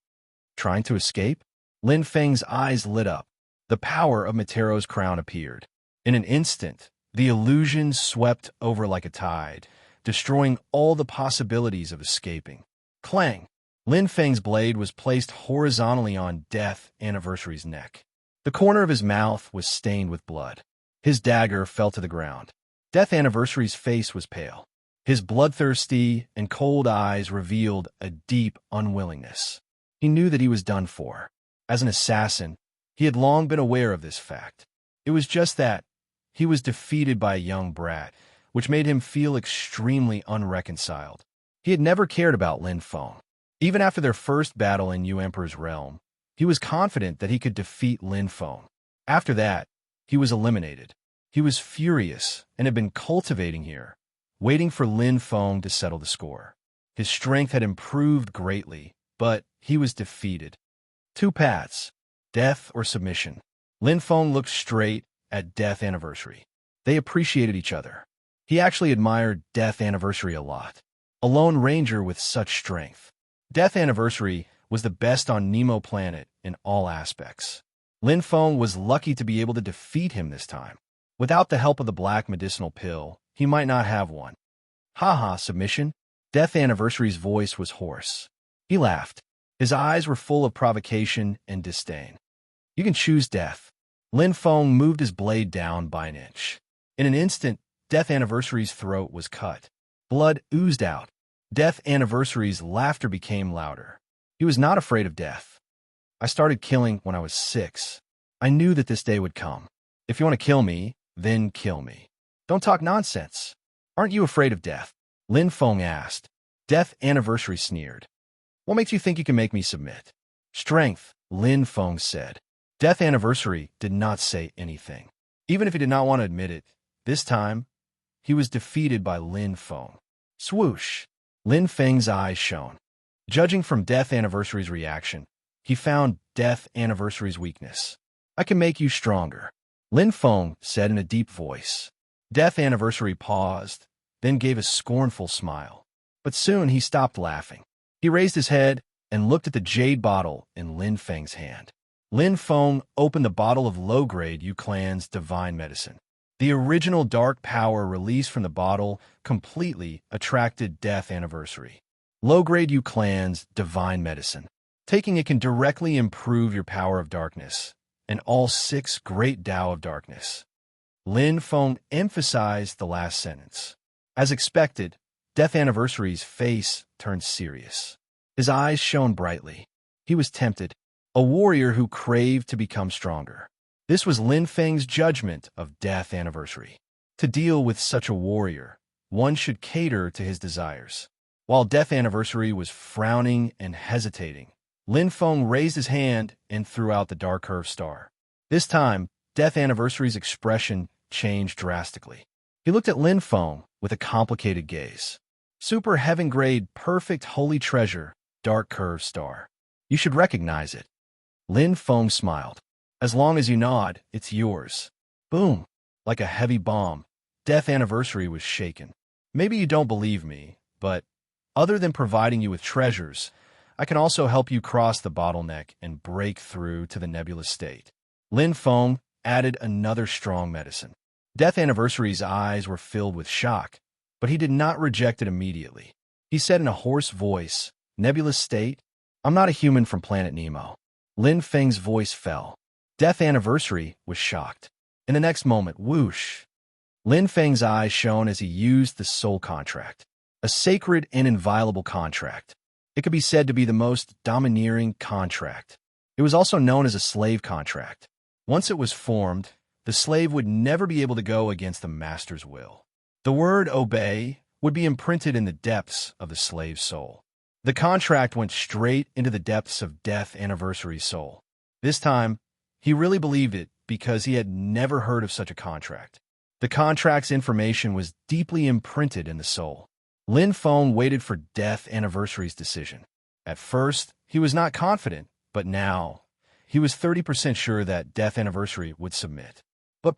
Trying to escape? Lin Feng's eyes lit up. The power of Matero's crown appeared. In an instant, The illusion swept over like a tide, destroying all the possibilities of escaping. Clang! Lin Feng's blade was placed horizontally on Death Anniversary's neck. The corner of his mouth was stained with blood. His dagger fell to the ground. Death Anniversary's face was pale. His bloodthirsty and cold eyes revealed a deep unwillingness. He knew that he was done for. As an assassin, he had long been aware of this fact. It was just that he was defeated by a young brat, which made him feel extremely unreconciled. He had never cared about Lin Feng. Even after their first battle in Yu Emperor's realm, he was confident that he could defeat Lin Feng. After that, he was eliminated. He was furious and had been cultivating here, waiting for Lin Feng to settle the score. His strength had improved greatly, but he was defeated. Two paths, death or submission. Lin Feng looked straight at Death Anniversary. They appreciated each other. He actually admired Death Anniversary a lot. A lone ranger with such strength. Death Anniversary was the best on Nemo Planet in all aspects. Lin Feng was lucky to be able to defeat him this time. Without the help of the black medicinal pill, he might not have one. Haha, submission? Death Anniversary's voice was hoarse. He laughed. His eyes were full of provocation and disdain. You can choose death. Lin Feng moved his blade down by an inch. In an instant, Death Anniversary's throat was cut. Blood oozed out. Death Anniversary's laughter became louder. He was not afraid of death. I started killing when I was 6. I knew that this day would come. If you want to kill me, then kill me. Don't talk nonsense. Aren't you afraid of death? Lin Feng asked. Death Anniversary sneered. What makes you think you can make me submit? Strength, Lin Feng said. Death Anniversary did not say anything. Even if he did not want to admit it, this time, he was defeated by Lin Feng. Swoosh! Lin Feng's eyes shone. Judging from Death Anniversary's reaction, he found Death Anniversary's weakness. I can make you stronger, Lin Feng said in a deep voice. Death Anniversary paused, then gave a scornful smile. But soon he stopped laughing. He raised his head and looked at the jade bottle in Lin Feng's hand. Lin Feng opened the bottle of low-grade Yu Clan's divine medicine. The original dark power released from the bottle completely attracted Death Anniversary. Low-grade Yu Clan's divine medicine. Taking it can directly improve your power of darkness and all 6 great Tao of darkness. Lin Feng emphasized the last sentence. As expected, Death Anniversary's face turned serious. His eyes shone brightly. He was tempted, a warrior who craved to become stronger. This was Lin Feng's judgment of Death Anniversary. To deal with such a warrior, one should cater to his desires. While Death Anniversary was frowning and hesitating, Lin Feng raised his hand and threw out the dark curved star. This time, Death Anniversary's expression changed drastically. He looked at Lin Feng with a complicated gaze. Super heaven grade, perfect holy treasure, dark curved star. You should recognize it. Lin Feng smiled. As long as you nod, it's yours. Boom! Like a heavy bomb, Death Anniversary was shaken. Maybe you don't believe me, but other than providing you with treasures, I can also help you cross the bottleneck and break through to the nebulous state. Lin Feng added another strong medicine. Death Anniversary's eyes were filled with shock, but he did not reject it immediately. He said in a hoarse voice, Nebulous state? I'm not a human from Planet Nemo. Lin Feng's voice fell. Death Anniversary was shocked. In the next moment, whoosh! Lin Feng's eyes shone as he used the soul contract. A sacred and inviolable contract. It could be said to be the most domineering contract. It was also known as a slave contract. Once it was formed, the slave would never be able to go against the master's will. The word obey would be imprinted in the depths of the slave's soul. The contract went straight into the depths of Death Anniversary's soul. This time, he really believed it because he had never heard of such a contract. The contract's information was deeply imprinted in the soul. Lin Feng waited for Death Anniversary's decision. At first, he was not confident, but now, he was 30% sure that Death Anniversary would submit. But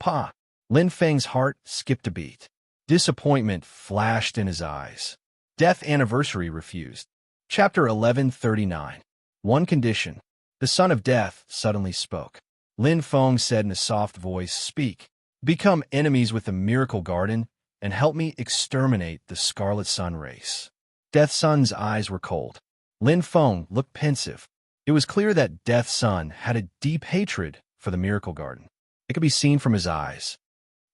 Lin Feng's heart skipped a beat. Disappointment flashed in his eyes. Death Anniversary refused. Chapter 1139. One condition. The Son of Death suddenly spoke. Lin Feng said in a soft voice, Speak. become enemies with the Miracle Garden, and help me exterminate the Scarlet Sun race. Death Sun's eyes were cold. Lin Feng looked pensive. It was clear that Death Sun had a deep hatred for the Miracle Garden. It could be seen from his eyes.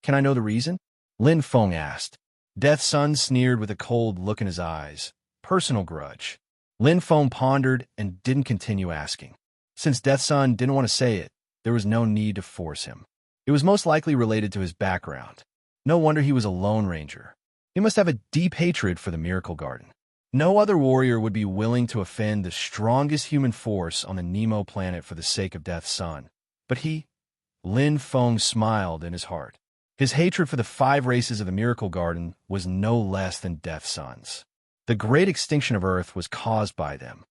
Can I know the reason? Lin Feng asked. Death Sun sneered with a cold look in his eyes. Personal grudge. Lin Feng pondered and didn't continue asking. Since Death Sun didn't want to say it, there was no need to force him. It was most likely related to his background. No wonder he was a Lone Ranger. He must have a deep hatred for the Miracle Garden. No other warrior would be willing to offend the strongest human force on the Nemo planet for the sake of Death Sun. But Lin Feng smiled in his heart. His hatred for the 5 races of the Miracle Garden was no less than Death Sun's. The great extinction of Earth was caused by them.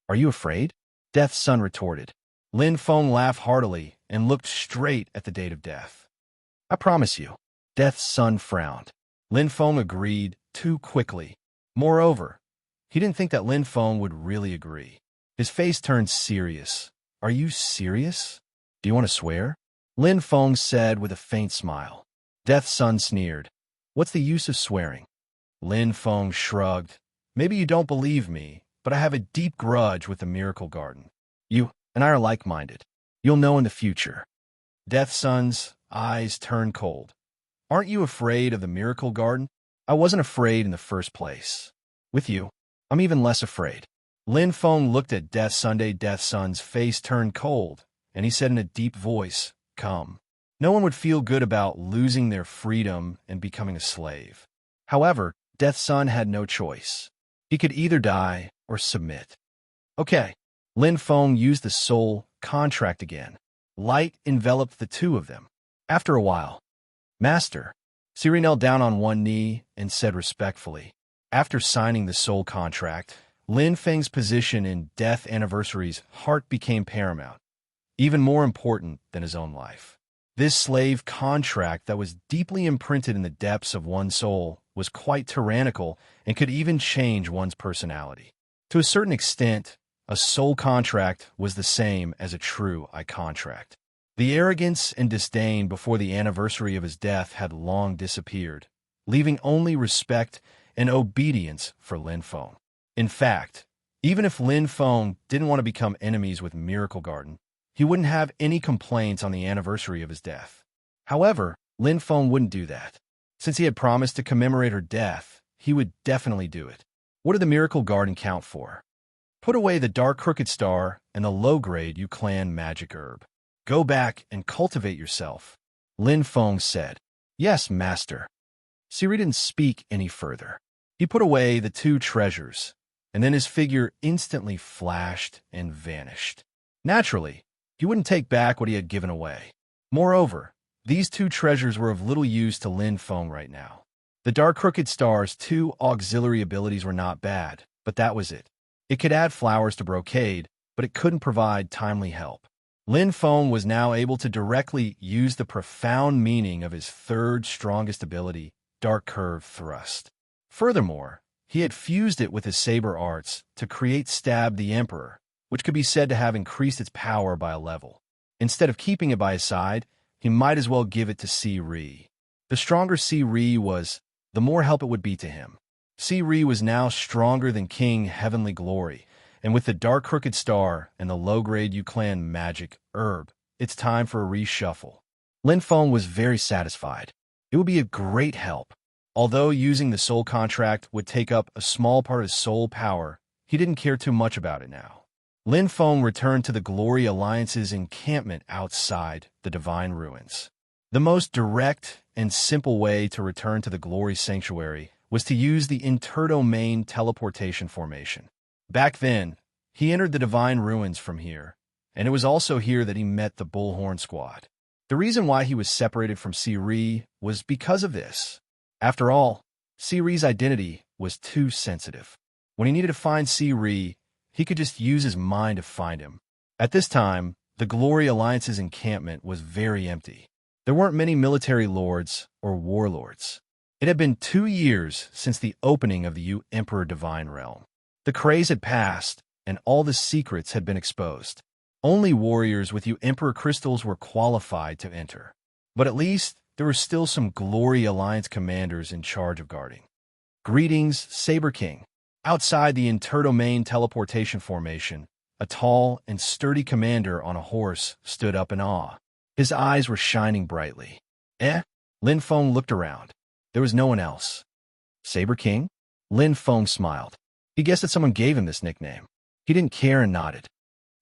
Are you afraid? Death Sun retorted. Lin Feng laughed heartily and looked straight at the date of death. I promise you. Death Sun frowned. Lin Feng agreed too quickly. Moreover, he didn't think that Lin Feng would really agree. His face turned serious. Are you serious? Do you want to swear? Lin Feng said with a faint smile. Death Sun sneered. What's the use of swearing? Lin Feng shrugged. Maybe you don't believe me, but I have a deep grudge with the Miracle Garden. You and I are like-minded. You'll know in the future. Death Sun's eyes turned cold. Aren't you afraid of the Miracle Garden? I wasn't afraid in the first place. With you, I'm even less afraid. Lin Feng looked at Death Sunday. Death Sun's face turned cold, and he said in a deep voice, Come. No one would feel good about losing their freedom and becoming a slave. However, Death Sun had no choice. He could either die or submit. Okay. Lin Feng used the soul contract again. Light enveloped the two of them. After a while, Master, Serene knelt down on one knee and said respectfully. After signing the soul contract, Lin Feng's position in Death Anniversary's heart became paramount, even more important than his own life. This slave contract that was deeply imprinted in the depths of one's soul was quite tyrannical and could even change one's personality. To a certain extent, a soul contract was the same as a true eye contract. The arrogance and disdain before the anniversary of his death had long disappeared, leaving only respect and obedience for Lin Feng. In fact, even if Lin Feng didn't want to become enemies with Miracle Garden, he wouldn't have any complaints on the anniversary of his death. However, Lin Feng wouldn't do that. Since he had promised to commemorate her death, he would definitely do it. What did the Miracle Garden count for? Put away the Dark Crooked Star and the low-grade Clan magic herb. Go back and cultivate yourself, Lin Feng said. Yes, master. Siri didn't speak any further. He put away the 2 treasures, and then his figure instantly flashed and vanished. Naturally, he wouldn't take back what he had given away. Moreover, these 2 treasures were of little use to Lin Feng right now. The Dark Crooked Star's 2 auxiliary abilities were not bad, but that was it. It could add flowers to brocade, but it couldn't provide timely help. Lin Feng was now able to directly use the profound meaning of his 3rd strongest ability, Dark Curve Thrust. Furthermore, he had fused it with his saber arts to create Stab the Emperor, which could be said to have increased its power by a level. Instead of keeping it by his side, he might as well give it to Si-Ri. The stronger Si-Ri was, the more help it would be to him. Si-Ri was now stronger than King Heavenly Glory, and with the Dark Crooked Star and the low-grade Clan magic herb, it's time for a reshuffle. Lin Feng was very satisfied. It would be a great help. Although using the soul contract would take up a small part of his soul power, he didn't care too much about it now. Lin Feng returned to the Glory Alliance's encampment outside the Divine Ruins. The most direct and simple way to return to the Glory Sanctuary was to use the interdomain teleportation formation. Back then, he entered the Divine Ruins from here, and it was also here that he met the Bullhorn Squad. The reason why he was separated from Si-Ri was because of this. After all, Si-Ri's identity was too sensitive. When he needed to find Si-Ri, he could just use his mind to find him. At this time, the Glory Alliance's encampment was very empty. There weren't many military lords or warlords. It had been 2 years since the opening of the Emperor Divine Realm. The craze had passed, and all the secrets had been exposed. Only warriors with Emperor crystals were qualified to enter. But at least there were still some Glory Alliance commanders in charge of guarding. Greetings, Saber King. Outside the interdomain teleportation formation, a tall and sturdy commander on a horse stood up in awe. His eyes were shining brightly. Lin Feng looked around. There was no one else. Saber King? Lin Feng smiled. He guessed that someone gave him this nickname. He didn't care and nodded.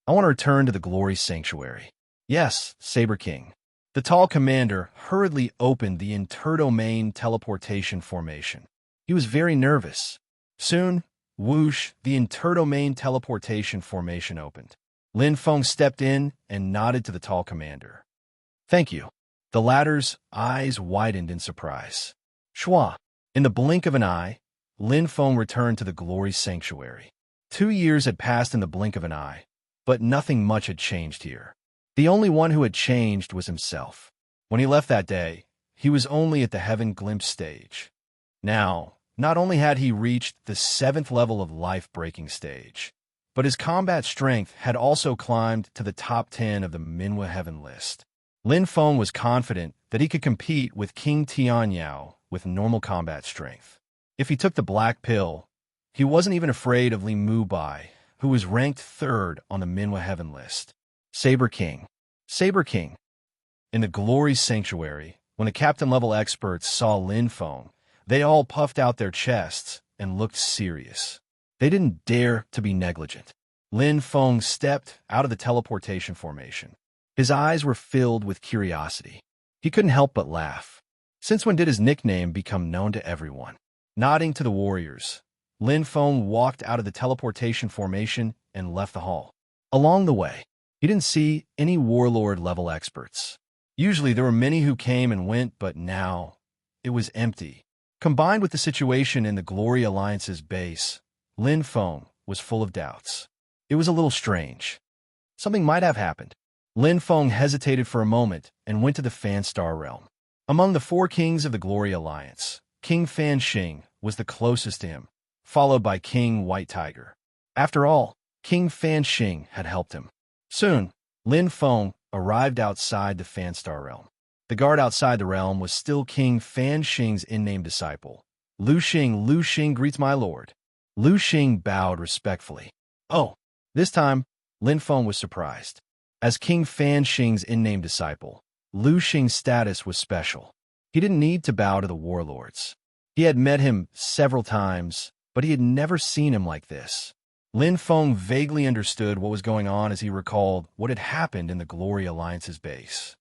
I want to return to the Glory Sanctuary. Yes, Saber King. The tall commander hurriedly opened the interdomain teleportation formation. He was very nervous. Soon, whoosh, the interdomain teleportation formation opened. Lin Feng stepped in and nodded to the tall commander. Thank you. The latter's eyes widened in surprise. Shua. In the blink of an eye, Lin Feng returned to the Glory Sanctuary. 2 years had passed in the blink of an eye, but nothing much had changed here. The only one who had changed was himself. When he left that day, he was only at the Heaven Glimpse stage. Now, not only had he reached the 7th level of life-breaking stage, but his combat strength had also climbed to the top 10 of the Minhwa Heaven list. Lin Feng was confident that he could compete with King Tianyao with normal combat strength. If he took the black pill, he wasn't even afraid of Li Mubai, who was ranked 3rd on the Minhwa Heaven list. Saber King. Saber King. In the Glory Sanctuary, when the captain-level experts saw Lin Feng, they all puffed out their chests and looked serious. They didn't dare to be negligent. Lin Feng stepped out of the teleportation formation. His eyes were filled with curiosity. He couldn't help but laugh. Since when did his nickname become known to everyone? Nodding to the warriors, Lin Feng walked out of the teleportation formation and left the hall. Along the way, he didn't see any warlord-level experts. Usually there were many who came and went, but now it was empty. Combined with the situation in the Glory Alliance's base, Lin Feng was full of doubts. It was a little strange. Something might have happened. Lin Feng hesitated for a moment and went to the Fan Star realm. Among the 4 kings of the Glory Alliance, King Fan Xing was the closest to him, followed by King White Tiger. After all, King Fan Xing had helped him. Soon, Lin Feng arrived outside the Fan Star realm. The guard outside the realm was still King Fan Xing's in-name disciple. Lu Xing greets my lord. Lu Xing bowed respectfully. Oh, this time, Lin Feng was surprised. As King Fan Xing's in-name disciple, Lu Xing's status was special. He didn't need to bow to the warlords. He had met him several times, but he had never seen him like this. Lin Feng vaguely understood what was going on as he recalled what had happened in the Glory Alliance's base.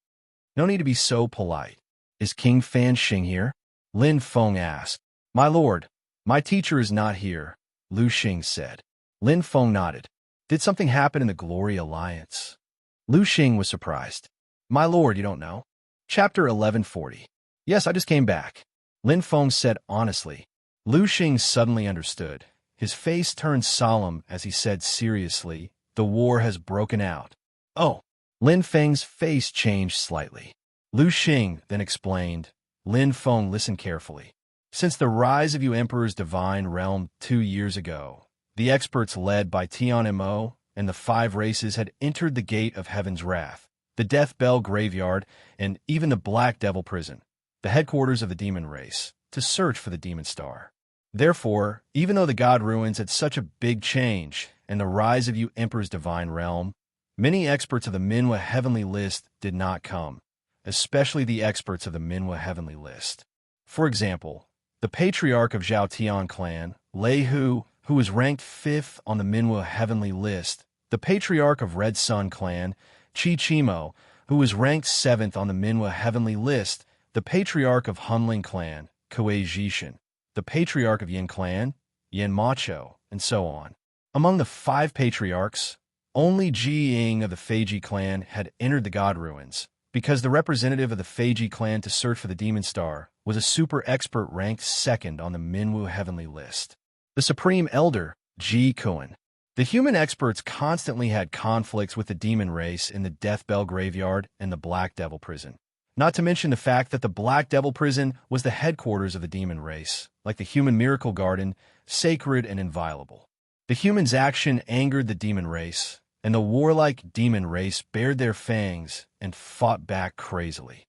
No need to be so polite. Is King Fan Xing here? Lin Feng asked. My lord, my teacher is not here, Lu Xing said. Lin Feng nodded. Did something happen in the Glory Alliance? Lu Xing was surprised. My lord, you don't know? Chapter 1140. Yes, I just came back. Lin Feng said honestly. Lu Xing suddenly understood. His face turned solemn as he said seriously, the war has broken out. Oh. Lin Feng's face changed slightly. Lu Xing then explained. Lin Feng listened carefully. Since the rise of you Emperor's divine realm 2 years ago, the experts led by Tian Mo and the 5 races had entered the gate of Heaven's Wrath, the Death Bell Graveyard, and even the Black Devil Prison, the headquarters of the demon race, to search for the demon star. Therefore, even though the God Ruins had such a big change and the rise of you Emperor's divine realm, many experts of the Minhwa Heavenly List did not come, especially the experts of the Minhwa Heavenly List. For example, the Patriarch of Zhao Tian clan, Lei Hu, who was ranked 5th on the Minhwa Heavenly List, the Patriarch of Red Sun clan, Chi Chimo, who was ranked 7th on the Minhwa Heavenly List, the Patriarch of Hunling clan, Kuei Jishin, the Patriarch of Yin clan, Yin Macho, and so on. Among the 5 patriarchs, only Ji Ying of the Feiji clan had entered the God Ruins, because the representative of the Feiji clan to search for the Demon Star was a super expert ranked 2nd on the Minhwa Heavenly List. The Supreme Elder, Ji Kuan. The human experts constantly had conflicts with the demon race in the Death Bell Graveyard and the Black Devil Prison. Not to mention the fact that the Black Devil Prison was the headquarters of the demon race, like the human miracle garden, sacred and inviolable. The humans' action angered the demon race, and the warlike demon race bared their fangs and fought back crazily.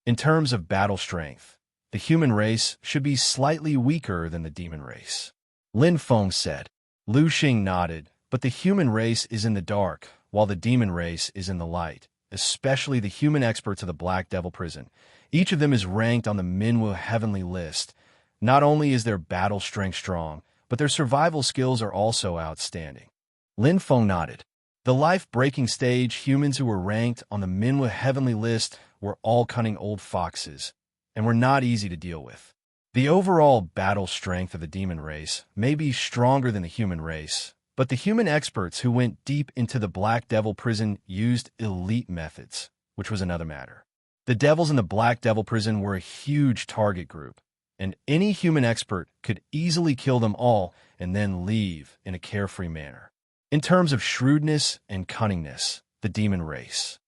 In terms of battle strength, the human race should be slightly weaker than the demon race. Lin Feng said. Lu Xing nodded, but the human race is in the dark, while the demon race is in the light, especially the human experts of the Black Devil Prison. Each of them is ranked on the Minwu Heavenly List. Not only is their battle strength strong, but their survival skills are also outstanding. Lin Feng nodded. The life-breaking stage humans who were ranked on the Minwu Heavenly List were all cunning old foxes, and were not easy to deal with. The overall battle strength of the demon race may be stronger than the human race, but the human experts who went deep into the Black Devil Prison used elite methods, which was another matter. The devils in the Black Devil Prison were a huge target group, and any human expert could easily kill them all and then leave in a carefree manner. In terms of shrewdness and cunningness, the demon race.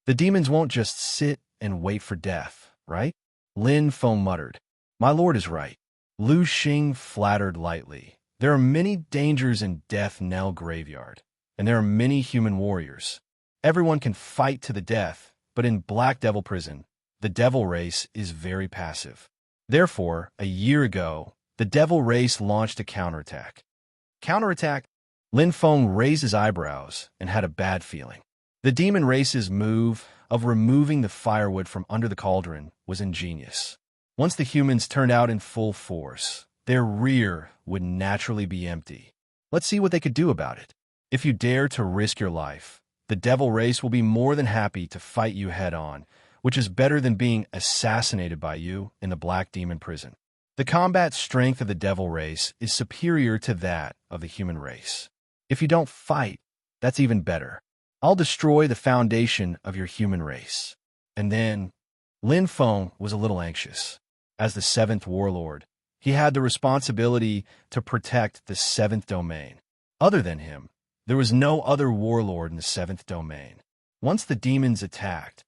The demons won't just sit and wait for death, right? Lin Feng muttered. My lord is right. Lu Xing flattered lightly. There are many dangers in Death Knell Graveyard, and there are many human warriors. Everyone can fight to the death, but in Black Devil Prison, the devil race is very passive. Therefore, a year ago, the devil race launched a counterattack. Counterattack? Lin Feng raised his eyebrows and had a bad feeling. The demon race's move of removing the firewood from under the cauldron was ingenious. Once the humans turned out in full force, their rear would naturally be empty. Let's see what they could do about it. If you dare to risk your life, the devil race will be more than happy to fight you head-on, which is better than being assassinated by you in the Black Demon Prison. The combat strength of the devil race is superior to that of the human race. If you don't fight, that's even better. I'll destroy the foundation of your human race. And then, Lin Feng was a little anxious. As the seventh warlord, he had the responsibility to protect the seventh domain. Other than him, there was no other warlord in the seventh domain. Once the demons attacked,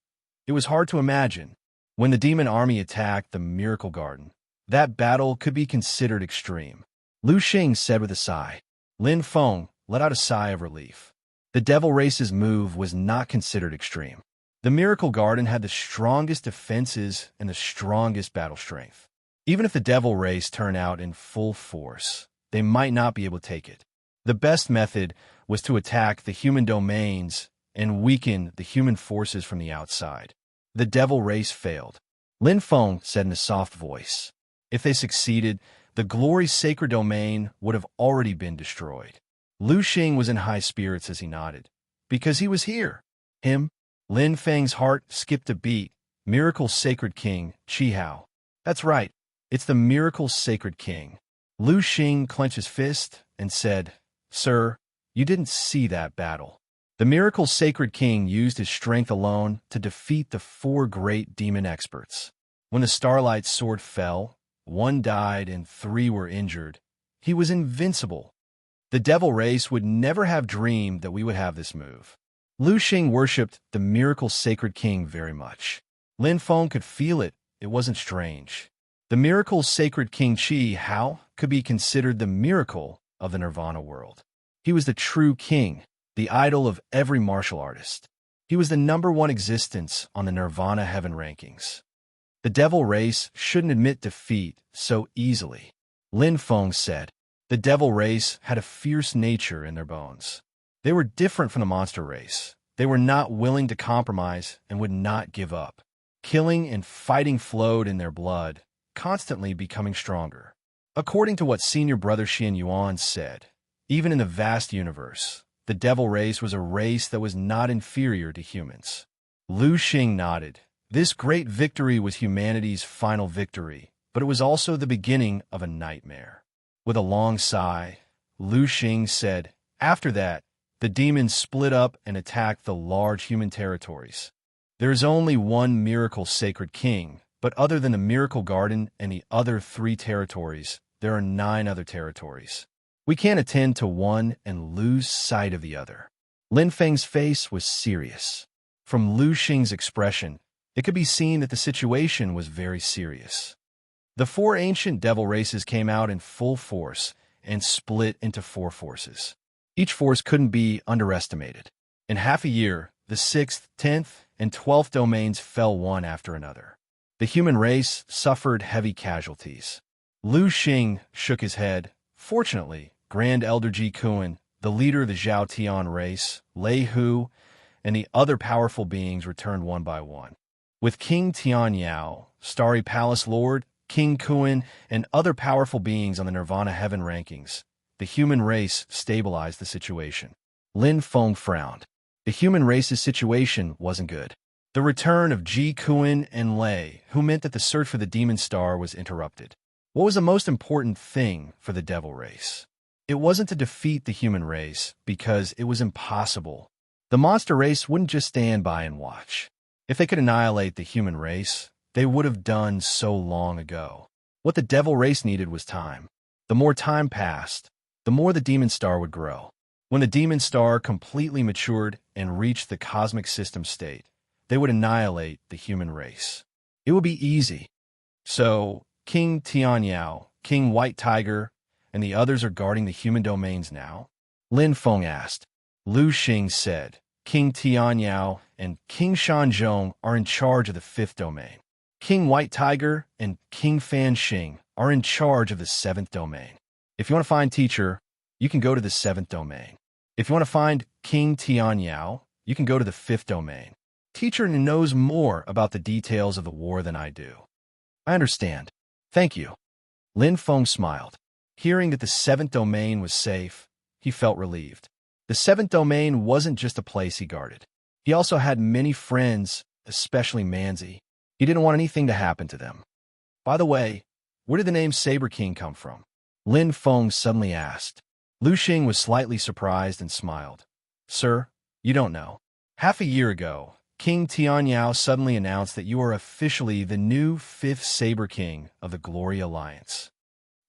it was hard to imagine. When the demon army attacked the Miracle Garden, that battle could be considered extreme. Lu Xing said with a sigh. Lin Feng let out a sigh of relief. The devil race's move was not considered extreme. The Miracle Garden had the strongest defenses and the strongest battle strength. Even if the devil race turned out in full force, they might not be able to take it. The best method was to attack the human domains and weaken the human forces from the outside. The devil race failed. Lin Feng said in a soft voice. If they succeeded, the glory's sacred domain would have already been destroyed. Lu Xing was in high spirits as he nodded. Because he was here. Him? Lin Feng's heart skipped a beat. Miracle Sacred King, Chi Hao. That's right. It's the Miracle Sacred King. Lu Xing clenched his fist and said, Sir, you didn't see that battle. The Miracle Sacred King used his strength alone to defeat the 4 great demon experts. When the Starlight Sword fell, 1 died and 3 were injured. He was invincible. The devil race would never have dreamed that we would have this move. Lu Xing worshipped the Miracle Sacred King very much. Lin Feng could feel it. It wasn't strange. The Miracle Sacred King Chi Hao could be considered the miracle of the Nirvana world. He was the true king, the idol of every martial artist. He was the #1 existence on the Nirvana Heaven rankings. The devil race shouldn't admit defeat so easily. Lin Feng said. The devil race had a fierce nature in their bones. They were different from the monster race. They were not willing to compromise and would not give up. Killing and fighting flowed in their blood, constantly becoming stronger. According to what Senior Brother Xian Yuan said, even in the vast universe, the devil race was a race that was not inferior to humans. Lu Xing nodded. This great victory was humanity's final victory, but it was also the beginning of a nightmare. With a long sigh, Lu Xing said, After that, the demons split up and attacked the large human territories. There is only one Miracle Sacred King, but other than the Miracle Garden and the other 3 territories, there are 9 other territories. We can't attend to one and lose sight of the other. Lin Feng's face was serious. From Lu Xing's expression, it could be seen that the situation was very serious. The 4 ancient devil races came out in full force and split into 4 forces. Each force couldn't be underestimated. In half a year, the 6th, 10th, and 12th domains fell one after another. The human race suffered heavy casualties. Lu Xing shook his head. Fortunately, Grand Elder Ji Kuan, the leader of the Zhao Tian race, Lei Hu, and the other powerful beings returned one by one. With King Tian Yao, Starry Palace Lord, King Kuan, and other powerful beings on the Nirvana Heaven rankings, the human race stabilized the situation. Lin Feng frowned. The human race's situation wasn't good. The return of Ji Kuan and Lei, who meant that the search for the demon star was interrupted. What was the most important thing for the devil race? It wasn't to defeat the human race, because it was impossible. The monster race wouldn't just stand by and watch. If they could annihilate the human race, they would have done so long ago. What the devil race needed was time. The more time passed, the more the demon star would grow. When the demon star completely matured and reached the cosmic system state, they would annihilate the human race. It would be easy. So, King Tian Yao, King White Tiger, and the others are guarding the human domains now? Lin Feng asked. Lu Xing said, King Tian Yao and King Shanzhong are in charge of the 5th domain. King White Tiger and King Fan Xing are in charge of the 7th domain. If you want to find teacher, you can go to the 7th domain. If you want to find King Tian Yao, you can go to the 5th domain. Teacher knows more about the details of the war than I do. I understand. Thank you. Lin Feng smiled. Hearing that the 7th domain was safe, he felt relieved. The 7th domain wasn't just a place he guarded. He also had many friends, especially Manzi. He didn't want anything to happen to them. By the way, where did the name Saber King come from? Lin Feng suddenly asked. Lu Xing was slightly surprised and smiled. Sir, you don't know. Half a year ago, King Tian Yao suddenly announced that you are officially the new 5th Saber King of the Glory Alliance.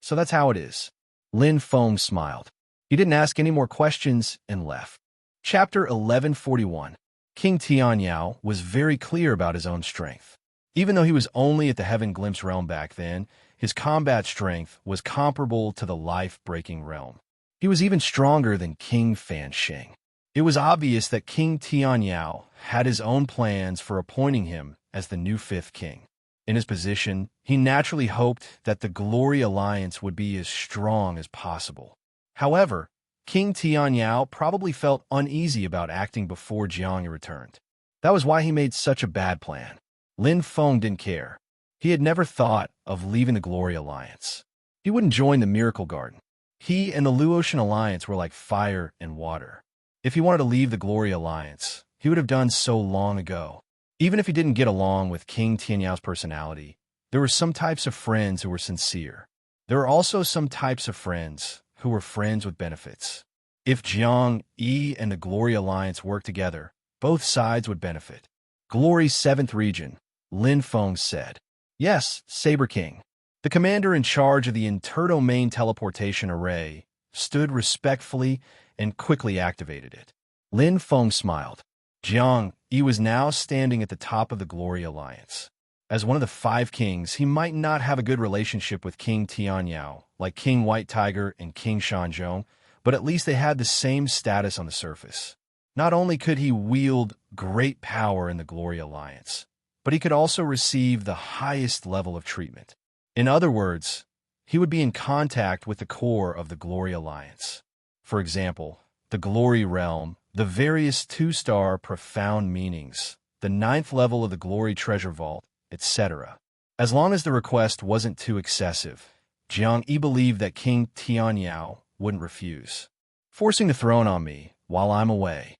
So that's how it is. Lin Feng smiled. He didn't ask any more questions and left. Chapter 1141. King Tian Yao was very clear about his own strength. Even though he was only at the Heaven Glimpse realm back then, his combat strength was comparable to the life-breaking realm. He was even stronger than King Fan Xing. It was obvious that King Tian Yao had his own plans for appointing him as the new 5th king. In his position, he naturally hoped that the Glory Alliance would be as strong as possible. However, King Tian Yao probably felt uneasy about acting before Jiang returned. That was why he made such a bad plan. Lin Feng didn't care. He had never thought of leaving the Glory Alliance. He wouldn't join the Miracle Garden. He and the Luotian Alliance were like fire and water. If he wanted to leave the Glory Alliance, he would have done so long ago. Even if he didn't get along with King Tian Yao's personality, there were some types of friends who were sincere. There were also some types of friends who were friends with benefits. If Jiang, Yi, and the Glory Alliance worked together, both sides would benefit. Glory's 7th region, Lin Feng said. Yes, Saber King. The commander in charge of the interdomain teleportation array stood respectfully and quickly activated it. Lin Feng smiled. Jiang Yi was now standing at the top of the Glory Alliance. As one of the 5 kings, he might not have a good relationship with King Tian Yao, like King White Tiger and King Shanzhong, but at least they had the same status on the surface. Not only could he wield great power in the Glory Alliance, but he could also receive the highest level of treatment. In other words, he would be in contact with the core of the Glory Alliance. For example, the Glory Realm, the various 2-star profound meanings, the 9th level of the Glory Treasure Vault, etc. As long as the request wasn't too excessive, Jiang Yi believed that King Tian Yao wouldn't refuse. Forcing the throne on me while I'm away.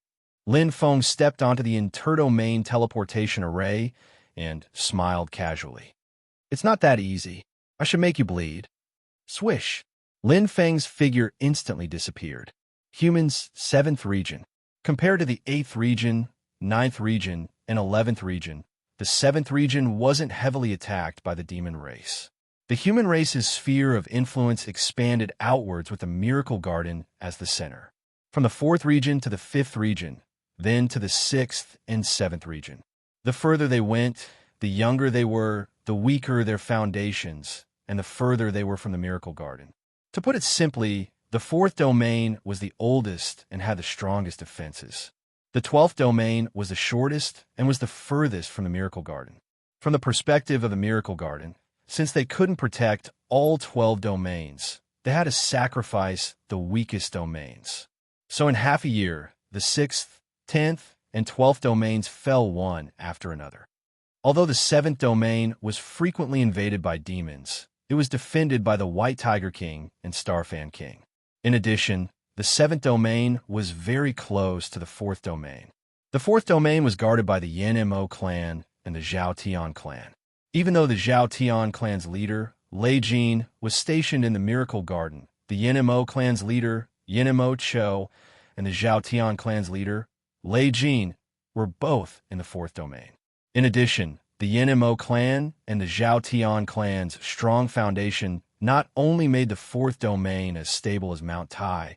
Lin Feng stepped onto the interdomain teleportation array and smiled casually. It's not that easy. I should make you bleed. Swish. Lin Feng's figure instantly disappeared. Humans, 7th region. Compared to the 8th region, 9th region, and 11th region, the 7th region wasn't heavily attacked by the demon race. The human race's sphere of influence expanded outwards with the Miracle Garden as the center. From the 4th region to the 5th region, then to the 6th and 7th region. The further they went, the younger they were, the weaker their foundations, and the further they were from the Miracle Garden. To put it simply, the 4th domain was the oldest and had the strongest defenses. The 12th domain was the shortest and was the furthest from the Miracle Garden. From the perspective of the Miracle Garden, since they couldn't protect all 12 domains, they had to sacrifice the weakest domains. So in half a year, the 6th, 10th, and 12th domains fell one after another. Although the 7th domain was frequently invaded by demons, it was defended by the White Tiger King and Starfan King. In addition, the 7th domain was very close to the 4th domain. The 4th domain was guarded by the Yanmo clan and the Zhao Tian clan. Even though the Zhao Tian clan's leader, Lei Jin, was stationed in the Miracle Garden, the Yanmo clan's leader, Yanmo Cho, and the Zhao Tian clan's leader, Lei Jin, were both in the 4th domain. In addition, the Yanmo clan and the Zhao Tian clan's strong foundation not only made the 4th domain as stable as Mount Tai,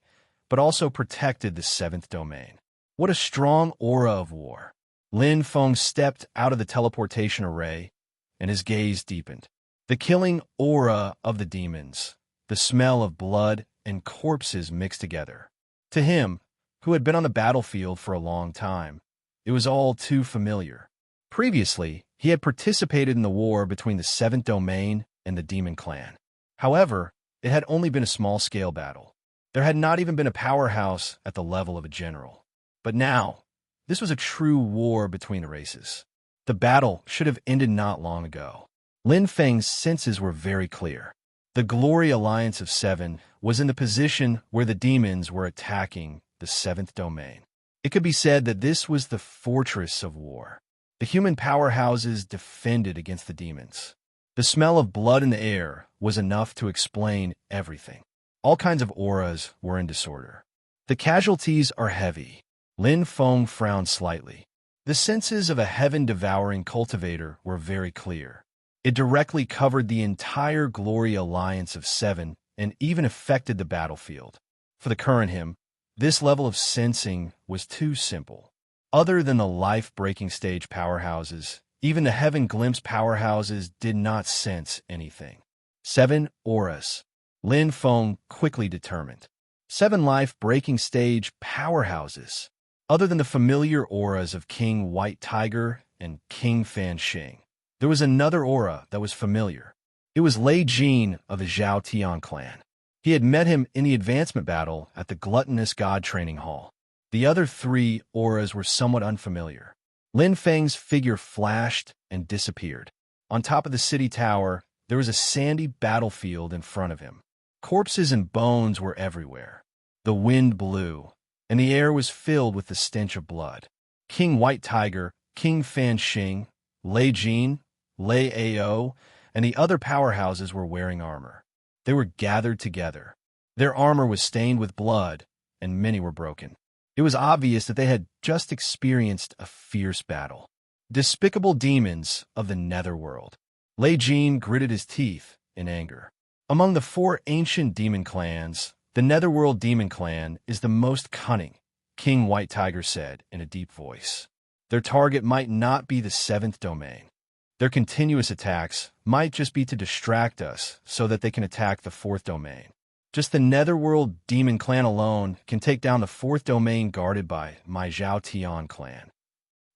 but also protected the 7th domain. What a strong aura of war. Lin Feng stepped out of the teleportation array, and his gaze deepened. The killing aura of the demons, the smell of blood and corpses mixed together. To him, who had been on the battlefield for a long time, it was all too familiar. Previously, he had participated in the war between the 7th domain and the demon clan. However, it had only been a small-scale battle. There had not even been a powerhouse at the level of a general. But now, this was a true war between the races. The battle should have ended not long ago. Lin Feng's senses were very clear. The Glory Alliance of 7 was in the position where the demons were attacking the 7th domain. It could be said that this was the fortress of war. The human powerhouses defended against the demons. The smell of blood in the air was enough to explain everything. All kinds of auras were in disorder. The casualties are heavy. Lin Feng frowned slightly. The senses of a heaven-devouring cultivator were very clear. It directly covered the entire Glory Alliance of 7 and even affected the battlefield. For the current him, this level of sensing was too simple. Other than the life-breaking stage powerhouses, even the Heaven Glimpse powerhouses did not sense anything. 7 auras. Lin Feng quickly determined. 7 life-breaking stage powerhouses. Other than the familiar auras of King White Tiger and King Fan Xing, there was another aura that was familiar. It was Lei Jin of the Zhao Tian clan. He had met him in the advancement battle at the Gluttonous God Training Hall. The other 3 auras were somewhat unfamiliar. Lin Feng's figure flashed and disappeared. On top of the city tower, there was a sandy battlefield in front of him. Corpses and bones were everywhere. The wind blew, and the air was filled with the stench of blood. King White Tiger, King Fan Xing, Lei Jin, Lei Ao, and the other powerhouses were wearing armor. They were gathered together. Their armor was stained with blood, and many were broken. It was obvious that they had just experienced a fierce battle. Despicable demons of the netherworld. Lei Jin gritted his teeth in anger. Among the 4 ancient demon clans, the Netherworld Demon Clan is the most cunning, King White Tiger said in a deep voice. Their target might not be the 7th domain. Their continuous attacks might just be to distract us so that they can attack the 4th domain. Just the Netherworld Demon Clan alone can take down the 4th domain guarded by my Zhao Tian clan.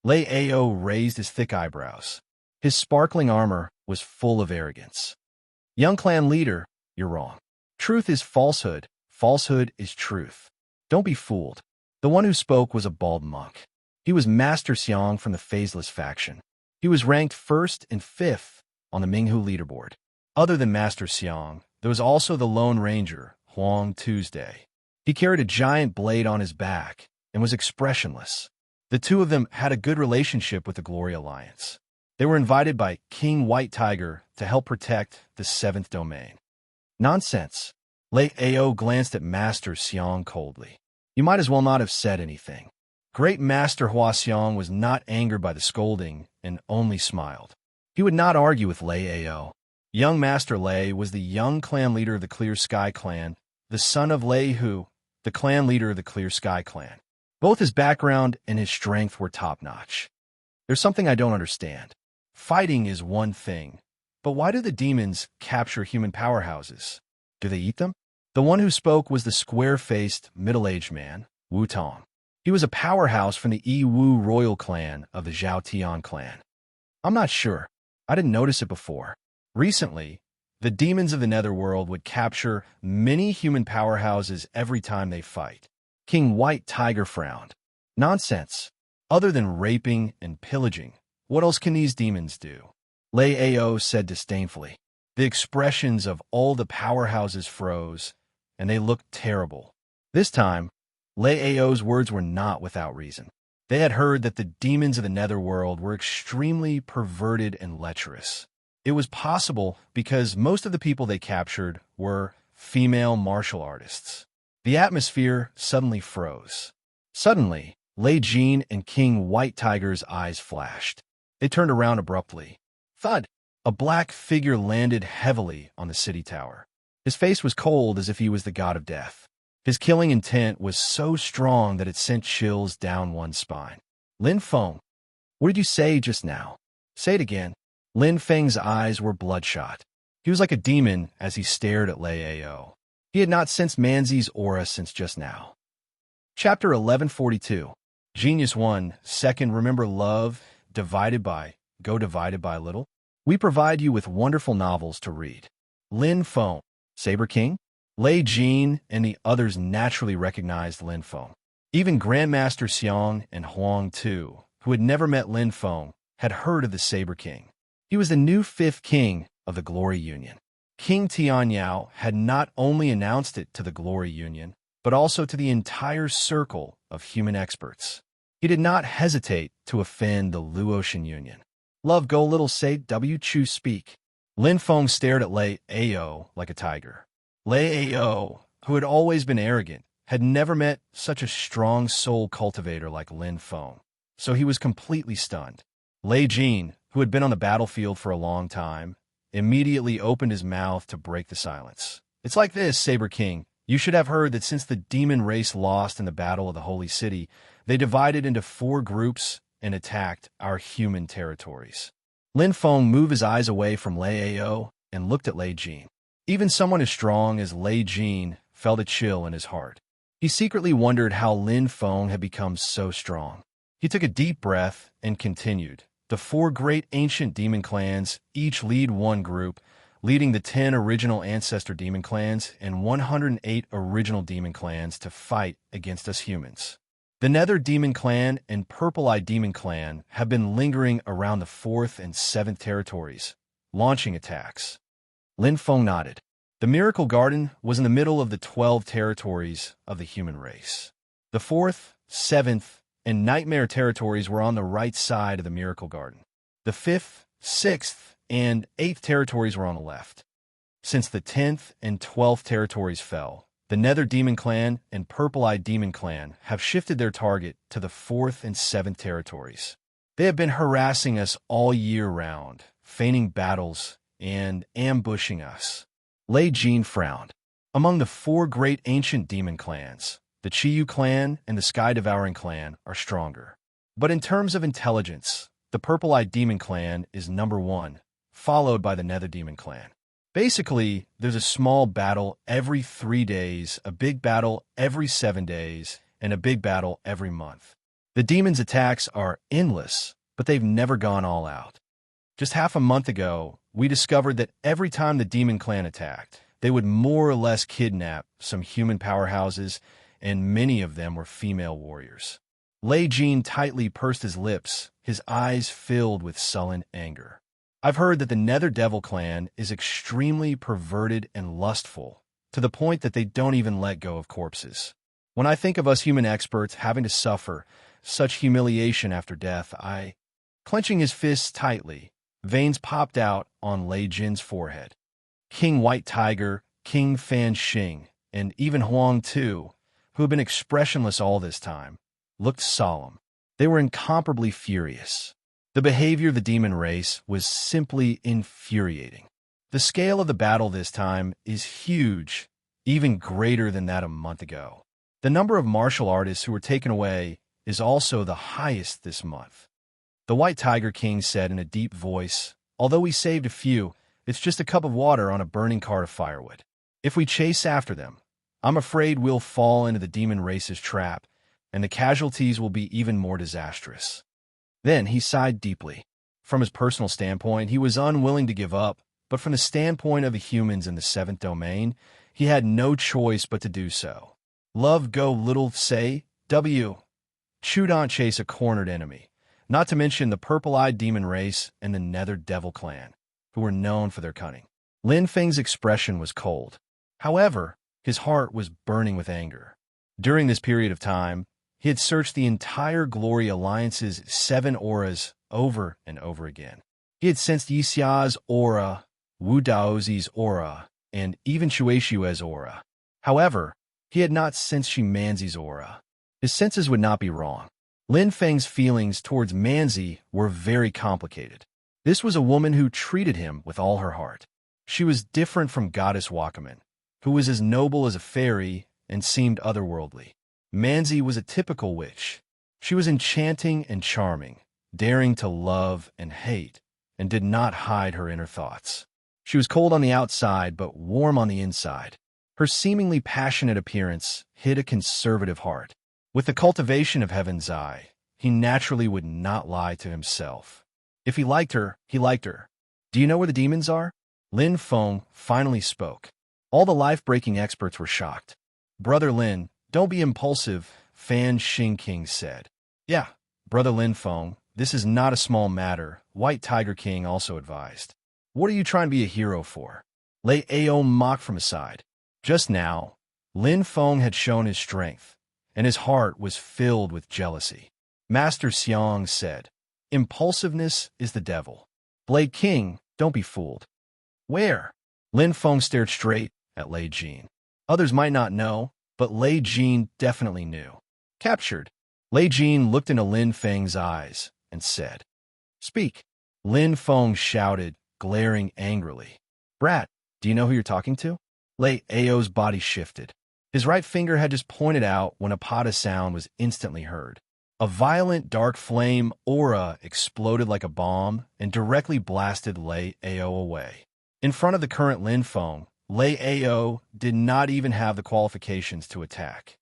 Lei Ao raised his thick eyebrows. His sparkling armor was full of arrogance. Young clan leader, you're wrong. Truth is falsehood. Falsehood is truth. Don't be fooled. The one who spoke was a bald monk. He was Master Xiang from the Phaseless faction. He was ranked 1st and 5th on the Minghu leaderboard. Other than Master Xiang, there was also the Lone Ranger, Huang Tuesday. He carried a giant blade on his back and was expressionless. The two of them had a good relationship with the Glory Alliance. They were invited by King White Tiger to help protect the 7th domain. Nonsense. Lei Ao glanced at Master Xiang coldly. You might as well not have said anything. Great Master Hua Xiang was not angered by the scolding and only smiled. He would not argue with Lei Ao. Young Master Lei was the young clan leader of the Clear Sky clan, the son of Lei Hu, the clan leader of the Clear Sky clan. Both his background and his strength were top-notch. There's something I don't understand. Fighting is one thing, but why do the demons capture human powerhouses? Do they eat them? The one who spoke was the square-faced, middle-aged man, Wu Tong. He was a powerhouse from the Yi Wu royal clan of the Zhao Tian clan. I'm not sure. I didn't notice it before. Recently, the demons of the netherworld would capture many human powerhouses every time they fight. King White Tiger frowned. Nonsense. Other than raping and pillaging, what else can these demons do? Lei Ao said disdainfully. The expressions of all the powerhouses froze, and they looked terrible. This time, Lei Ao's words were not without reason. They had heard that the demons of the netherworld were extremely perverted and lecherous. It was possible because most of the people they captured were female martial artists. The atmosphere suddenly froze. Suddenly, Lei Jin and King White Tiger's eyes flashed. They turned around abruptly. Thud! A black figure landed heavily on the city tower. His face was cold as if he was the god of death. His killing intent was so strong that it sent chills down one's spine. Lin Feng, what did you say just now? Say it again. Lin Feng's eyes were bloodshot. He was like a demon as he stared at Lei Ao. He had not sensed Manzi's aura since just now. Chapter 1142. Genius 1. Second, remember love divided by little? We provide you with wonderful novels to read. Lin Feng, Saber King? Lei Jin and the others naturally recognized Lin Feng. Even Grandmaster Xiang and Huang Tu, who had never met Lin Feng, had heard of the Saber King. He was the new fifth king of the Glory Union. King Tianyao had not only announced it to the Glory Union, but also to the entire circle of human experts. He did not hesitate to offend the Luotian Union. Love go little say W choose speak. Lin Feng stared at Lei Ao like a tiger. Lei Ao, who had always been arrogant, had never met such a strong soul cultivator like Lin Feng, so he was completely stunned. Lei Jin, who had been on the battlefield for a long time, immediately opened his mouth to break the silence. It's like this, Saber King. You should have heard that since the demon race lost in the Battle of the Holy City, they divided into 4 groups and attacked our human territories. Lin Feng moved his eyes away from Lei Ao and looked at Lei Jin. Even someone as strong as Lei Jin felt a chill in his heart. He secretly wondered how Lin Feng had become so strong. He took a deep breath and continued. The 4 great ancient demon clans each lead one group, leading the 10 original ancestor demon clans and 108 original demon clans to fight against us humans. The Nether Demon Clan and Purple-Eye Demon Clan have been lingering around the 4th and 7th territories, launching attacks. Lin Feng nodded. The Miracle Garden was in the middle of the 12 territories of the human race. The 4th, 7th, and Nightmare territories were on the right side of the Miracle Garden. The 5th, 6th, and 8th territories were on the left. Since the 10th and 12th territories fell, the Nether Demon Clan and Purple-Eye Demon Clan have shifted their target to the 4th and 7th territories. They have been harassing us all year round, feigning battles and ambushing us. Lei Jin frowned. Among the 4 great ancient demon clans, the Chiyu clan and the Sky Devouring clan are stronger. But in terms of intelligence, the Purple-Eyed Demon clan is number 1, followed by the Nether Demon clan. Basically, there's a small battle every 3 days, a big battle every 7 days, and a big battle every month. The demons' attacks are endless, but they've never gone all out. Just half a month ago, we discovered that every time the demon clan attacked, they would more or less kidnap some human powerhouses, and many of them were female warriors. Lei Jin tightly pursed his lips, his eyes filled with sullen anger. I've heard that the Nether Devil clan is extremely perverted and lustful, to the point that they don't even let go of corpses. When I think of us human experts having to suffer such humiliation after death, Clenching his fists tightly, veins popped out on Lei Jin's forehead. King White Tiger, King Fan Xing, and even Huang Tu, who had been expressionless all this time, looked solemn. They were incomparably furious. The behavior of the demon race was simply infuriating. The scale of the battle this time is huge, even greater than that a month ago. The number of martial artists who were taken away is also the highest this month. The White Tiger King said in a deep voice, "Although we saved a few, it's just a cup of water on a burning cart of firewood. If we chase after them, I'm afraid we'll fall into the demon race's trap, and the casualties will be even more disastrous." Then he sighed deeply. From his personal standpoint, he was unwilling to give up, but from the standpoint of the humans in the seventh domain, he had no choice but to do so. Love go little say, W. Chudon chase a cornered enemy, not to mention the purple-eyed demon race and the nether devil clan, who were known for their cunning. Lin Feng's expression was cold. However, his heart was burning with anger. During this period of time, he had searched the entire Glory Alliance's 7 auras over and over again. He had sensed Yixia's aura, Wu Daozi's aura, and even Shueishue's aura. However, he had not sensed Shimanzi's aura. His senses would not be wrong. Lin Feng's feelings towards Manzi were very complicated. This was a woman who treated him with all her heart. She was different from Goddess Wakaman, who was as noble as a fairy and seemed otherworldly. Manzi was a typical witch. She was enchanting and charming, daring to love and hate, and did not hide her inner thoughts. She was cold on the outside, but warm on the inside. Her seemingly passionate appearance hid a conservative heart. With the cultivation of Heaven's Eye, he naturally would not lie to himself. If he liked her, he liked her. Do you know where the demons are? Lin Feng finally spoke. All the life-breaking experts were shocked. Brother Lin, don't be impulsive, Fan Xingqing said. Yeah, Brother Lin Feng, this is not a small matter, White Tiger King also advised. What are you trying to be a hero for? Lei Ao mocked from his side. Just now, Lin Feng had shown his strength, and his heart was filled with jealousy. Master Xiang said, impulsiveness is the devil. Blade King, don't be fooled. Where? Lin Feng stared straight at Lei Jin. Others might not know, but Lei Jin definitely knew. Captured. Lei Jin looked into Lin Feng's eyes and said, Speak. Lin Feng shouted, glaring angrily. Brat, do you know who you're talking to? Lei Ao's body shifted. His right finger had just pointed out when a pada sound was instantly heard. A violent dark flame aura exploded like a bomb and directly blasted Lei Ao away. In front of the current Lin Feng, Lei Ao did not even have the qualifications to attack.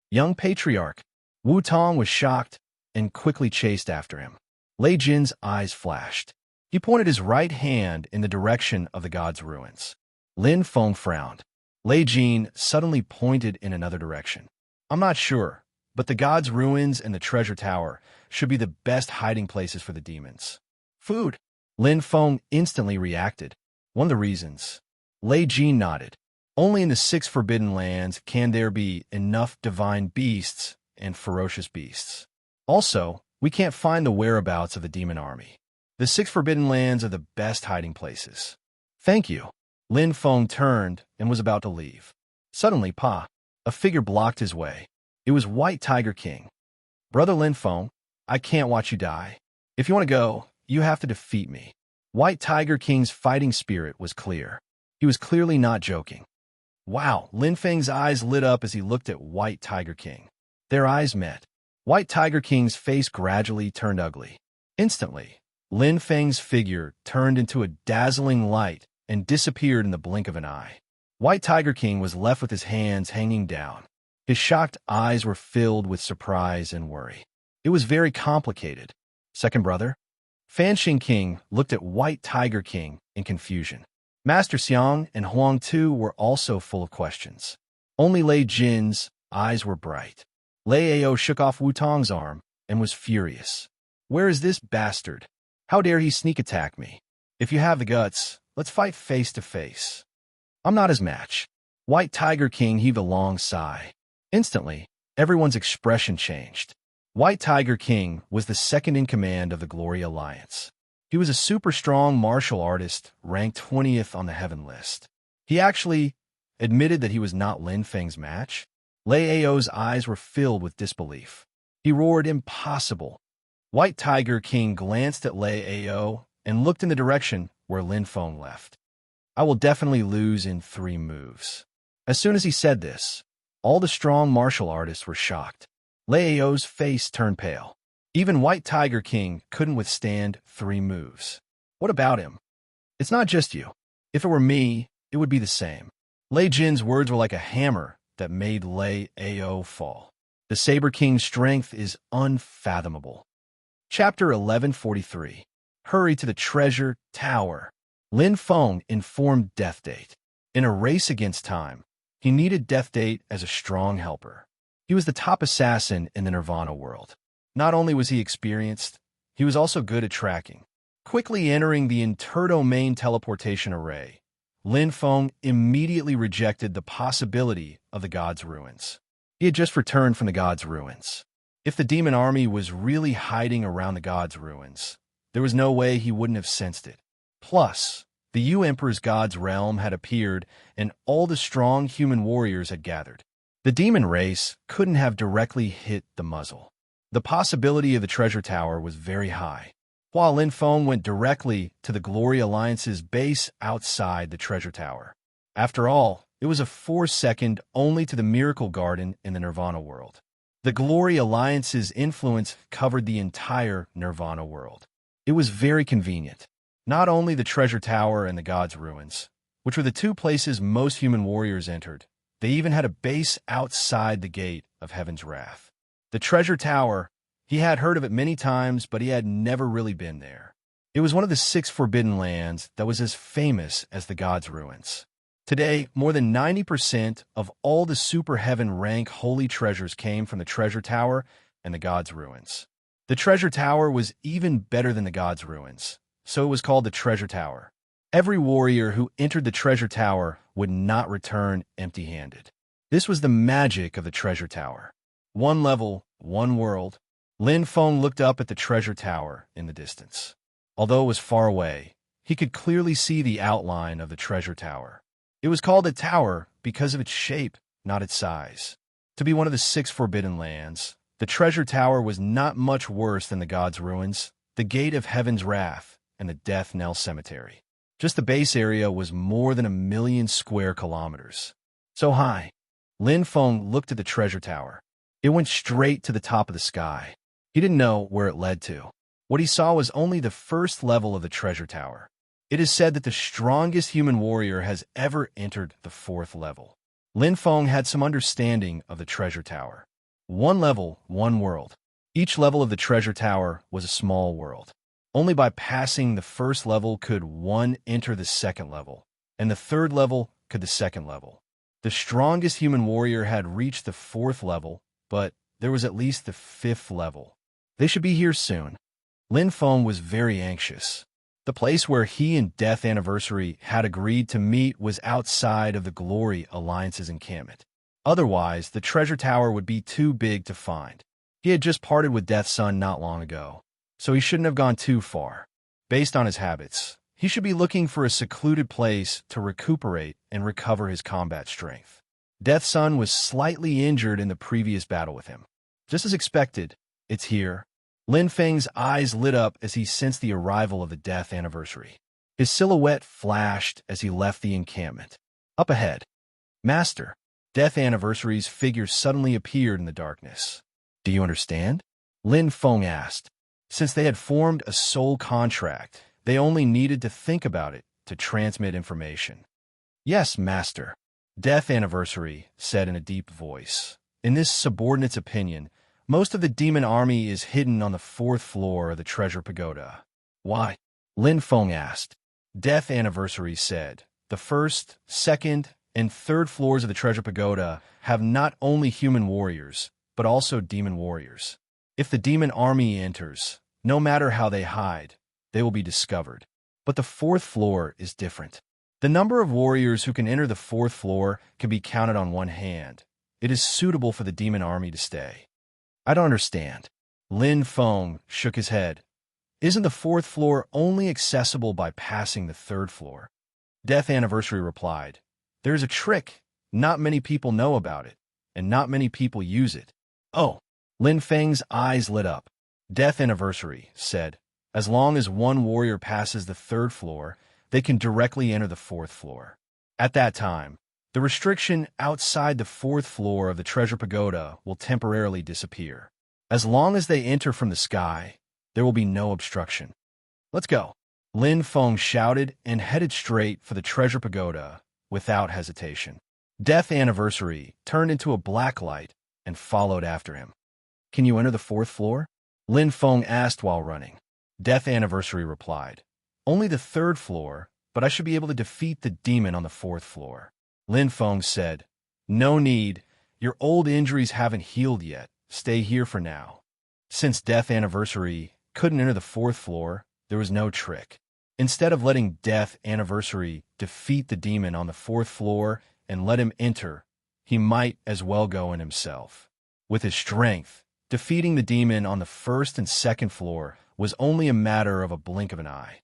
Young Patriarch, Wu Tong was shocked and quickly chased after him. Lei Jin's eyes flashed. He pointed his right hand in the direction of the god's ruins. Lin Feng frowned. Lei Jin suddenly pointed in another direction. I'm not sure, but the god's ruins and the treasure tower should be the best hiding places for the demons. Food. Lin Feng instantly reacted. One of the reasons. Lei Jin nodded. Only in the 6 forbidden lands can there be enough divine beasts and ferocious beasts. Also, we can't find the whereabouts of the demon army. The 6 forbidden lands are the best hiding places. Thank you. Lin Feng turned and was about to leave. Suddenly, a figure blocked his way. It was White Tiger King. Brother Lin Feng, I can't watch you die. If you want to go, you have to defeat me. White Tiger King's fighting spirit was clear. He was clearly not joking. Wow, Lin Feng's eyes lit up as he looked at White Tiger King. Their eyes met. White Tiger King's face gradually turned ugly. Instantly, Lin Feng's figure turned into a dazzling light and disappeared in the blink of an eye. White Tiger King was left with his hands hanging down. His shocked eyes were filled with surprise and worry. It was very complicated. Second brother? Fan Xingqing looked at White Tiger King in confusion. Master Xiang and Huang Tu were also full of questions. Only Lei Jin's eyes were bright. Lei Ao shook off Wu Tong's arm and was furious. Where is this bastard? How dare he sneak attack me? If you have the guts, let's fight face to face. I'm not his match. White Tiger King heaved a long sigh. Instantly, everyone's expression changed. White Tiger King was the second in command of the Glory Alliance. He was a super strong martial artist, ranked 20th on the heaven list. He actually admitted that he was not Lin Feng's match. Lei Ao's eyes were filled with disbelief. He roared, impossible. White Tiger King glanced at Lei Ao and looked in the direction where Lin Feng left. I will definitely lose in 3 moves. As soon as he said this, all the strong martial artists were shocked. Lei Ao's face turned pale. Even White Tiger King couldn't withstand 3 moves. What about him? It's not just you. If it were me, it would be the same. Lei Jin's words were like a hammer that made Lei Ao fall. The Saber King's strength is unfathomable. Chapter 1143. Hurry to the treasure tower. Lin Feng informed Death Date. In a race against time, he needed Death Date as a strong helper. He was the top assassin in the Nirvana world. Not only was he experienced, he was also good at tracking. Quickly entering the interdomain teleportation array, Lin Feng immediately rejected the possibility of the God's ruins. He had just returned from the God's ruins. If the demon army was really hiding around the God's ruins, there was no way he wouldn't have sensed it. Plus, the U-Emperor's God's realm had appeared and all the strong human warriors had gathered. The demon race couldn't have directly hit the muzzle. The possibility of the treasure tower was very high. While Lin Feng went directly to the Glory Alliance's base outside the treasure tower. After all, it was a 4-second only to the Miracle Garden in the Nirvana world. The Glory Alliance's influence covered the entire Nirvana world. It was very convenient. Not only the treasure tower and the God's ruins, which were the two places most human warriors entered, they even had a base outside the gate of Heaven's Wrath. The treasure tower, he had heard of it many times, but he had never really been there. It was one of the 6 forbidden lands that was as famous as the God's ruins. Today, more than 90% of all the Super Heaven rank holy treasures came from the treasure tower and the God's ruins. The treasure tower was even better than the God's ruins, so it was called the treasure tower. Every warrior who entered the treasure tower would not return empty-handed. This was the magic of the treasure tower. One level, one world. Lin Feng looked up at the treasure tower in the distance. Although it was far away, he could clearly see the outline of the treasure tower. It was called a tower because of its shape, not its size. To be one of the 6 forbidden lands, the treasure tower was not much worse than the God's ruins, the gate of Heaven's Wrath, and the Death Knell Cemetery. Just the base area was more than 1,000,000 square kilometers. So high. Lin Feng looked at the treasure tower. It went straight to the top of the sky. He didn't know where it led to. What he saw was only the first level of the treasure tower. It is said that the strongest human warrior has ever entered the 4th level. Lin Feng had some understanding of the treasure tower. One level, one world. Each level of the treasure tower was a small world. Only by passing the first level could one enter the second level, and the third level could the second level. The strongest human warrior had reached the 4th level, but there was at least the 5th level. They should be here soon. Lin Feng was very anxious. The place where he and Death Anniversary had agreed to meet was outside of the Glory Alliance's encampment. Otherwise, the treasure tower would be too big to find. He had just parted with Death's son not long ago, so he shouldn't have gone too far. Based on his habits, he should be looking for a secluded place to recuperate and recover his combat strength. Death's son was slightly injured in the previous battle with him. Just as expected, it's here. Lin Feng's eyes lit up as he sensed the arrival of the Death Anniversary. His silhouette flashed as he left the encampment. Up ahead. Master. Death Anniversary's figure suddenly appeared in the darkness. Do you understand? Lin Feng asked. Since they had formed a soul contract, they only needed to think about it to transmit information. Yes, Master. Death Anniversary said in a deep voice. In this subordinate's opinion, most of the demon army is hidden on the 4th floor of the treasure pagoda. Why? Lin Feng asked. Death Anniversary said, the 1st, 2nd, and 3rd floors of the treasure pagoda have not only human warriors, but also demon warriors. If the demon army enters, no matter how they hide, they will be discovered. But the 4th floor is different. The number of warriors who can enter the 4th floor can be counted on one hand. It is suitable for the demon army to stay. I don't understand. Lin Feng shook his head. Isn't the 4th floor only accessible by passing the 3rd floor? Death Anniversary replied, there's a trick. Not many people know about it, and not many people use it. Oh, Lin Feng's eyes lit up. Death Anniversary said, as long as one warrior passes the 3rd floor, they can directly enter the 4th floor. At that time, the restriction outside the 4th floor of the treasure pagoda will temporarily disappear. As long as they enter from the sky, there will be no obstruction. Let's go. Lin Feng shouted and headed straight for the treasure pagoda without hesitation. Death Anniversary turned into a black light and followed after him. Can you enter the 4th floor? Lin Feng asked while running. Death Anniversary replied, "Only the third floor, but I should be able to defeat the demon on the fourth floor." Lin Feng said, "No need. Your old injuries haven't healed yet. Stay here for now." Since Death Anniversary couldn't enter the fourth floor, there was no trick. Instead of letting Death Anniversary defeat the demon on the fourth floor and let him enter, he might as well go in himself. With his strength, defeating the demon on the first and second floor was only a matter of a blink of an eye.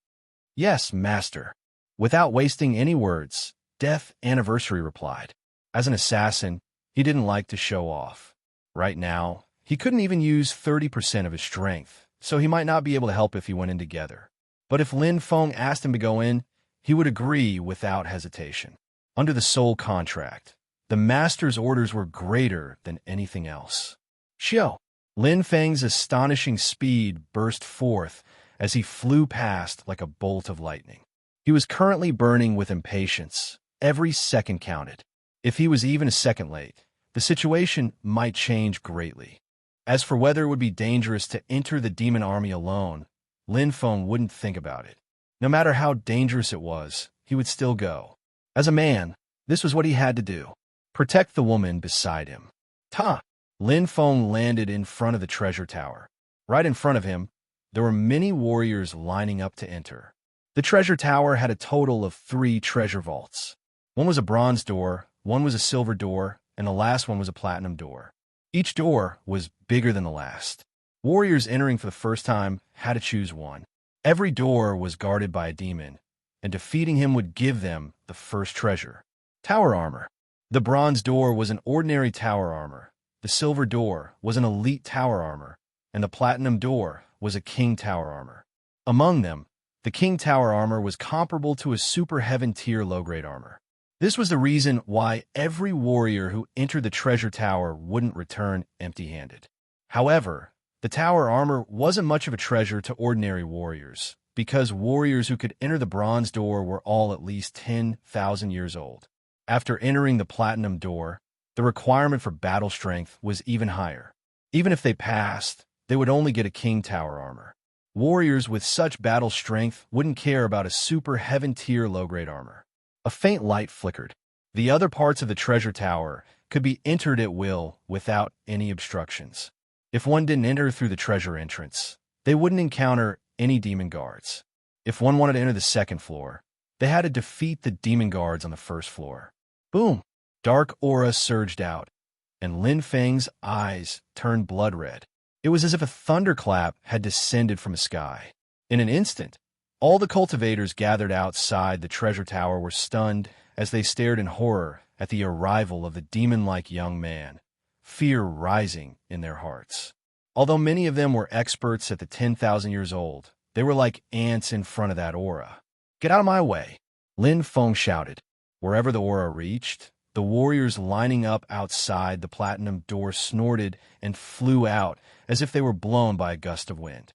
"Yes, master." Without wasting any words, Death Anniversary replied. As an assassin, he didn't like to show off. Right now, he couldn't even use 30% of his strength, so he might not be able to help if he went in together. But if Lin Feng asked him to go in, he would agree without hesitation. Under the soul contract, the master's orders were greater than anything else. Xiao! Lin Feng's astonishing speed burst forth as he flew past like a bolt of lightning. He was currently burning with impatience. Every second counted. If he was even a second late, the situation might change greatly. As for whether it would be dangerous to enter the demon army alone, Lin Feng wouldn't think about it. No matter how dangerous it was, he would still go. As a man, this was what he had to do. Protect the woman beside him. Ta! Lin Feng landed in front of the treasure tower. Right in front of him, there were many warriors lining up to enter. The treasure tower had a total of 3 treasure vaults. One was a bronze door, one was a silver door, and the last one was a platinum door. Each door was bigger than the last. Warriors entering for the first time had to choose one. Every door was guarded by a demon, and defeating him would give them the first treasure. Tower armor. The bronze door was an ordinary tower armor, the silver door was an elite tower armor, and the platinum door was a king tower armor. Among them, the king tower armor was comparable to a super heaven tier low-grade armor. This was the reason why every warrior who entered the treasure tower wouldn't return empty-handed. However, the tower armor wasn't much of a treasure to ordinary warriors, because warriors who could enter the bronze door were all at least 10,000 years old. After entering the platinum door, the requirement for battle strength was even higher. Even if they passed, they would only get a king tower armor. Warriors with such battle strength wouldn't care about a super heaven tier low-grade armor. A faint light flickered. The other parts of the treasure tower could be entered at will without any obstructions. If one didn't enter through the treasure entrance, they wouldn't encounter any demon guards. If one wanted to enter the second floor, they had to defeat the demon guards on the first floor. Boom! Dark aura surged out, and Lin Feng's eyes turned blood red. It was as if a thunderclap had descended from the sky. In an instant, all the cultivators gathered outside the treasure tower were stunned as they stared in horror at the arrival of the demon-like young man, fear rising in their hearts. Although many of them were experts at the 10,000 years old, they were like ants in front of that aura. "Get out of my way!" Lin Feng shouted. Wherever the aura reached, the warriors lining up outside the platinum door snorted and flew out as if they were blown by a gust of wind.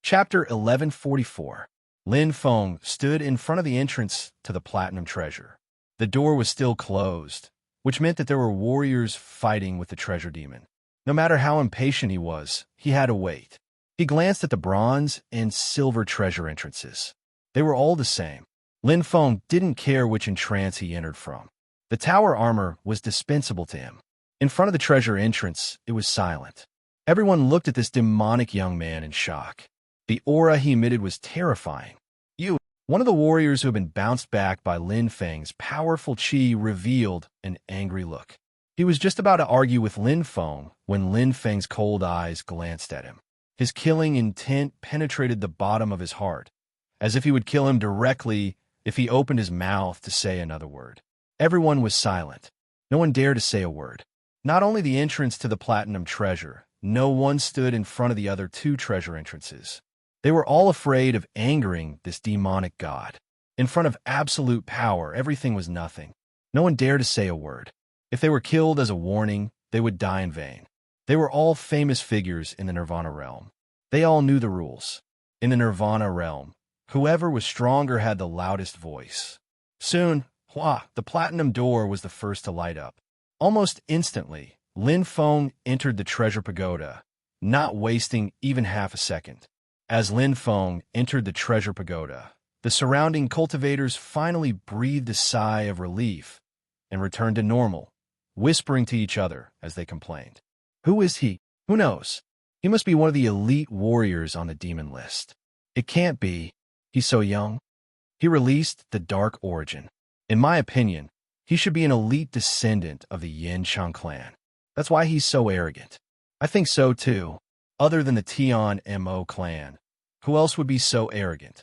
Chapter 1144. Lin Feng stood in front of the entrance to the platinum treasure. The door was still closed, which meant that there were warriors fighting with the treasure demon. No matter how impatient he was, he had to wait. He glanced at the bronze and silver treasure entrances. They were all the same. Lin Feng didn't care which entrance he entered from. The tower armor was dispensable to him. In front of the treasure entrance, it was silent. Everyone looked at this demonic young man in shock. The aura he emitted was terrifying. One of the warriors who had been bounced back by Lin Feng's powerful chi revealed an angry look. He was just about to argue with Lin Feng when Lin Feng's cold eyes glanced at him. His killing intent penetrated the bottom of his heart, as if he would kill him directly if he opened his mouth to say another word. Everyone was silent. No one dared to say a word. Not only the entrance to the platinum treasure, no one stood in front of the other 2 treasure entrances. They were all afraid of angering this demonic god. In front of absolute power, everything was nothing. No one dared to say a word. If they were killed as a warning, they would die in vain. They were all famous figures in the Nirvana realm. They all knew the rules. In the Nirvana realm, whoever was stronger had the loudest voice. Soon, the platinum door was the first to light up. Almost instantly, Lin Feng entered the treasure pagoda, not wasting even half a second. As Lin Feng entered the treasure pagoda, the surrounding cultivators finally breathed a sigh of relief and returned to normal, whispering to each other as they complained. Who is he? Who knows? He must be one of the elite warriors on the demon list. It can't be. He's so young. He released the Dark Origin. In my opinion, he should be an elite descendant of the Yin Chang clan. That's why he's so arrogant. I think so too. Other than the Tian Mo clan, who else would be so arrogant?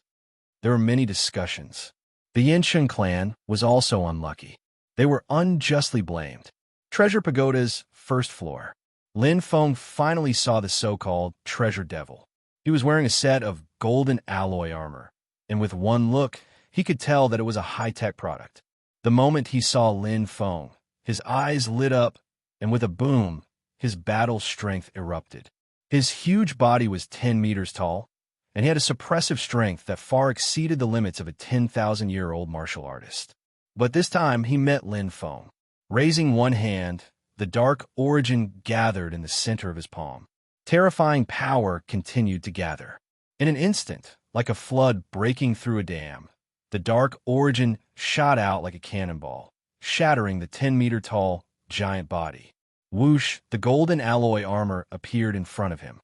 There were many discussions. The Yinshan clan was also unlucky. They were unjustly blamed. Treasure Pagoda's first floor. Lin Feng finally saw the so-called Treasure Devil. He was wearing a set of golden alloy armor, and with one look, he could tell that it was a high-tech product. The moment he saw Lin Feng, his eyes lit up, and with a boom, his battle strength erupted. His huge body was 10 meters tall, and he had a suppressive strength that far exceeded the limits of a 10,000-year-old martial artist. But this time, he met Lin Feng. Raising one hand, the Dark Origin gathered in the center of his palm. Terrifying power continued to gather. In an instant, like a flood breaking through a dam, the Dark Origin shot out like a cannonball, shattering the 10-meter-tall giant body. Whoosh, the golden alloy armor appeared in front of him.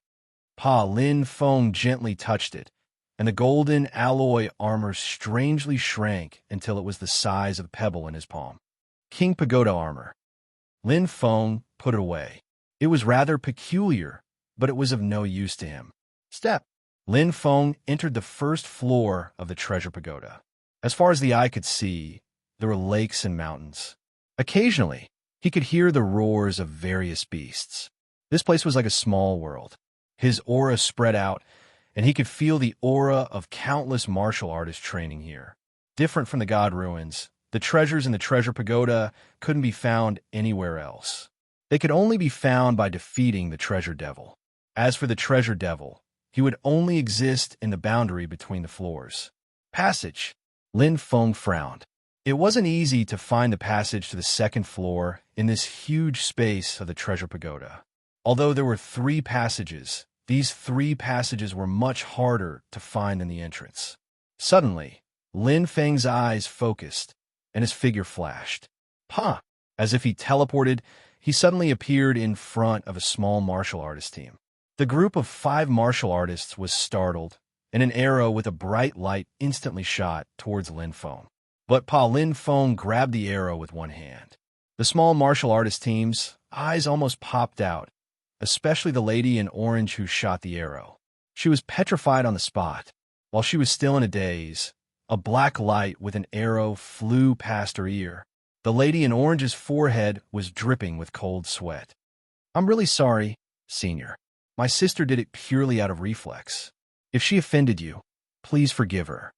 Lin Feng gently touched it, and the golden alloy armor strangely shrank until it was the size of a pebble in his palm. King Pagoda armor. Lin Feng put it away. It was rather peculiar, but it was of no use to him. Step. Lin Feng entered the first floor of the Treasure Pagoda. As far as the eye could see, there were lakes and mountains. Occasionally, he could hear the roars of various beasts. This place was like a small world. His aura spread out, and he could feel the aura of countless martial artists training here. Different from the God Ruins, the treasures in the Treasure Pagoda couldn't be found anywhere else. They could only be found by defeating the Treasure Devil. As for the Treasure Devil, he would only exist in the boundary between the floors. Passage. Lin Feng frowned. It wasn't easy to find the passage to the second floor in this huge space of the Treasure Pagoda. Although there were 3 passages, these 3 passages were much harder to find than the entrance. Suddenly, Lin Feng's eyes focused, and his figure flashed. Huh! As if he teleported, he suddenly appeared in front of a small martial artist team. The group of 5 martial artists was startled, and an arrow with a bright light instantly shot towards Lin Feng. But Lin Feng grabbed the arrow with one hand. The small martial artist team's eyes almost popped out, especially the lady in orange who shot the arrow. She was petrified on the spot. While she was still in a daze, a black light with an arrow flew past her ear. The lady in orange's forehead was dripping with cold sweat. I'm really sorry, Senior. My sister did it purely out of reflex. If she offended you, please forgive her.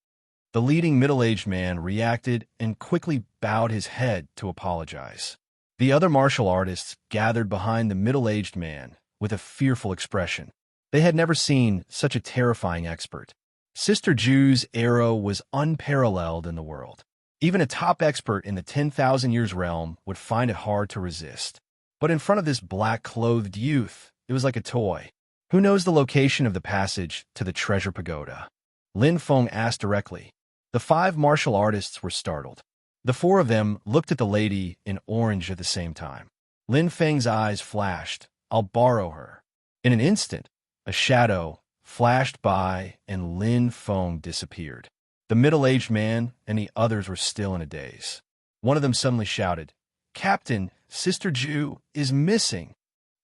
The leading middle-aged man reacted and quickly bowed his head to apologize. The other martial artists gathered behind the middle-aged man with a fearful expression. They had never seen such a terrifying expert. Sister Ju's arrow was unparalleled in the world. Even a top expert in the 10,000 years realm would find it hard to resist. But in front of this black-clothed youth, it was like a toy. Who knows the location of the passage to the Treasure Pagoda? Lin Feng asked directly. The 5 martial artists were startled. The 4 of them looked at the lady in orange at the same time. Lin Feng's eyes flashed. I'll borrow her. In an instant, a shadow flashed by and Lin Feng disappeared. The middle-aged man and the others were still in a daze. One of them suddenly shouted, Captain, Sister Ju is missing.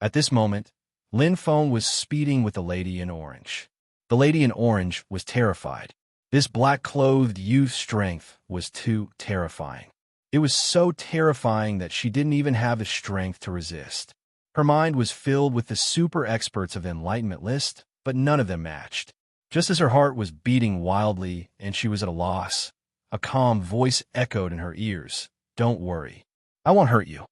At this moment, Lin Feng was speeding with the lady in orange. The lady in orange was terrified. This black-clothed youth's strength was too terrifying. It was so terrifying that she didn't even have the strength to resist. Her mind was filled with the super experts of the Enlightenment list, but none of them matched. Just as her heart was beating wildly and she was at a loss, a calm voice echoed in her ears. Don't worry. I won't hurt you.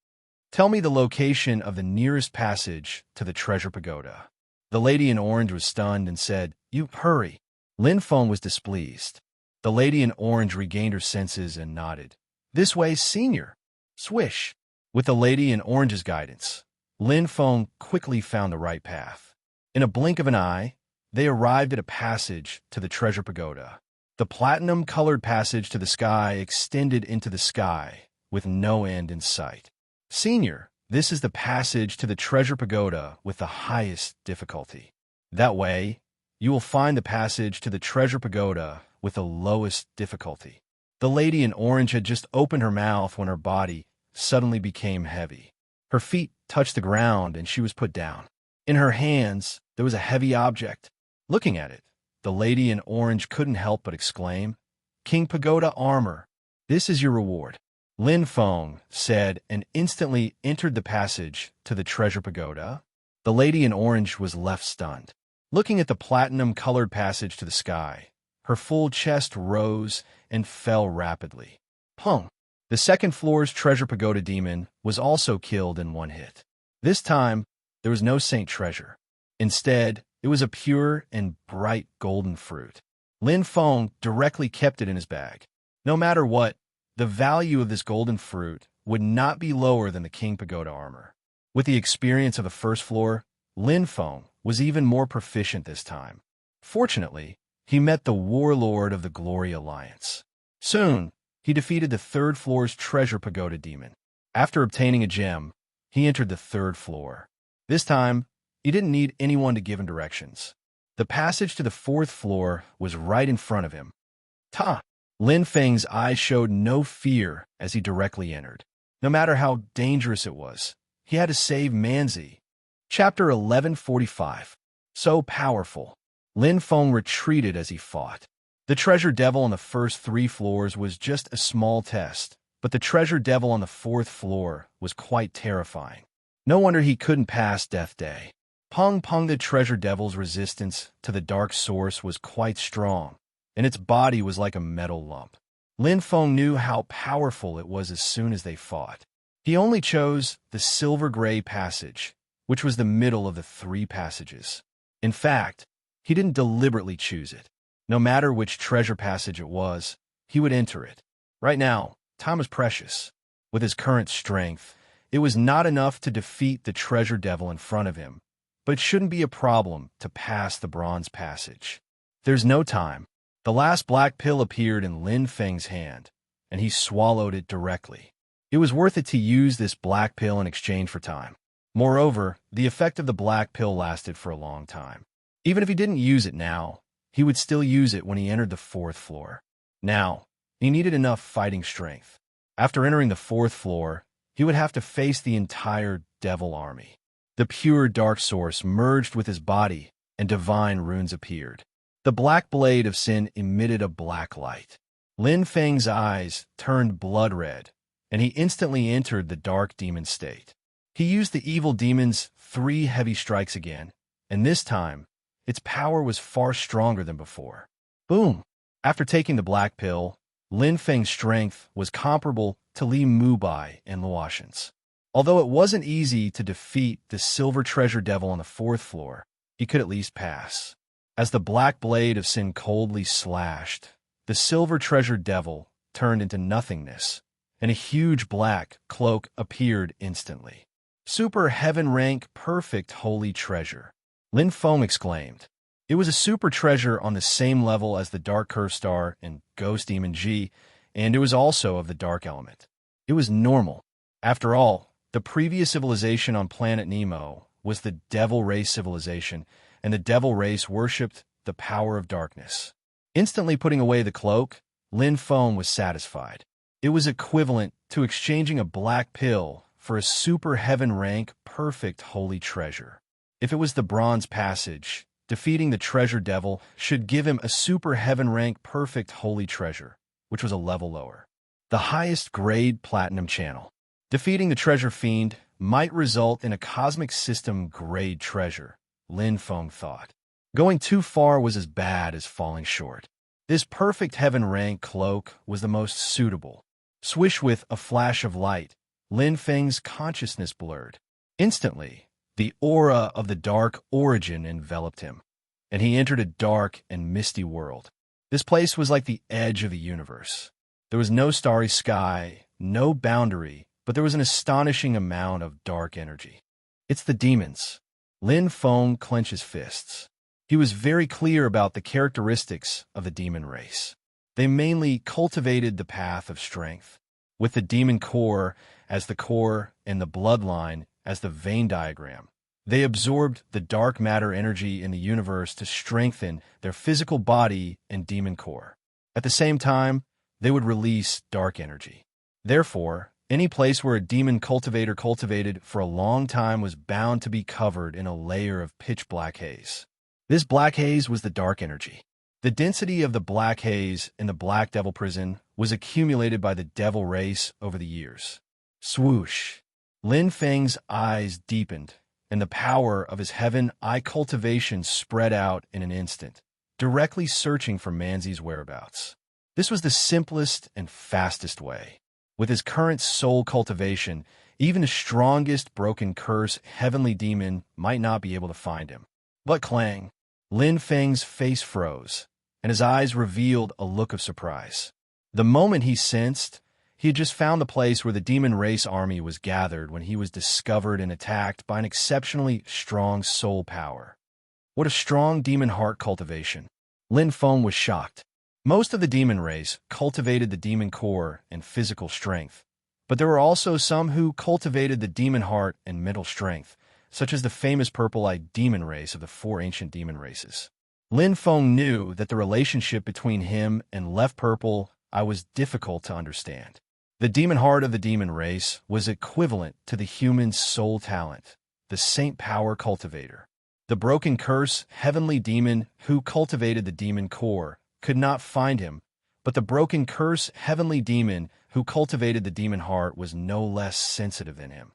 Tell me the location of the nearest passage to the Treasure Pagoda. The lady in orange was stunned and said, You hurry. Lin Feng was displeased. The lady in orange regained her senses and nodded. This way, Senior. Swish. With the lady in orange's guidance, Lin Feng quickly found the right path. In a blink of an eye, they arrived at a passage to the treasure pagoda. The platinum-colored passage to the sky extended into the sky, with no end in sight. Senior, this is the passage to the treasure pagoda with the highest difficulty. That way, you will find the passage to the treasure pagoda with the lowest difficulty. The lady in orange had just opened her mouth when her body suddenly became heavy. Her feet touched the ground and she was put down. In her hands, there was a heavy object. Looking at it, the lady in orange couldn't help but exclaim, "King Pagoda armor, this is your reward." Lin Feng said and instantly entered the passage to the treasure pagoda. The lady in orange was left stunned. Looking at the platinum-colored passage to the sky, her full chest rose and fell rapidly. Pung! The second floor's treasure pagoda demon was also killed in one hit. This time, there was no saint treasure. Instead, it was a pure and bright golden fruit. Lin Feng directly kept it in his bag. No matter what, the value of this golden fruit would not be lower than the King Pagoda armor. With the experience of the first floor, Lin Feng was even more proficient this time. Fortunately, he met the warlord of the Glory Alliance. Soon, he defeated the third floor's treasure pagoda demon. After obtaining a gem, he entered the third floor. This time, he didn't need anyone to give him directions. The passage to the fourth floor was right in front of him. Ta! Lin Feng's eyes showed no fear as he directly entered. No matter how dangerous it was, he had to save Manzi. Chapter 1145. So powerful. Lin Feng retreated as he fought. The treasure devil on the first 3 floors was just a small test, but the treasure devil on the 4th floor was quite terrifying. No wonder he couldn't pass Death Day. Pung Pung, the treasure devil's resistance to the dark source was quite strong, and its body was like a metal lump. Lin Feng knew how powerful it was as soon as they fought. He only chose the silver-gray passage, which was the middle of the 3 passages. In fact, he didn't deliberately choose it. No matter which treasure passage it was, he would enter it. Right now, time was precious. With his current strength, it was not enough to defeat the treasure devil in front of him, but it shouldn't be a problem to pass the bronze passage. There's no time. The last black pill appeared in Lin Feng's hand, and he swallowed it directly. It was worth it to use this black pill in exchange for time. Moreover, the effect of the black pill lasted for a long time. Even if he didn't use it now, he would still use it when he entered the 4th floor. Now, he needed enough fighting strength. After entering the 4th floor, he would have to face the entire devil army. The pure dark source merged with his body, and divine runes appeared. The black blade of sin emitted a black light. Lin Feng's eyes turned blood red, and he instantly entered the dark demon state. He used the evil demon's 3 heavy strikes again, and this time, its power was far stronger than before. Boom! After taking the black pill, Lin Feng's strength was comparable to Li Mubai and Luotian's. Although it wasn't easy to defeat the silver treasure devil on the 4th floor, he could at least pass. As the black blade of sin coldly slashed, the silver treasure devil turned into nothingness, and a huge black cloak appeared instantly. Super heaven rank perfect holy treasure. Lin Feng exclaimed. It was a super treasure on the same level as the Dark Curve Star and Ghost Demon G, and it was also of the dark element. It was normal. After all, the previous civilization on planet Nemo was the Devil Race civilization, and the Devil Race worshipped the power of darkness. Instantly putting away the cloak, Lin Feng was satisfied. It was equivalent to exchanging a black pill for a super heaven rank perfect holy treasure. If it was the bronze passage, defeating the treasure devil should give him a super heaven rank perfect holy treasure, which was a level lower. The highest grade platinum channel. Defeating the treasure fiend might result in a cosmic system grade treasure, Lin Feng thought. Going too far was as bad as falling short. This perfect heaven rank cloak was the most suitable. Swish with a flash of light, Lin Feng's consciousness blurred. Instantly, the aura of the dark origin enveloped him, and he entered a dark and misty world. This place was like the edge of the universe. There was no starry sky, no boundary, but there was an astonishing amount of dark energy. It's the demons. Lin Feng clenched his fists. He was very clear about the characteristics of the demon race. They mainly cultivated the path of strength, with the demon core as the core and the bloodline as the Venn diagram. They absorbed the dark matter energy in the universe to strengthen their physical body and demon core. At the same time, they would release dark energy. Therefore, any place where a demon cultivator cultivated for a long time was bound to be covered in a layer of pitch black haze. This black haze was the dark energy. The density of the black haze in the Black Devil prison was accumulated by the devil race over the years. Swoosh! Lin Feng's eyes deepened, and the power of his heaven eye cultivation spread out in an instant, directly searching for Manzi's whereabouts. This was the simplest and fastest way. With his current soul cultivation, even the strongest broken curse heavenly demon might not be able to find him. But clang! Lin Feng's face froze, and his eyes revealed a look of surprise. The moment he sensed, he had just found the place where the demon race army was gathered when he was discovered and attacked by an exceptionally strong soul power. What a strong demon heart cultivation! Lin Feng was shocked. Most of the demon race cultivated the demon core and physical strength, but there were also some who cultivated the demon heart and mental strength, such as the famous purple-eyed demon race of the 4 ancient demon races. Lin Feng knew that the relationship between him and Left Purple Eye was difficult to understand. The demon heart of the demon race was equivalent to the human soul talent, the saint power cultivator. The broken curse heavenly demon who cultivated the demon core could not find him, but the broken curse heavenly demon who cultivated the demon heart was no less sensitive than him.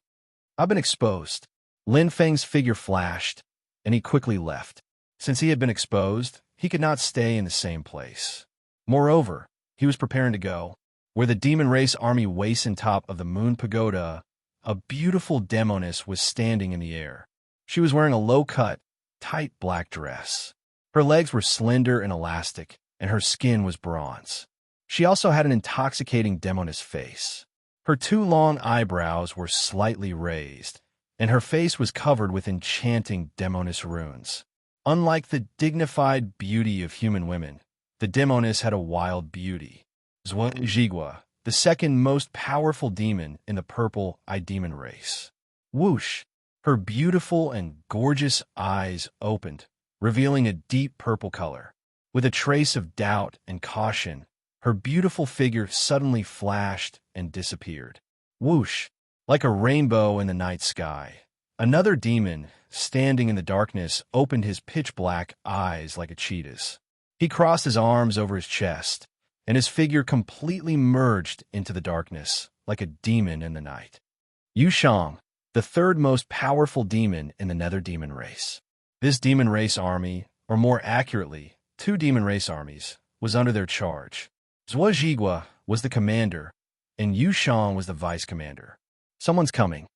I've been exposed. Lin Feng's figure flashed, and he quickly left. Since he had been exposed, he could not stay in the same place. Moreover, he was preparing to go. Where the demon race army waits in top of the moon pagoda, a beautiful demoness was standing in the air. She was wearing a low-cut, tight black dress. Her legs were slender and elastic, and her skin was bronze. She also had an intoxicating demoness face. Her 2 long eyebrows were slightly raised, and her face was covered with enchanting demoness runes. Unlike the dignified beauty of human women, the demoness had a wild beauty. Zhuangzhigua, the second most powerful demon in the purple-eyed demon race. Whoosh! Her beautiful and gorgeous eyes opened, revealing a deep purple color. With a trace of doubt and caution, her beautiful figure suddenly flashed and disappeared. Whoosh! Like a rainbow in the night sky. Another demon, standing in the darkness, opened his pitch-black eyes like a cheetah's. He crossed his arms over his chest, and his figure completely merged into the darkness, like a demon in the night. Yushang, the third most powerful demon in the Nether Demon race. This demon race army, or more accurately, 2 demon race armies, was under their charge. Zhuangzhigua was the commander, and Yushang was the vice commander. Someone's coming.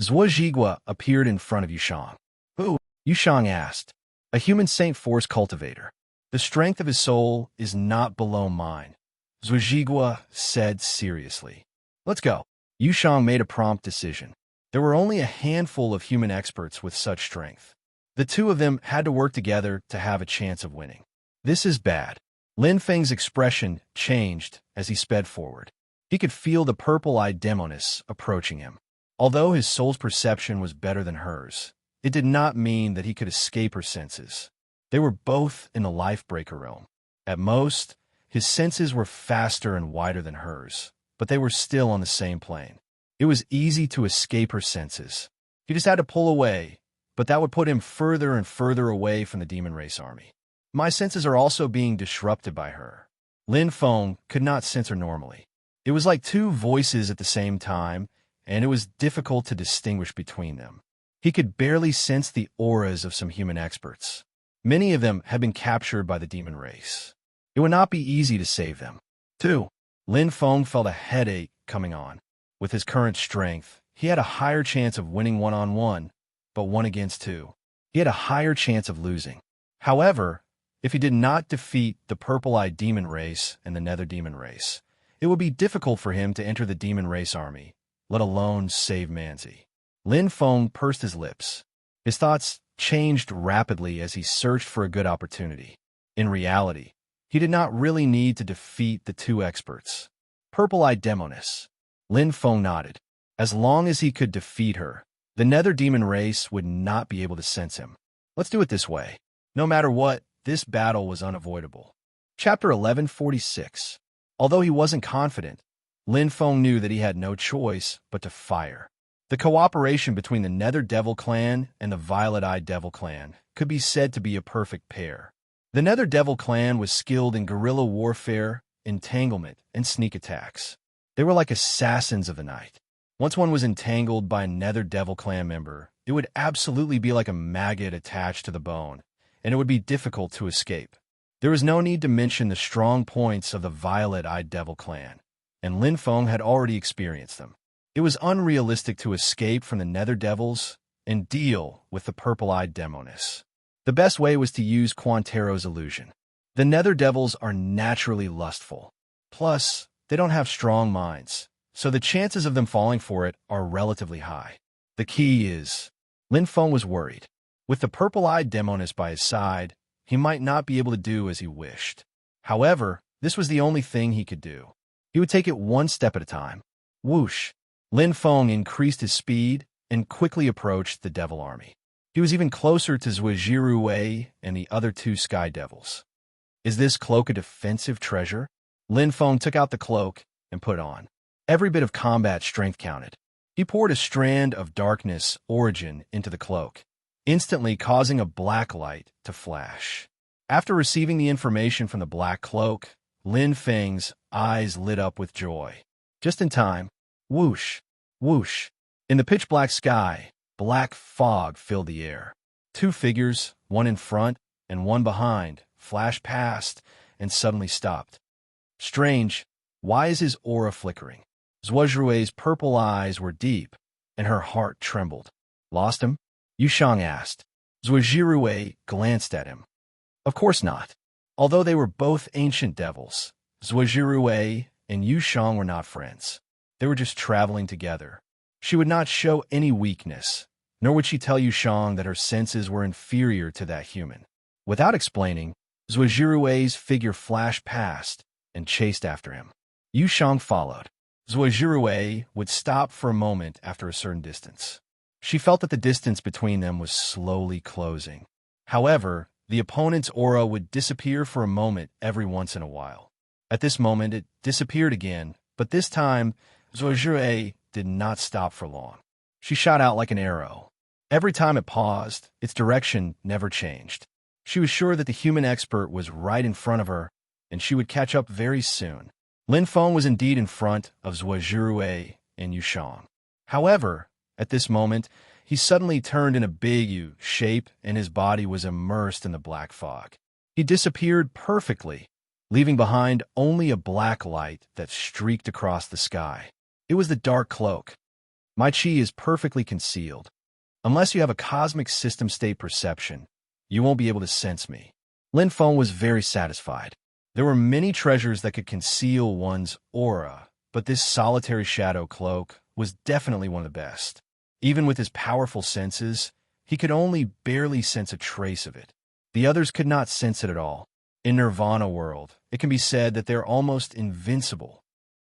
Zhuangzhigua appeared in front of Yushang. Who? Yushang asked. A human saint force cultivator. The strength of his soul is not below mine, Zhuangzhigua said seriously. Let's go. Yushang made a prompt decision. There were only a handful of human experts with such strength. The 2 of them had to work together to have a chance of winning. This is bad. Lin Feng's expression changed as he sped forward. He could feel the purple-eyed demoness approaching him. Although his soul's perception was better than hers, it did not mean that he could escape her senses. They were both in the life-breaker realm. At most, his senses were faster and wider than hers, but they were still on the same plane. It was easy to escape her senses. He just had to pull away, but that would put him further and further away from the demon race army. My senses are also being disrupted by her. Lin Feng could not sense her normally. It was like 2 voices at the same time, and it was difficult to distinguish between them. He could barely sense the auras of some human experts. Many of them had been captured by the demon race. It would not be easy to save them. 2. Lin Feng felt a headache coming on. With his current strength, he had a higher chance of winning 1-on-1, but 1 against 2. He had a higher chance of losing. However, if he did not defeat the purple-eyed demon race and the nether demon race, it would be difficult for him to enter the demon race army, let alone save Manzi. Lin Feng pursed his lips. His thoughts changed rapidly as he searched for a good opportunity. In reality, he did not really need to defeat the two experts. Purple-eyed demoness. Lin Feng nodded. As long as he could defeat her, the nether demon race would not be able to sense him. Let's do it this way. No matter what, this battle was unavoidable. Chapter 1146. Although he wasn't confident, Lin Feng knew that he had no choice but to fire. The cooperation between the Nether Devil Clan and the Violet-Eyed Devil Clan could be said to be a perfect pair. The Nether Devil Clan was skilled in guerrilla warfare, entanglement, and sneak attacks. They were like assassins of the night. Once one was entangled by a Nether Devil Clan member, it would absolutely be like a maggot attached to the bone, and it would be difficult to escape. There was no need to mention the strong points of the Violet-Eyed Devil Clan, and Lin Feng had already experienced them. It was unrealistic to escape from the Nether Devils and deal with the Purple-Eyed Demoness. The best way was to use Quantero's illusion. The Nether Devils are naturally lustful. Plus, they don't have strong minds, so the chances of them falling for it are relatively high. The key is, Lin Feng was worried. With the Purple-Eyed Demoness by his side, he might not be able to do as he wished. However, this was the only thing he could do. He would take it one step at a time. Whoosh! Lin Feng increased his speed and quickly approached the Devil Army. He was even closer to Zhuojiru Wei and the other two Sky Devils. Is this cloak a defensive treasure? Lin Feng took out the cloak and put it on. Every bit of combat strength counted. He poured a strand of darkness origin into the cloak, instantly causing a black light to flash. After receiving the information from the black cloak, Lin Feng's eyes lit up with joy. Just in time, whoosh, whoosh. In the pitch-black sky, black fog filled the air. Two figures, one in front and one behind, flashed past and suddenly stopped. Strange, why is his aura flickering? Zhuojiru's purple eyes were deep, and her heart trembled. Lost him? Yushang asked. Zhuojiru glanced at him. Of course not. Although they were both ancient devils, Zhuojiru and Yushang were not friends. They were just traveling together. She would not show any weakness, nor would she tell Yushang that her senses were inferior to that human. Without explaining, Zhuojiru's figure flashed past and chased after him. Yushang followed. Zhuojiru would stop for a moment after a certain distance. She felt that the distance between them was slowly closing. However, the opponent's aura would disappear for a moment every once in a while. At this moment, it disappeared again, but this time, Zhuojiru did not stop for long. She shot out like an arrow. Every time it paused, its direction never changed. She was sure that the human expert was right in front of her, and she would catch up very soon. Lin Feng was indeed in front of Zhuojiru and Yushang. However, at this moment, he suddenly turned in a big U shape and his body was immersed in the black fog. He disappeared perfectly, leaving behind only a black light that streaked across the sky. It was the dark cloak. My chi is perfectly concealed. Unless you have a cosmic system state perception, you won't be able to sense me. Lin Feng was very satisfied. There were many treasures that could conceal one's aura, but this solitary shadow cloak was definitely one of the best. Even with his powerful senses, he could only barely sense a trace of it. The others could not sense it at all. In Nirvana world, it can be said that they're almost invincible.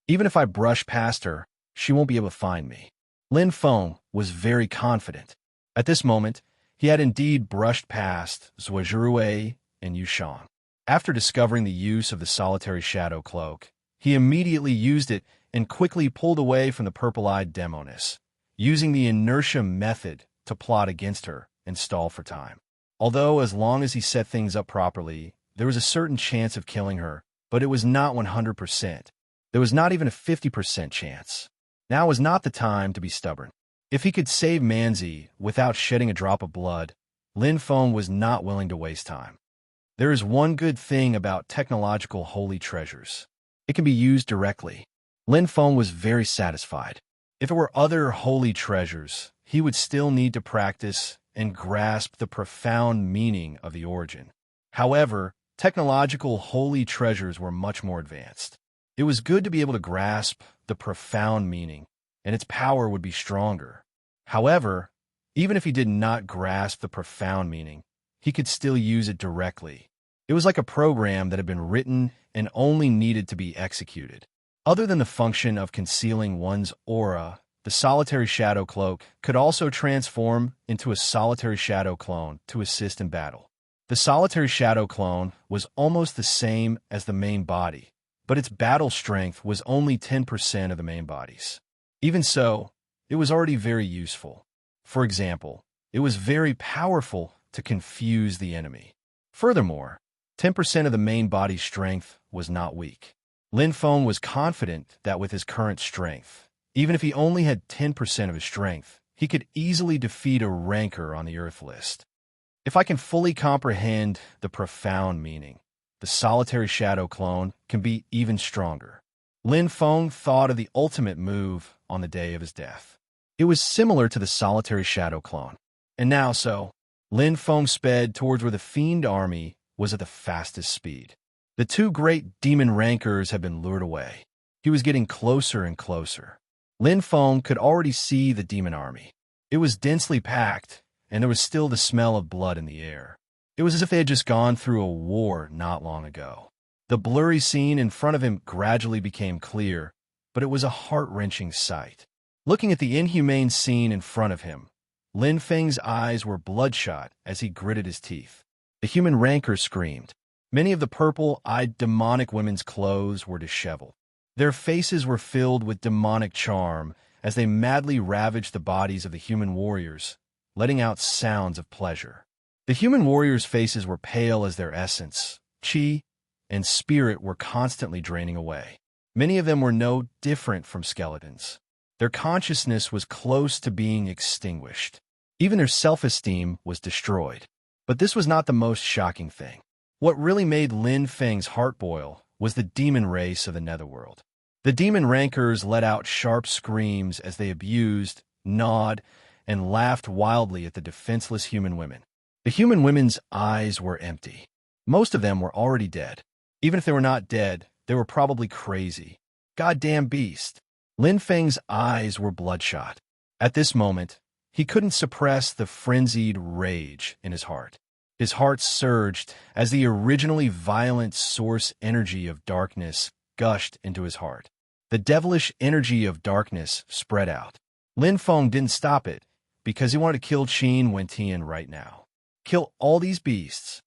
Even if I brush past her, she won't be able to find me. Lin Feng was very confident. At this moment, he had indeed brushed past Zhuojiru and Yushang. After discovering the use of the solitary shadow cloak, he immediately used it and quickly pulled away from the purple-eyed demoness, using the inertia method to plot against her and stall for time. Although as long as he set things up properly, there was a certain chance of killing her, but it was not 100%. There was not even a 50% chance. Now was not the time to be stubborn. If he could save Manzi without shedding a drop of blood, Lin Feng was not willing to waste time. There is one good thing about technological holy treasures. It can be used directly. Lin Feng was very satisfied. If it were other holy treasures, he would still need to practice and grasp the profound meaning of the origin. However, technological holy treasures were much more advanced. It was good to be able to grasp the profound meaning, and its power would be stronger. However, Even if he did not grasp the profound meaning, he could still use it directly. It was like a program that had been written and only needed to be executed. Other than the function of concealing one's aura, the solitary shadow cloak could also transform into a solitary shadow clone to assist in battle. The solitary shadow clone was almost the same as the main body, but its battle strength was only 10% of the main body's. Even so, it was already very useful. For example, it was very powerful to confuse the enemy. Furthermore, 10% of the main body's strength was not weak. Lin Feng was confident that with his current strength, even if he only had 10% of his strength, he could easily defeat a ranker on the Earth list. If I can fully comprehend the profound meaning, the solitary shadow clone can be even stronger. Lin Feng thought of the ultimate move on the day of his death. It was similar to the solitary shadow clone. And now Lin Feng sped towards where the fiend army was at the fastest speed. The two great demon rankers had been lured away. He was getting closer and closer. Lin Feng could already see the demon army. It was densely packed, and there was still the smell of blood in the air. It was as if they had just gone through a war not long ago. The blurry scene in front of him gradually became clear, but it was a heart-wrenching sight. Looking at the inhumane scene in front of him, Lin Feng's eyes were bloodshot as he gritted his teeth. The human ranker screamed. Many of the purple-eyed demonic women's clothes were disheveled. Their faces were filled with demonic charm as they madly ravaged the bodies of the human warriors, letting out sounds of pleasure. The human warriors' faces were pale as their essence, chi, and spirit were constantly draining away. Many of them were no different from skeletons. Their consciousness was close to being extinguished. Even their self-esteem was destroyed. But this was not the most shocking thing. What really made Lin Feng's heart boil was the demon race of the netherworld. The demon rankers let out sharp screams as they abused, gnawed, and laughed wildly at the defenseless human women. The human women's eyes were empty. Most of them were already dead. Even if they were not dead, they were probably crazy. Goddamn beast. Lin Feng's eyes were bloodshot. At this moment, he couldn't suppress the frenzied rage in his heart. His heart surged as the originally violent source energy of darkness gushed into his heart. The devilish energy of darkness spread out. Lin Feng didn't stop it because he wanted to kill Qin Wentian right now. Kill all these beasts.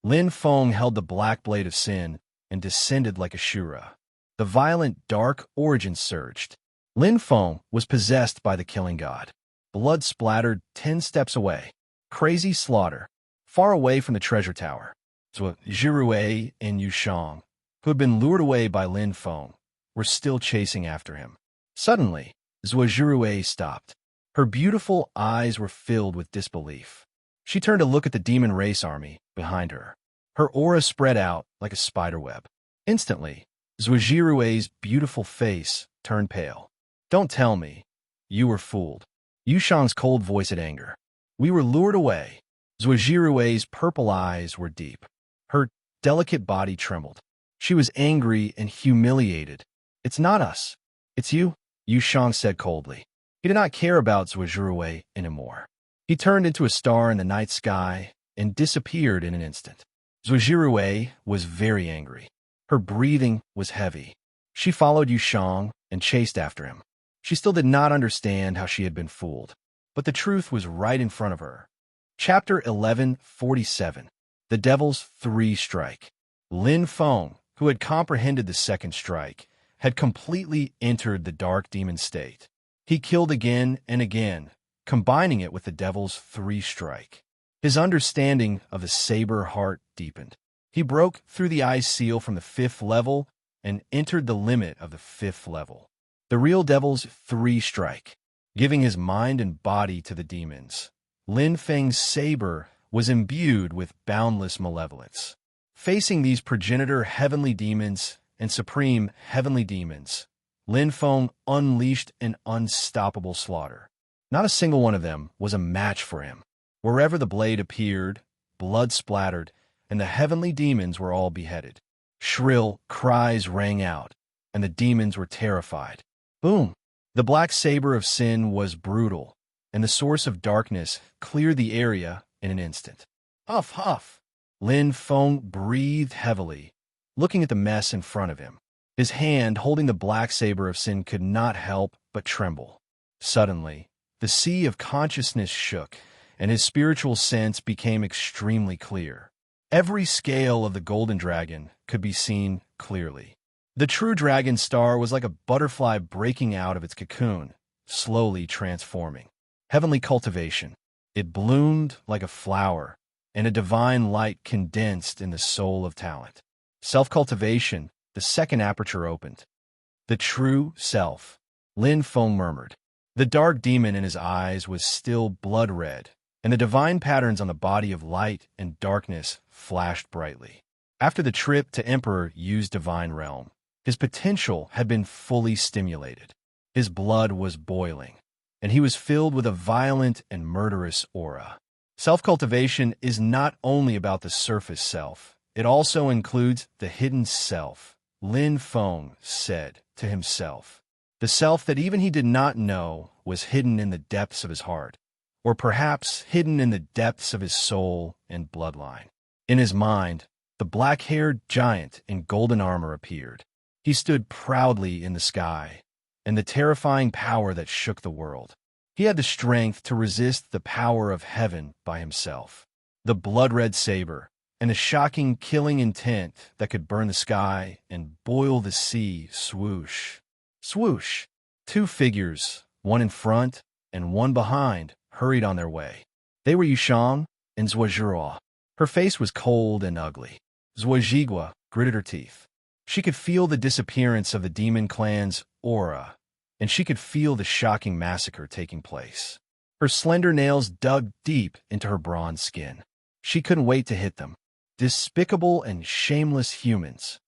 Lin Feng held the black blade of sin and descended like a Shura. The violent, dark origin surged. Lin Feng was possessed by the killing god. Blood splattered 10 steps away. Crazy slaughter. Far away from the treasure tower, Zhuo Jirue and Yu Shang, who had been lured away by Lin Feng, were still chasing after him. Suddenly, Zhuo Jirue stopped. Her beautiful eyes were filled with disbelief. She turned to look at the demon race army behind her. Her aura spread out like a spiderweb. Instantly, Zhuo Jirue's beautiful face turned pale. Don't tell me. You were fooled. Yu Shang's cold voice had anger. We were lured away. Zhuo Jirue's purple eyes were deep. Her delicate body trembled. She was angry and humiliated. It's not us. It's you, Yu Shang said coldly. He did not care about Zhuo Jirue anymore. He turned into a star in the night sky and disappeared in an instant. Zhuo Jirue was very angry. Her breathing was heavy. She followed Yu Shang and chased after him. She still did not understand how she had been fooled, but the truth was right in front of her. Chapter 1147. The Devil's Three Strike. Lin Feng, who had comprehended the second strike, had completely entered the dark demon state. He killed again and again, combining it with the Devil's Three Strike. His understanding of the saber heart deepened. He broke through the ice seal from the 5th level and entered the limit of the 5th level. The real Devil's Three Strike, giving his mind and body to the demons. Lin Feng's saber was imbued with boundless malevolence. Facing these progenitor heavenly demons and supreme heavenly demons, Lin Feng unleashed an unstoppable slaughter. Not a single one of them was a match for him. Wherever the blade appeared, blood splattered, and the heavenly demons were all beheaded. Shrill cries rang out, and the demons were terrified. Boom! The black saber of sin was brutal, and the source of darkness cleared the area in an instant. Huff, huff. Lin Feng breathed heavily, looking at the mess in front of him. His hand holding the black saber of sin could not help but tremble. Suddenly, the sea of consciousness shook, and his spiritual sense became extremely clear. Every scale of the golden dragon could be seen clearly. The true dragon star was like a butterfly breaking out of its cocoon, slowly transforming. Heavenly cultivation. It bloomed like a flower, and a divine light condensed in the soul of talent. Self-cultivation. The second aperture opened. The true self, Lin Feng murmured. The dark demon in his eyes was still blood red, and the divine patterns on the body of light and darkness flashed brightly. After the trip to Emperor Yu's divine realm, his potential had been fully stimulated. His blood was boiling, and he was filled with a violent and murderous aura. Self-cultivation is not only about the surface self, it also includes the hidden self, Lin Feng said to himself. The self that even he did not know was hidden in the depths of his heart, or perhaps hidden in the depths of his soul and bloodline. In his mind, the black-haired giant in golden armor appeared. He stood proudly in the sky, and the terrifying power that shook the world. He had the strength to resist the power of heaven by himself. The blood-red saber, and a shocking killing intent that could burn the sky and boil the sea, swoosh. Swoosh! Two figures, one in front and one behind, hurried on their way. They were Yushang and Zhuozhihua. Her face was cold and ugly. Zhuozhihua gritted her teeth. She could feel the disappearance of the demon clan's aura, and she could feel the shocking massacre taking place. Her slender nails dug deep into her bronze skin. She couldn't wait to hit them. Despicable and shameless humans.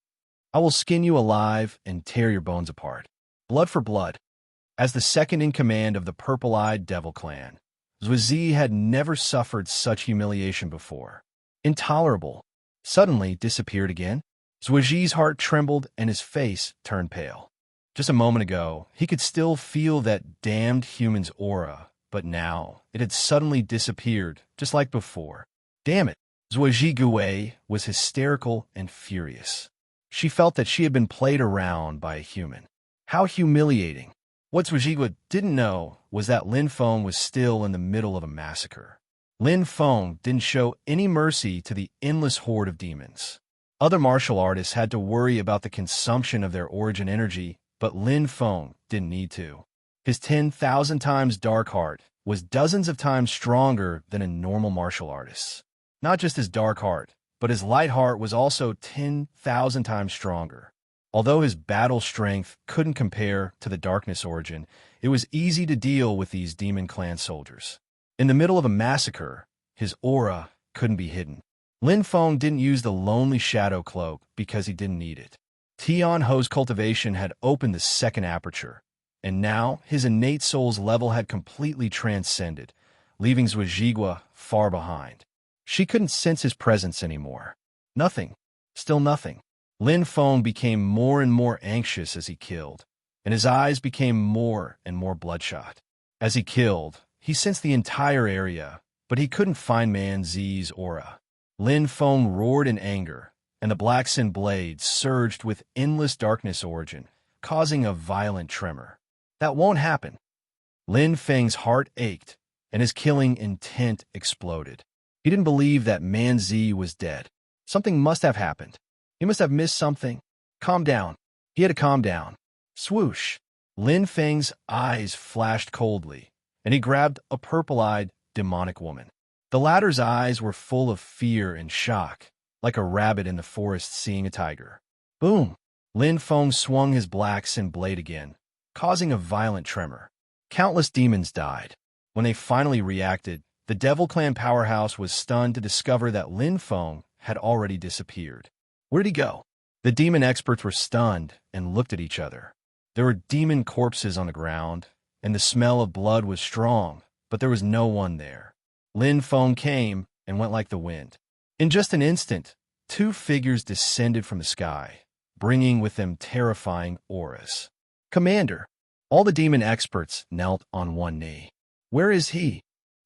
I will skin you alive and tear your bones apart. Blood for blood. As the second in command of the purple-eyed devil clan, Zhuozi had never suffered such humiliation before. Intolerable. Suddenly disappeared again. Zhuozi's heart trembled and his face turned pale. Just a moment ago, he could still feel that damned human's aura, but now it had suddenly disappeared, just like before. Damn it! Zhuozhihua was hysterical and furious. She felt that she had been played around by a human. How humiliating. What Zhuozhihua didn't know was that Lin Feng was still in the middle of a massacre. Lin Feng didn't show any mercy to the endless horde of demons. Other martial artists had to worry about the consumption of their origin energy, but Lin Feng didn't need to. His 10,000 times dark heart was dozens of times stronger than a normal martial artist's. Not just his dark heart, but his light heart was also 10,000 times stronger. Although his battle strength couldn't compare to the darkness origin, it was easy to deal with these demon clan soldiers. In the middle of a massacre, his aura couldn't be hidden. Lin Feng didn't use the lonely shadow cloak because he didn't need it. Tian Ho's cultivation had opened the second aperture, and now his innate soul's level had completely transcended, leaving Zhuozhihua far behind. She couldn't sense his presence anymore. Nothing. Still nothing. Lin Feng became more and more anxious as he killed, and his eyes became more and more bloodshot. As he killed, he sensed the entire area, but he couldn't find Man Zi's aura. Lin Feng roared in anger, and the black sin blades surged with endless darkness origin, causing a violent tremor. That won't happen. Lin Feng's heart ached, and his killing intent exploded. He didn't believe that Man Zi was dead. Something must have happened. He must have missed something. Calm down. He had to calm down. Swoosh. Lin Feng's eyes flashed coldly, and he grabbed a purple-eyed, demonic woman. The latter's eyes were full of fear and shock, like a rabbit in the forest seeing a tiger. Boom! Lin Feng swung his black sin blade again, causing a violent tremor. Countless demons died. When they finally reacted, the Devil Clan powerhouse was stunned to discover that Lin Feng had already disappeared. Where'd he go? The demon experts were stunned and looked at each other. There were demon corpses on the ground, and the smell of blood was strong, but there was no one there. Lin Feng came and went like the wind. In just an instant, two figures descended from the sky, bringing with them terrifying auras. Commander! All the demon experts knelt on one knee. Where is he?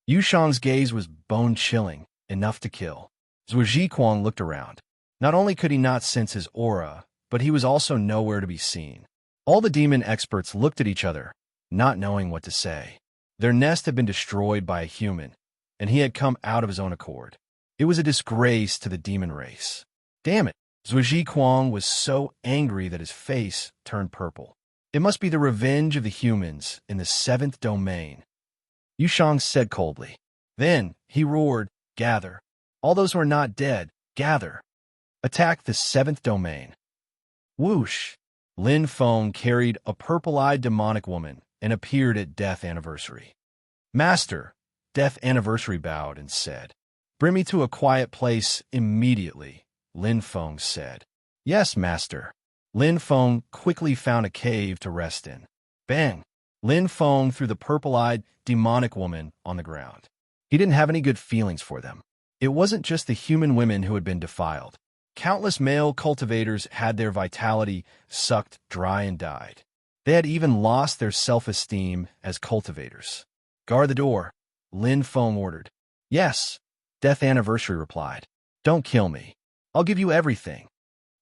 Yushang's gaze was bone-chilling, enough to kill. Zhuo Zhiquang looked around. Not only could he not sense his aura, but he was also nowhere to be seen. All the demon experts looked at each other, not knowing what to say. Their nest had been destroyed by a human, and he had come out of his own accord. It was a disgrace to the demon race. Damn it! Zhuo Zhiquang was so angry that his face turned purple. It must be the revenge of the humans in the 7th domain. Yushang said coldly. Then he roared, "Gather! All those who are not dead, gather! Attack the 7th domain!" Whoosh! Lin Feng carried a purple-eyed demonic woman and appeared at Death Anniversary. "Master," Death Anniversary bowed and said. "Bring me to a quiet place immediately," Lin Feng said. "Yes, master." Lin Feng quickly found a cave to rest in. Bang! Lin Feng threw the purple-eyed demonic woman on the ground. He didn't have any good feelings for them. It wasn't just the human women who had been defiled. Countless male cultivators had their vitality sucked dry and died. They had even lost their self-esteem as cultivators. "Guard the door," Lin Feng ordered. "Yes," Death Anniversary replied. "Don't kill me. I'll give you everything."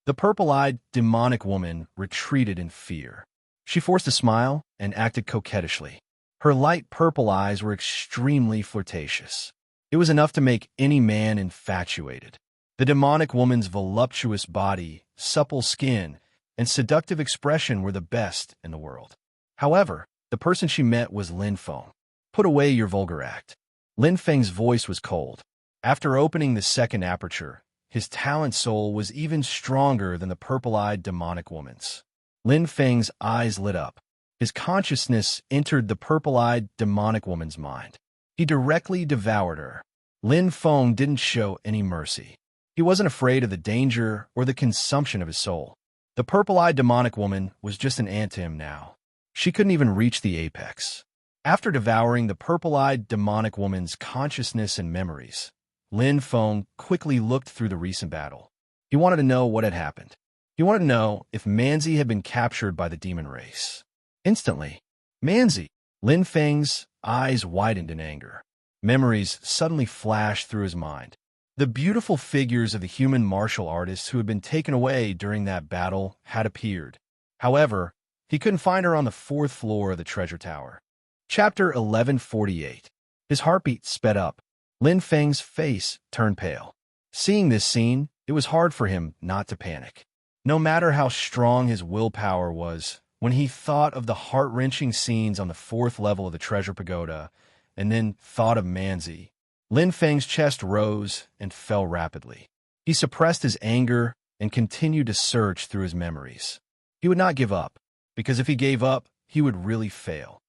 The purple-eyed demonic woman retreated in fear. She forced a smile and acted coquettishly. Her light purple eyes were extremely flirtatious. It was enough to make any man infatuated. The demonic woman's voluptuous body, supple skin, and seductive expression were the best in the world. However, the person she met was Lin Feng. "Put away your vulgar act." Lin Feng's voice was cold. After opening the 2nd aperture, his talent soul was even stronger than the purple-eyed demonic woman's. Lin Feng's eyes lit up. His consciousness entered the purple-eyed demonic woman's mind. He directly devoured her. Lin Feng didn't show any mercy. He wasn't afraid of the danger or the consumption of his soul. The purple-eyed demonic woman was just an ant to him now. She couldn't even reach the apex. After devouring the purple-eyed demonic woman's consciousness and memories, Lin Feng quickly looked through the recent battle. He wanted to know what had happened. He wanted to know if Manzi had been captured by the demon race. Instantly, "Manzi!" Lin Feng's eyes widened in anger. Memories suddenly flashed through his mind. The beautiful figures of the human martial artists who had been taken away during that battle had appeared. However, he couldn't find her on the 4th floor of the treasure tower. Chapter 1148. His heartbeat sped up. Lin Feng's face turned pale. Seeing this scene, it was hard for him not to panic. No matter how strong his willpower was, when he thought of the heart-wrenching scenes on the 4th level of the treasure pagoda, and then thought of Manzi, Lin Feng's chest rose and fell rapidly. He suppressed his anger and continued to search through his memories. He would not give up, because if he gave up, he would really fail.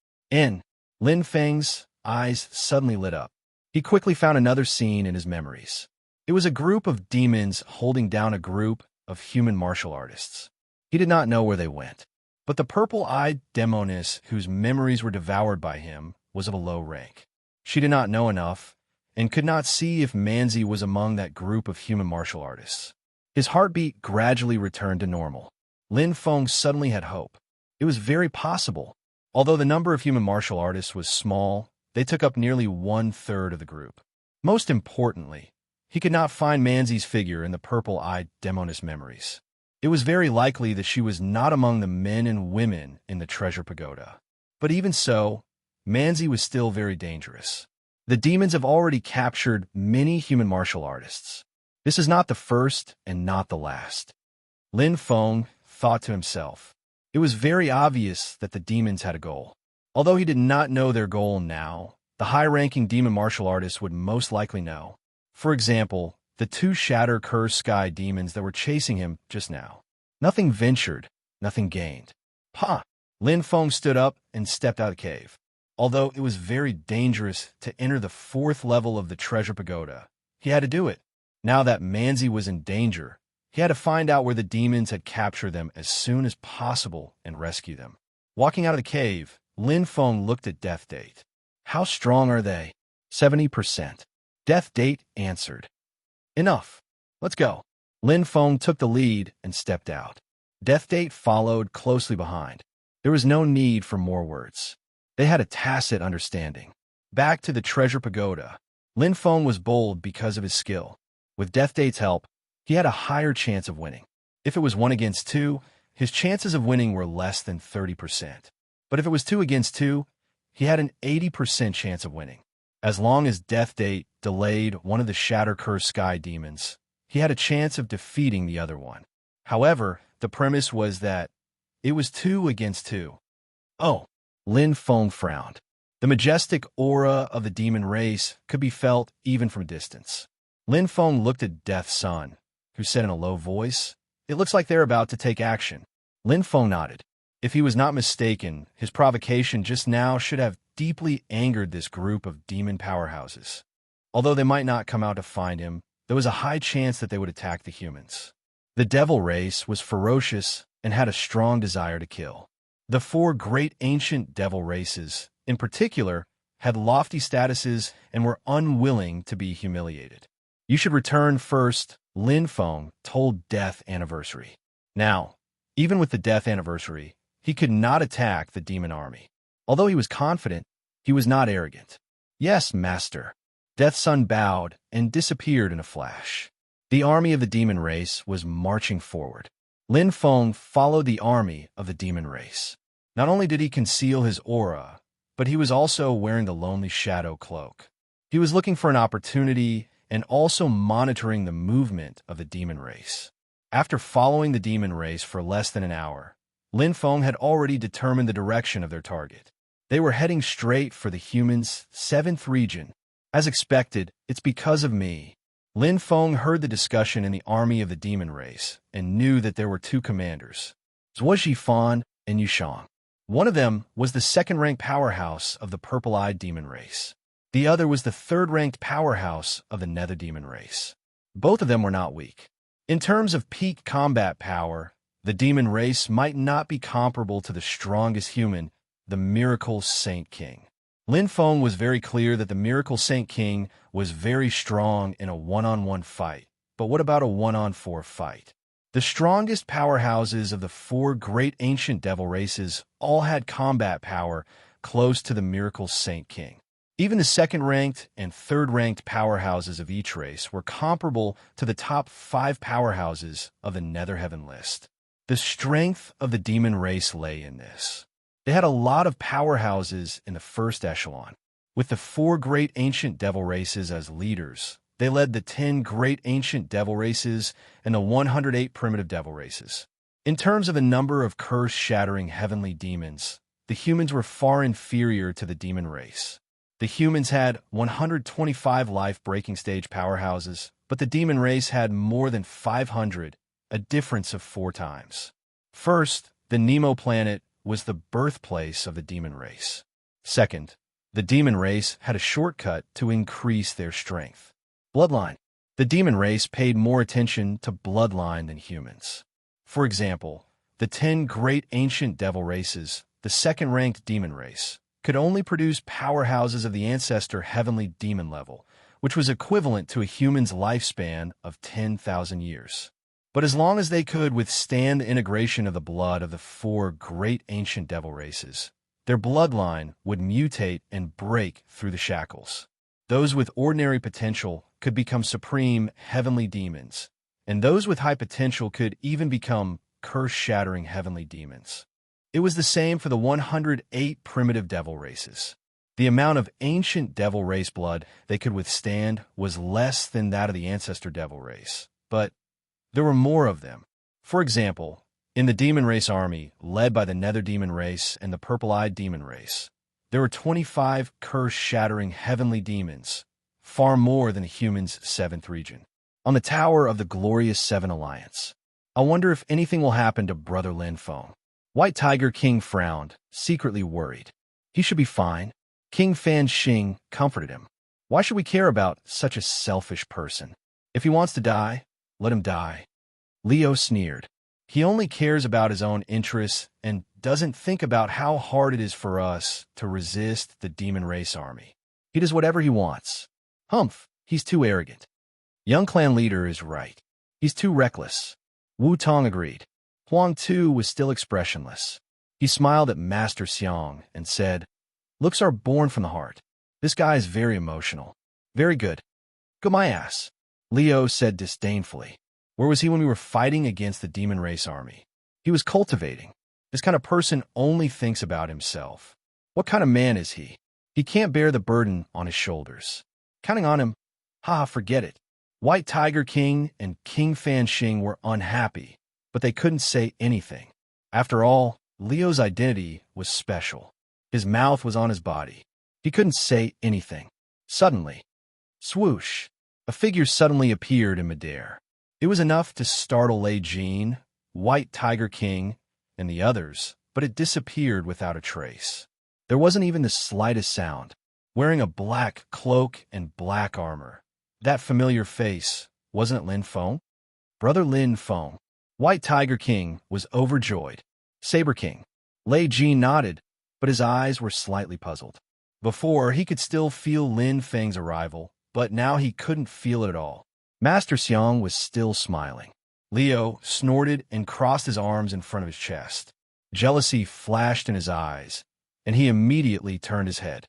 Lin Feng's eyes suddenly lit up. He quickly found another scene in his memories. It was a group of demons holding down a group of human martial artists. He did not know where they went, but the purple-eyed demoness whose memories were devoured by him was of a low rank. She did not know enough and could not see if Manzi was among that group of human martial artists. His heartbeat gradually returned to normal. Lin Feng suddenly had hope. It was very possible. Although the number of human martial artists was small, they took up nearly 1/3 of the group. Most importantly, he could not find Manzi's figure in the purple-eyed demoness memories. It was very likely that she was not among the men and women in the treasure pagoda. But even so, Manzi was still very dangerous. The demons have already captured many human martial artists. This is not the first and not the last. Lin Feng thought to himself. It was very obvious that the demons had a goal. Although he did not know their goal now, the high-ranking demon martial artists would most likely know. For example, the 2 Shatter Curse Sky demons that were chasing him just now. Nothing ventured, nothing gained. "Ha!" Lin Feng stood up and stepped out of the cave. Although it was very dangerous to enter the 4th level of the treasure pagoda, he had to do it. Now that Manzi was in danger, he had to find out where the demons had captured them as soon as possible and rescue them. Walking out of the cave, Lin Feng looked at Death Date. "How strong are they?" 70%. Death Date answered. "Enough. Let's go." Lin Feng took the lead and stepped out. Death Date followed closely behind. There was no need for more words. They had a tacit understanding. Back to the treasure pagoda. Lin Feng was bold because of his skill. With Death Date's help, he had a higher chance of winning. If it was 1 against 2, his chances of winning were less than 30%. But if it was 2 against 2, he had an 80% chance of winning. As long as Death Date delayed one of the Shatter-Cursed Sky Demons, he had a chance of defeating the other one. However, the premise was that it was 2 against 2. Oh, Lin Feng frowned. The majestic aura of the demon race could be felt even from a distance. Lin Feng looked at Death's son, who said in a low voice, "It looks like they're about to take action." Lin Feng nodded. If he was not mistaken, his provocation just now should have deeply angered this group of demon powerhouses. Although they might not come out to find him, there was a high chance that they would attack the humans. The devil race was ferocious and had a strong desire to kill. The 4 great ancient devil races, in particular, had lofty statuses and were unwilling to be humiliated. "You should return first," Lin Feng told Death Anniversary. Now, even with the Death Anniversary, he could not attack the demon army. Although he was confident, he was not arrogant. "Yes, master." Death's son bowed and disappeared in a flash. The army of the demon race was marching forward. Lin Feng followed the army of the demon race. Not only did he conceal his aura, but he was also wearing the lonely shadow cloak. He was looking for an opportunity and also monitoring the movement of the demon race. After following the demon race for less than an hour, Lin Feng had already determined the direction of their target. They were heading straight for the humans' 7th region. As expected, "It's because of me." Lin Feng heard the discussion in the army of the demon race and knew that there were 2 commanders, Zhuo Zhifan and Yushang. One of them was the 2nd-ranked powerhouse of the purple-eyed demon race. The other was the 3rd-ranked powerhouse of the nether demon race. Both of them were not weak. In terms of peak combat power, the demon race might not be comparable to the strongest human, the Miracle Saint King. Lin Feng was very clear that the Miracle Saint King was very strong in a 1-on-1 fight. But what about a 1-on-4 fight? The strongest powerhouses of the 4 great ancient devil races all had combat power close to the Miracle Saint King. Even the 2nd-ranked and 3rd-ranked powerhouses of each race were comparable to the top 5 powerhouses of the Nether Heaven list. The strength of the demon race lay in this. They had a lot of powerhouses in the first echelon. With the 4 great ancient devil races as leaders, they led the 10 great ancient devil races and the 108 primitive devil races. In terms of the number of curse-shattering heavenly demons, the humans were far inferior to the demon race. The humans had 125 life-breaking stage powerhouses, but the demon race had more than 500, a difference of 4 times. First, the Nemo planet was the birthplace of the demon race. Second, the demon race had a shortcut to increase their strength. Bloodline. The demon race paid more attention to bloodline than humans. For example, the 10 great ancient devil races, the 2nd-ranked demon race, could only produce powerhouses of the ancestor heavenly demon level, which was equivalent to a human's lifespan of 10,000 years. But as long as they could withstand the integration of the blood of the 4 great ancient devil races, their bloodline would mutate and break through the shackles. Those with ordinary potential could become supreme heavenly demons, and those with high potential could even become curse-shattering heavenly demons. It was the same for the 108 primitive devil races. The amount of ancient devil race blood they could withstand was less than that of the ancestor devil race, but there were more of them. For example, in the demon race army, led by the nether demon race and the purple-eyed demon race, there were 25 curse-shattering heavenly demons, far more than a human's 7th region. On the tower of the glorious 7 Alliance, I wonder if anything will happen to Brother Lin Feng. White Tiger King frowned, secretly worried. He should be fine. King Fan Xing comforted him. Why should we care about such a selfish person? If he wants to die, let him die. Leo sneered. He only cares about his own interests and doesn't think about how hard it is for us to resist the demon race army. He does whatever he wants. Humph, he's too arrogant. Young clan leader is right. He's too reckless. Wu Tong agreed. Huang Tu was still expressionless. He smiled at Master Xiang and said, "Looks are born from the heart. This guy is very emotional. Very good. Go my ass, Leo said disdainfully. Where was he when we were fighting against the demon race army? He was cultivating. This kind of person only thinks about himself. What kind of man is he? He can't bear the burden on his shoulders. Counting on him? Haha, forget it. White Tiger King and King Fan Xing were unhappy, but they couldn't say anything. After all, Leo's identity was special. His mouth was on his body. He couldn't say anything. Suddenly, swoosh, a figure suddenly appeared in midair. It was enough to startle Lei Jin, White Tiger King, and the others, but it disappeared without a trace. There wasn't even the slightest sound. Wearing a black cloak and black armor. That familiar face, wasn't it Lin Feng? Brother Lin Feng. White Tiger King was overjoyed. Saber King. Lei Jin nodded, but his eyes were slightly puzzled. Before, he could still feel Lin Feng's arrival, but now he couldn't feel it at all. Master Xiang was still smiling. Leo snorted and crossed his arms in front of his chest. Jealousy flashed in his eyes, and he immediately turned his head.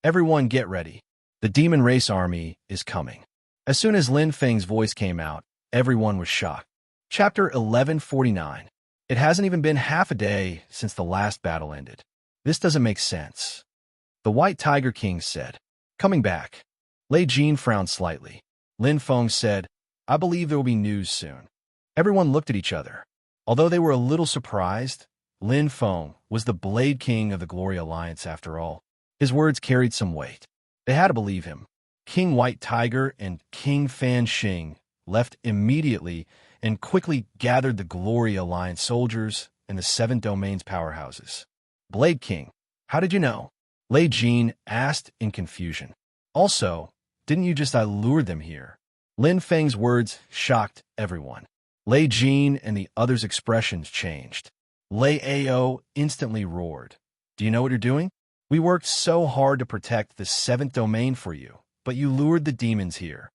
Everyone get ready. The demon race army is coming. As soon as Lin Feng's voice came out, everyone was shocked. Chapter 1149. It hasn't even been half a day since the last battle ended. This doesn't make sense. The White Tiger King said. Coming back. Lei Jin frowned slightly. Lin Feng said, I believe there will be news soon. Everyone looked at each other. Although they were a little surprised, Lin Feng was the Blade King of the Glory Alliance after all. His words carried some weight. They had to believe him. King White Tiger and King Fan Xing left immediately and quickly gathered the Glory Alliance soldiers and the 7 domains powerhouses. Blade King, how did you know? Lei Jin asked in confusion. Also, didn't you just lure them here? Lin Feng's words shocked everyone. Lei Jin and the others' expressions changed. Lei Ao instantly roared. Do you know what you're doing? We worked so hard to protect the 7th domain for you, but you lured the demons here.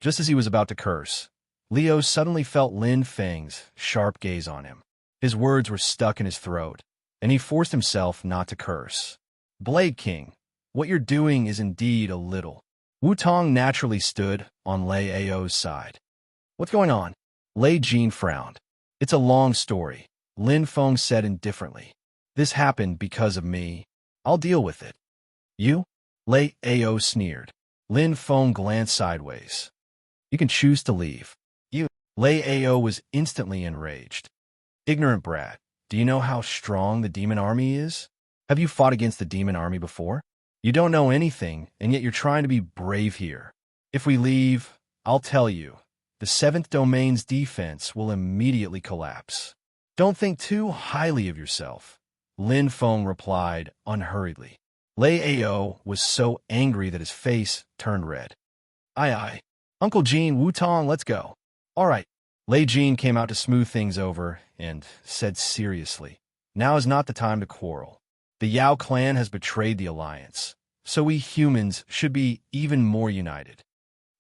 Just as he was about to curse, Leo suddenly felt Lin Feng's sharp gaze on him. His words were stuck in his throat, and he forced himself not to curse. Blade King, what you're doing is indeed a little. Wu Tong naturally stood on Lei Ao's side. What's going on? Lei Jin frowned. It's a long story, Lin Feng said indifferently. This happened because of me. I'll deal with it. You? Lei Ao sneered. Lin Feng glanced sideways. You can choose to leave. You. Lei Ao was instantly enraged. Ignorant brat, do you know how strong the demon army is? Have you fought against the demon army before? You don't know anything, and yet you're trying to be brave here. If we leave, I'll tell you, the 7th domain's defense will immediately collapse. Don't think too highly of yourself, Lin Feng replied unhurriedly. Lei Ao was so angry that his face turned red. Aye. Uncle Jean, Wu Tong, let's go. All right. Lei Jin came out to smooth things over and said seriously, now is not the time to quarrel. The Yao clan has betrayed the alliance, so we humans should be even more united.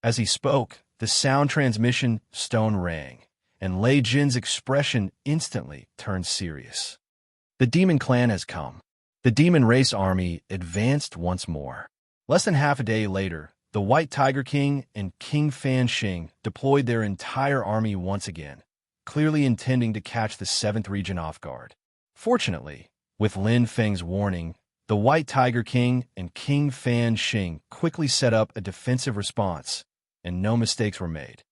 As he spoke, the sound transmission stone rang, and Lei Jin's expression instantly turned serious. The demon clan has come. The demon race army advanced once more. Less than half a day later, the White Tiger King and King Fan Xing deployed their entire army once again, clearly intending to catch the 7th region off guard. Fortunately, with Lin Feng's warning, the White Tiger King and King Fan Xing quickly set up a defensive response, and no mistakes were made.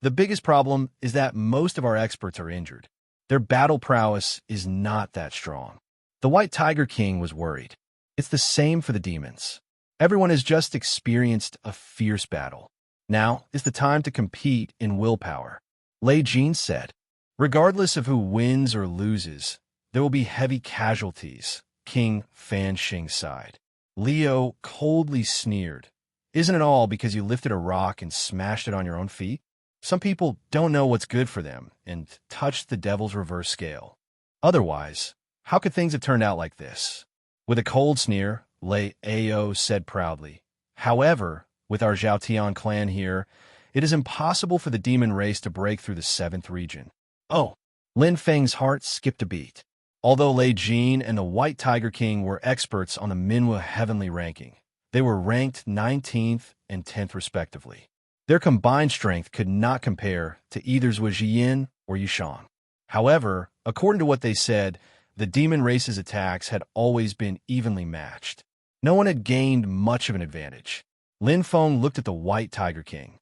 The biggest problem is that most of our experts are injured. Their battle prowess is not that strong. The White Tiger King was worried. It's the same for the demons. Everyone has just experienced a fierce battle. Now is the time to compete in willpower. Lei Jin said, regardless of who wins or loses, there will be heavy casualties, King Fan Xing sighed. Leo coldly sneered. Isn't it all because you lifted a rock and smashed it on your own feet? Some people don't know what's good for them and touched the devil's reverse scale. Otherwise, how could things have turned out like this? With a cold sneer, Lei Ao said proudly, however, with our Zhaotian clan here, it is impossible for the demon race to break through the 7th region. Oh, Lin Feng's heart skipped a beat. Although Lei Jin and the White Tiger King were experts on the Minhua heavenly ranking, They were ranked 19th and 10th respectively. Their combined strength could not compare to either Zhujian or Yushang. However, according to what they said, the demon race's attacks had always been evenly matched. No one had gained much of an advantage. Lin Feng looked at the White Tiger King.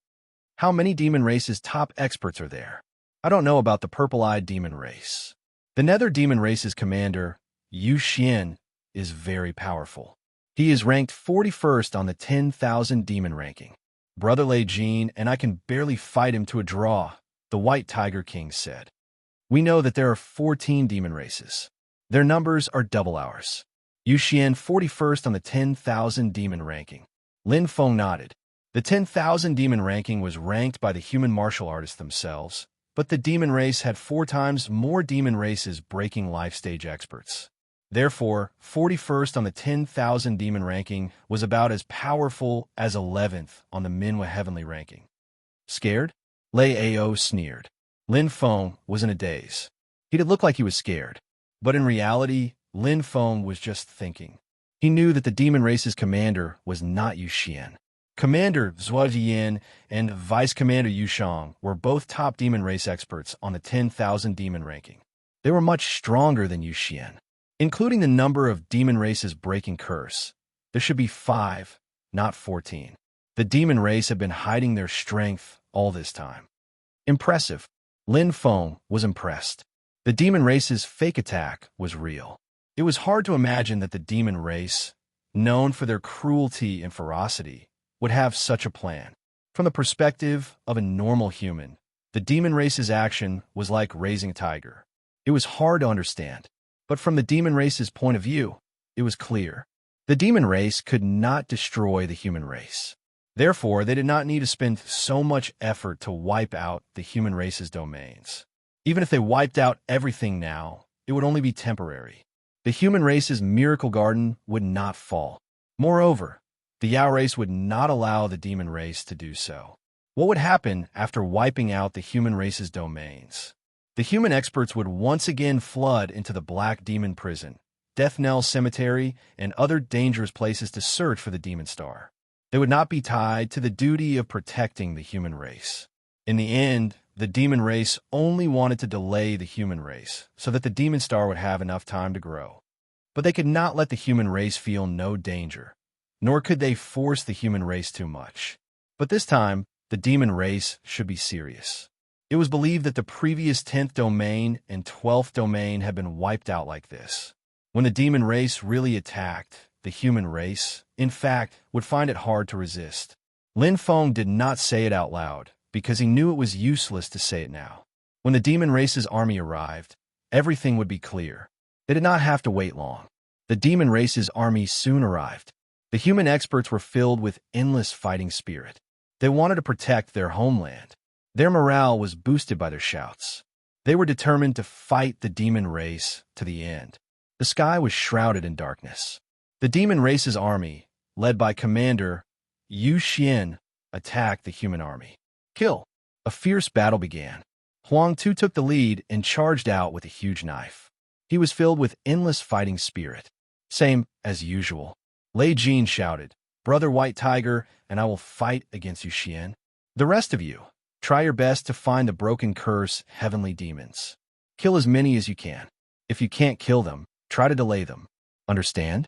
How many demon race's top experts are there? I don't know about the purple-eyed demon race. The nether demon race's commander, Yu Xian, is very powerful. He is ranked 41st on the 10,000 demon ranking. Brother Lei Jin and I can barely fight him to a draw, the White Tiger King said. We know that there are 14 demon races. Their numbers are double ours. Yu Xian 41st on the 10,000 demon ranking. Lin Feng nodded. The 10,000 demon ranking was ranked by the human martial artists themselves, but the demon race had 4 times more demon races breaking life stage experts. Therefore, 41st on the 10,000 demon ranking was about as powerful as 11th on the Minhwa heavenly ranking. Scared? Lei Ao sneered. Lin Feng was in a daze. He did look like he was scared, but in reality, Lin Feng was just thinking. He knew that the demon race's commander was not Yu Xian. Commander Zhujian and Vice Commander Yushang were both top demon race experts on the 10,000 demon ranking. They were much stronger than Yu Xian. Including the number of demon races breaking curse, there should be 5, not 14. The demon race had been hiding their strength all this time. Impressive. Lin Feng was impressed. The demon race's fake attack was real. It was hard to imagine that the demon race, known for their cruelty and ferocity, would have such a plan. From the perspective of a normal human, the demon race's action was like raising a tiger. It was hard to understand. But from the demon race's point of view, it was clear. The demon race could not destroy the human race. Therefore, they did not need to spend so much effort to wipe out the human race's domains. Even if they wiped out everything now, it would only be temporary. The human race's miracle garden would not fall. Moreover, the Yao race would not allow the demon race to do so. What would happen after wiping out the human race's domains? The human experts would once again flood into the Black Demon Prison, Death Knell Cemetery, and other dangerous places to search for the Demon Star. They would not be tied to the duty of protecting the human race. In the end, the demon race only wanted to delay the human race so that the Demon Star would have enough time to grow. But they could not let the human race feel no danger, nor could they force the human race too much. But this time, the demon race should be serious. It was believed that the previous 10th domain and 12th domain had been wiped out like this. When the demon race really attacked, the human race, in fact, would find it hard to resist. Lin Feng did not say it out loud, because he knew it was useless to say it now. When the demon race's army arrived, everything would be clear. They did not have to wait long. The demon race's army soon arrived. The human experts were filled with endless fighting spirit. They wanted to protect their homeland. Their morale was boosted by their shouts. They were determined to fight the demon race to the end. The sky was shrouded in darkness. The demon race's army, led by Commander Yu Xian, attacked the human army. Kill! A fierce battle began. Huang Tu took the lead and charged out with a huge knife. He was filled with endless fighting spirit. Same as usual. Lei Jin shouted, "Brother White Tiger, and I will fight against Yu Xian. The rest of you, try your best to find the broken curse heavenly demons. Kill as many as you can. If you can't kill them, try to delay them. Understand?"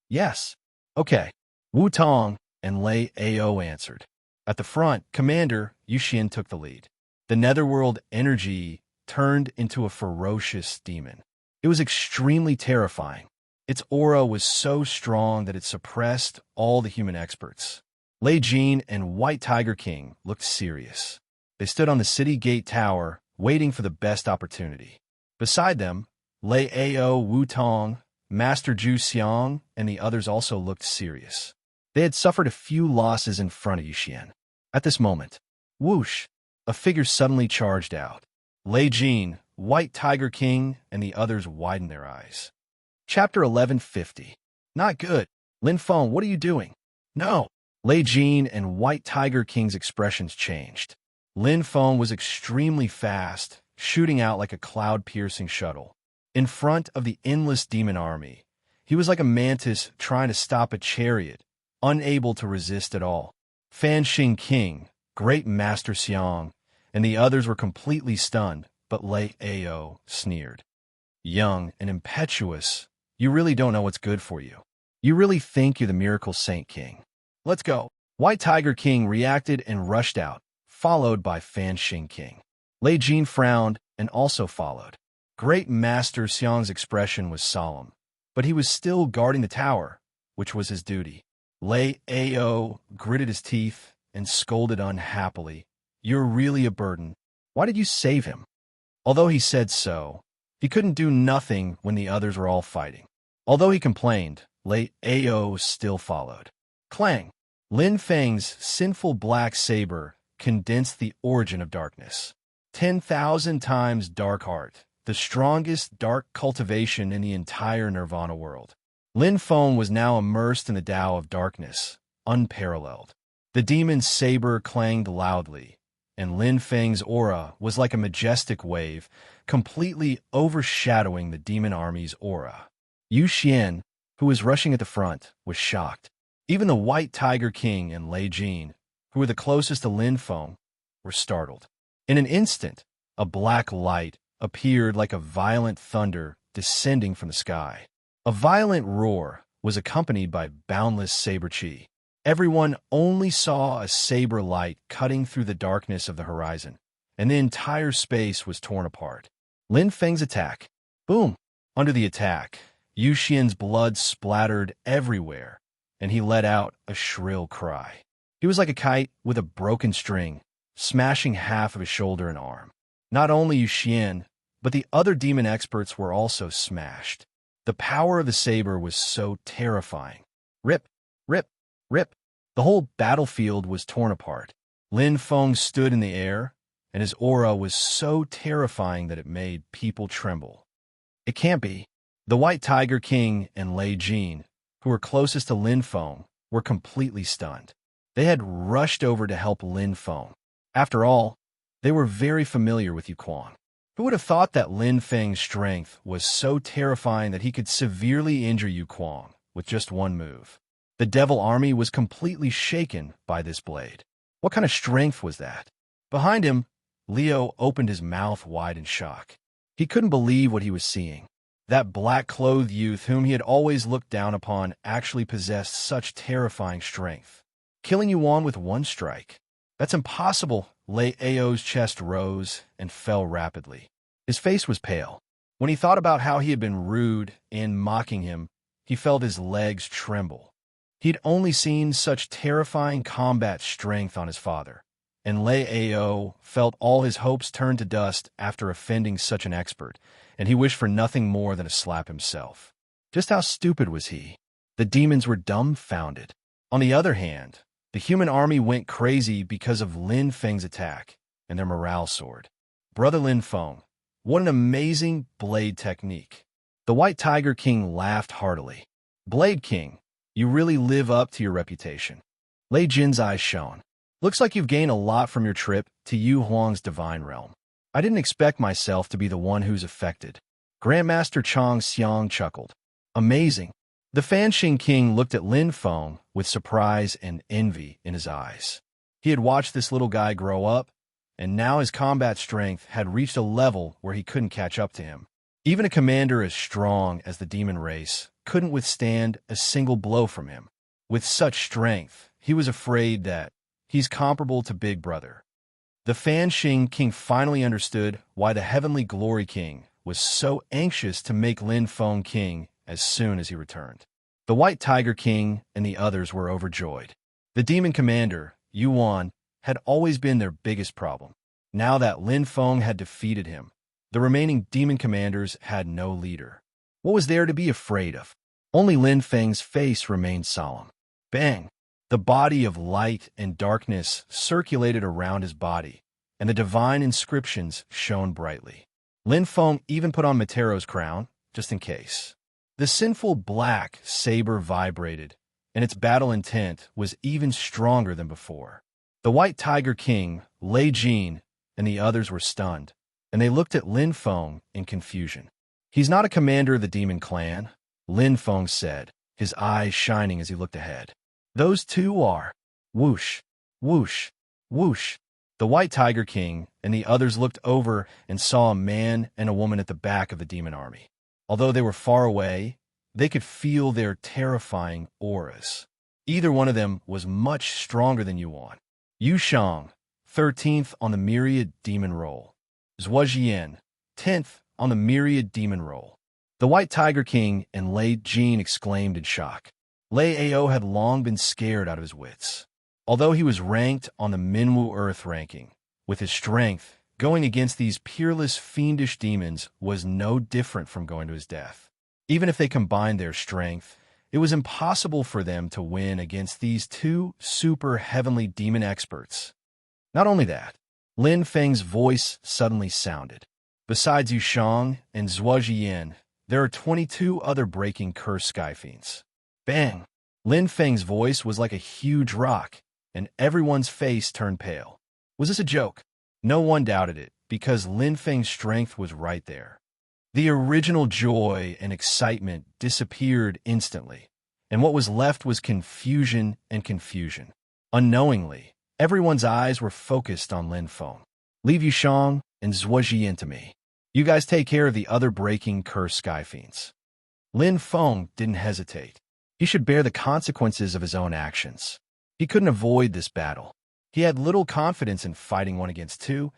"Yes." "Okay." Wu Tong and Lei Ao answered. At the front, Commander Yu Xian took the lead. The netherworld energy turned into a ferocious demon. It was extremely terrifying. Its aura was so strong that it suppressed all the human experts. Lei Jin and White Tiger King looked serious. They stood on the city gate tower, waiting for the best opportunity. Beside them, Lei Ao, Wu Tong, Master Zhu Xiang, and the others also looked serious. They had suffered a few losses in front of Yuxian. At this moment, whoosh, a figure suddenly charged out. Lei Jin, White Tiger King, and the others widened their eyes. Chapter 1150. Not good. Lin Feng, what are you doing? No. Lei Jin and White Tiger King's expressions changed. Lin Feng was extremely fast, shooting out like a cloud-piercing shuttle. In front of the endless demon army, he was like a mantis trying to stop a chariot, unable to resist at all. Fan Xing King, Great Master Xiang, and the others were completely stunned, but Lei Ao sneered. Young and impetuous, you really don't know what's good for you. You really think you're the miracle Saint King. Let's go. White Tiger King reacted and rushed out, followed by Fan Xing King. Lei Jin frowned and also followed. Great Master Xiang's expression was solemn, but he was still guarding the tower, which was his duty. Lei Ao gritted his teeth and scolded unhappily. You're really a burden. Why did you save him? Although he said so, he couldn't do nothing when the others were all fighting. Although he complained, Lei Ao still followed. Clang! Lin Feng's sinful black saber condensed the origin of darkness. 10,000 times dark heart, the strongest dark cultivation in the entire Nirvana world. Lin Feng was now immersed in the Tao of darkness, unparalleled. The demon's saber clanged loudly, and Lin Feng's aura was like a majestic wave, completely overshadowing the demon army's aura. Yu Xian, who was rushing at the front, was shocked. Even the White Tiger King and Lei Jin, who were the closest to Lin Feng, were startled. In an instant, a black light appeared like a violent thunder descending from the sky. A violent roar was accompanied by boundless saber chi. Everyone only saw a saber light cutting through the darkness of the horizon, and the entire space was torn apart. Lin Feng's attack. Boom! Under the attack, Yu Xian's blood splattered everywhere, and he let out a shrill cry. He was like a kite with a broken string, smashing half of his shoulder and arm. Not only Yu Xian, but the other demon experts were also smashed. The power of the saber was so terrifying. Rip, rip, rip. The whole battlefield was torn apart. Lin Feng stood in the air, and his aura was so terrifying that it made people tremble. It can't be. The White Tiger King and Lei Jin, who were closest to Lin Feng, were completely stunned. They had rushed over to help Lin Feng. After all, they were very familiar with Yu Quan. Who would have thought that Lin Feng's strength was so terrifying that he could severely injure Yu Quan with just one move? The Devil Army was completely shaken by this blade. What kind of strength was that? Behind him, Leo opened his mouth wide in shock. He couldn't believe what he was seeing. That black-clothed youth whom he had always looked down upon actually possessed such terrifying strength. Killing Yuan with one strike. That's impossible. Lei Ao's chest rose and fell rapidly. His face was pale. When he thought about how he had been rude in mocking him, he felt his legs tremble. He'd only seen such terrifying combat strength on his father, and Lei Ao felt all his hopes turn to dust after offending such an expert, and he wished for nothing more than a slap himself. Just how stupid was he? The demons were dumbfounded. On the other hand, the human army went crazy because of Lin Feng's attack, and their morale soared. Brother Lin Feng, what an amazing blade technique. The White Tiger King laughed heartily. Blade King, you really live up to your reputation. Lei Jin's eyes shone. Looks like you've gained a lot from your trip to Yu Huang's divine realm. I didn't expect myself to be the one who's affected. Grandmaster Chang Xiang chuckled. Amazing. The Fan Xing King looked at Lin Feng with surprise and envy in his eyes. He had watched this little guy grow up, and now his combat strength had reached a level where he couldn't catch up to him. Even a commander as strong as the demon race couldn't withstand a single blow from him. With such strength, he was afraid that he's comparable to Big Brother. The Fan Xing King finally understood why the Heavenly Glory King was so anxious to make Lin Feng king as soon as he returned. The White Tiger King and the others were overjoyed. The demon commander, Yuan, had always been their biggest problem. Now that Lin Feng had defeated him, the remaining demon commanders had no leader. What was there to be afraid of? Only Lin Feng's face remained solemn. Bang! The body of light and darkness circulated around his body, and the divine inscriptions shone brightly. Lin Feng even put on Matero's crown, just in case. The sinful black saber vibrated, and its battle intent was even stronger than before. The White Tiger King, Lei Jin, and the others were stunned, and they looked at Lin Feng in confusion. He's not a commander of the demon clan, Lin Feng said, his eyes shining as he looked ahead. Those two are whoosh, whoosh, whoosh. The White Tiger King and the others looked over and saw a man and a woman at the back of the demon army. Although they were far away, they could feel their terrifying auras. Either one of them was much stronger than Yuan. Yushang, 13th on the Myriad Demon Roll. Zhuojian, 10th on the Myriad Demon Roll. The White Tiger King and Lei Jin exclaimed in shock. Lei Ao had long been scared out of his wits. Although he was ranked on the Minwu Earth ranking, with his strength, going against these peerless fiendish demons was no different from going to his death. Even if they combined their strength, it was impossible for them to win against these two super heavenly demon experts. Not only that, Lin Feng's voice suddenly sounded. Besides Yushang and Zhuojian, there are 22 other breaking curse sky fiends. Bang! Lin Feng's voice was like a huge rock, and everyone's face turned pale. Was this a joke? No one doubted it, because Lin Feng's strength was right there. The original joy and excitement disappeared instantly, and what was left was confusion and confusion. Unknowingly, everyone's eyes were focused on Lin Feng. Leave Yushang and Zhuojian to me. You guys take care of the other breaking curse sky fiends. Lin Feng didn't hesitate. He should bear the consequences of his own actions. He couldn't avoid this battle. He had little confidence in fighting 1 against 2,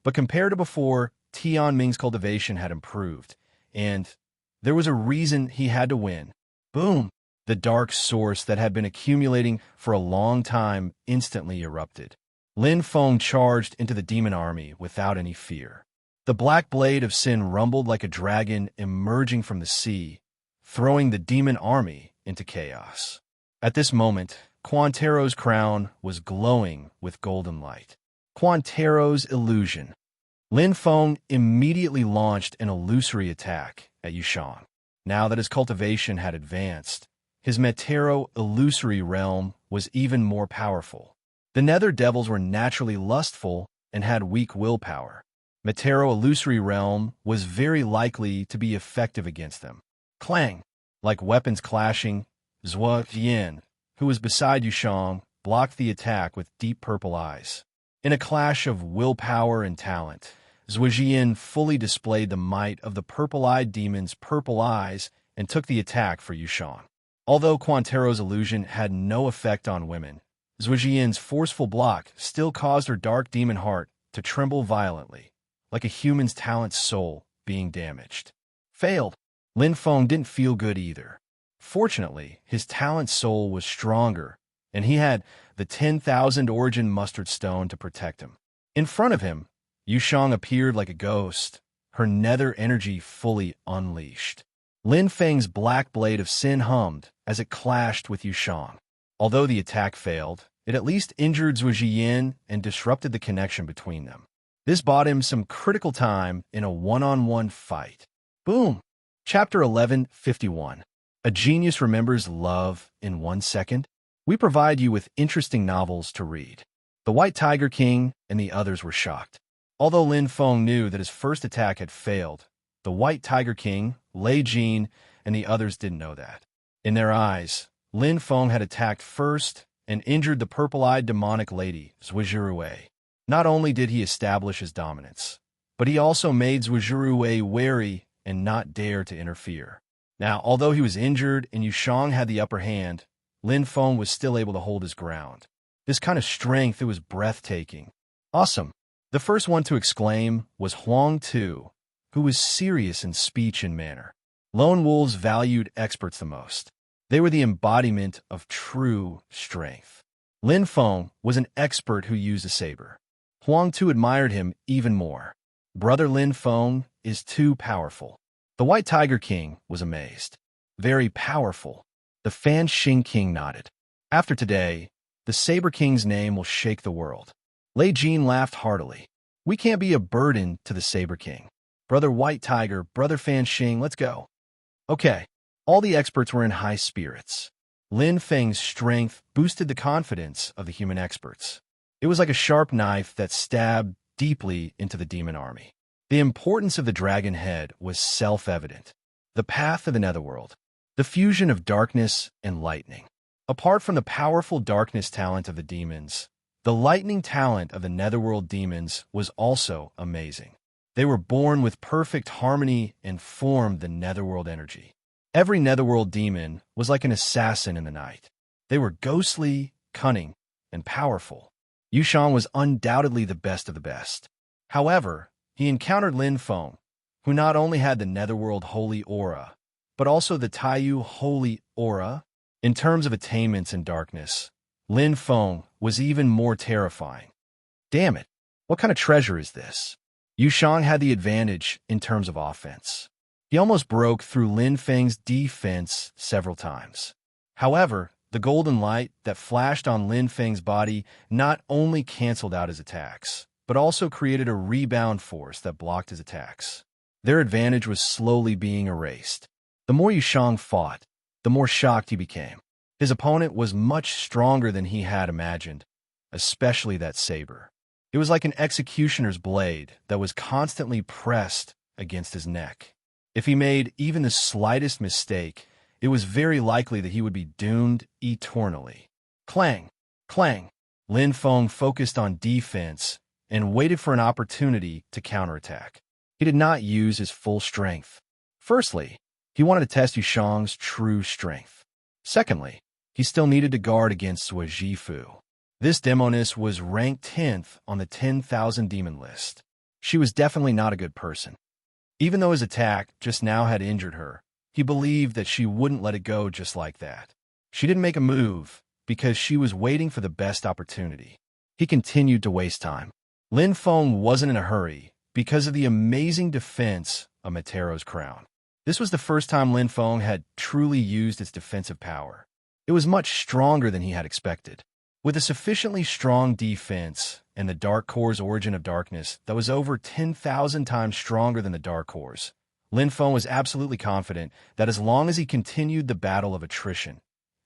but compared to before, Tian Ming's cultivation had improved, and there was a reason he had to win. Boom! The dark source that had been accumulating for a long time instantly erupted. Lin Feng charged into the demon army without any fear. The black blade of sin rumbled like a dragon emerging from the sea, throwing the demon army into chaos. At this moment, Quantero's crown was glowing with golden light. Quantero's illusion. Lin Feng immediately launched an illusory attack at Yushang. Now that his cultivation had advanced, his Metero illusory realm was even more powerful. The Nether Devils were naturally lustful and had weak willpower. Metero illusory realm was very likely to be effective against them. Clang! Like weapons clashing, Zhuojian, who was beside Yushang, blocked the attack with deep purple eyes. In a clash of willpower and talent, Zhuojian fully displayed the might of the purple-eyed demon's purple eyes and took the attack for Yushang. Although Quantero's illusion had no effect on women, Zhuojian's forceful block still caused her dark demon heart to tremble violently, like a human's talent soul being damaged. Failed. Lin Feng didn't feel good either. Fortunately, his talent soul was stronger, and he had the 10,000 origin mustard stone to protect him. In front of him, Yushang appeared like a ghost, her nether energy fully unleashed. Lin Feng's black blade of sin hummed as it clashed with Yushang. Although the attack failed, it at least injured Zhuojian and disrupted the connection between them. This bought him some critical time in a one-on-one fight. Boom! Chapter 1151. A Genius Remembers Love in 1 Second. We provide you with interesting novels to read. The White Tiger King and the others were shocked. Although Lin Feng knew that his first attack had failed, the White Tiger King, Lei Jin, and the others didn't know that. In their eyes, Lin Feng had attacked first and injured the purple-eyed demonic lady, Zhuojian. Not only did he establish his dominance, but he also made Zhuojian wary and not dare to interfere. Now, although he was injured and Yushang had the upper hand, Lin Feng was still able to hold his ground. This kind of strength, it was breathtaking. Awesome. The first one to exclaim was Huang Tu, who was serious in speech and manner. Lone wolves valued experts the most. They were the embodiment of true strength. Lin Feng was an expert who used a saber. Huang Tu admired him even more. Brother Lin Feng is too powerful. The White Tiger King was amazed. Very powerful. The Fan Xing King nodded. After today, the Saber King's name will shake the world. Lei Jin laughed heartily. We can't be a burden to the Saber King. Brother White Tiger, Brother Fan Xing, let's go. Okay. All the experts were in high spirits. Lin Feng's strength boosted the confidence of the human experts. It was like a sharp knife that stabbed deeply into the demon army. The importance of the dragon head was self-evident. The path of the netherworld. The fusion of darkness and lightning. Apart from the powerful darkness talent of the demons, the lightning talent of the netherworld demons was also amazing. They were born with perfect harmony and formed the netherworld energy. Every netherworld demon was like an assassin in the night. They were ghostly, cunning, and powerful. Yushang was undoubtedly the best of the best. However, he encountered Lin Feng, who not only had the netherworld holy aura, but also the Taiyu holy aura. In terms of attainments in darkness, Lin Feng was even more terrifying. Damn it, what kind of treasure is this? Yushang had the advantage in terms of offense. He almost broke through Lin Feng's defense several times. However, the golden light that flashed on Lin Feng's body not only canceled out his attacks, but also created a rebound force that blocked his attacks. Their advantage was slowly being erased. The more Yushang fought, the more shocked he became. His opponent was much stronger than he had imagined, especially that saber. It was like an executioner's blade that was constantly pressed against his neck. If he made even the slightest mistake, it was very likely that he would be doomed eternally. Clang! Clang! Lin Feng focused on defense and waited for an opportunity to counterattack. He did not use his full strength. Firstly, he wanted to test Yushang's true strength. Secondly, he still needed to guard against Zhuo Jifu. This demoness was ranked 10th on the 10,000 demon list. She was definitely not a good person. Even though his attack just now had injured her, he believed that she wouldn't let it go just like that. She didn't make a move because she was waiting for the best opportunity. He continued to waste time. Lin Feng wasn't in a hurry because of the amazing defense of Matero's crown. This was the first time Lin Feng had truly used its defensive power. It was much stronger than he had expected. With a sufficiently strong defense and the Dark Core's origin of darkness that was over 10,000 times stronger than the Dark Core's, Lin Feng was absolutely confident that as long as he continued the battle of attrition,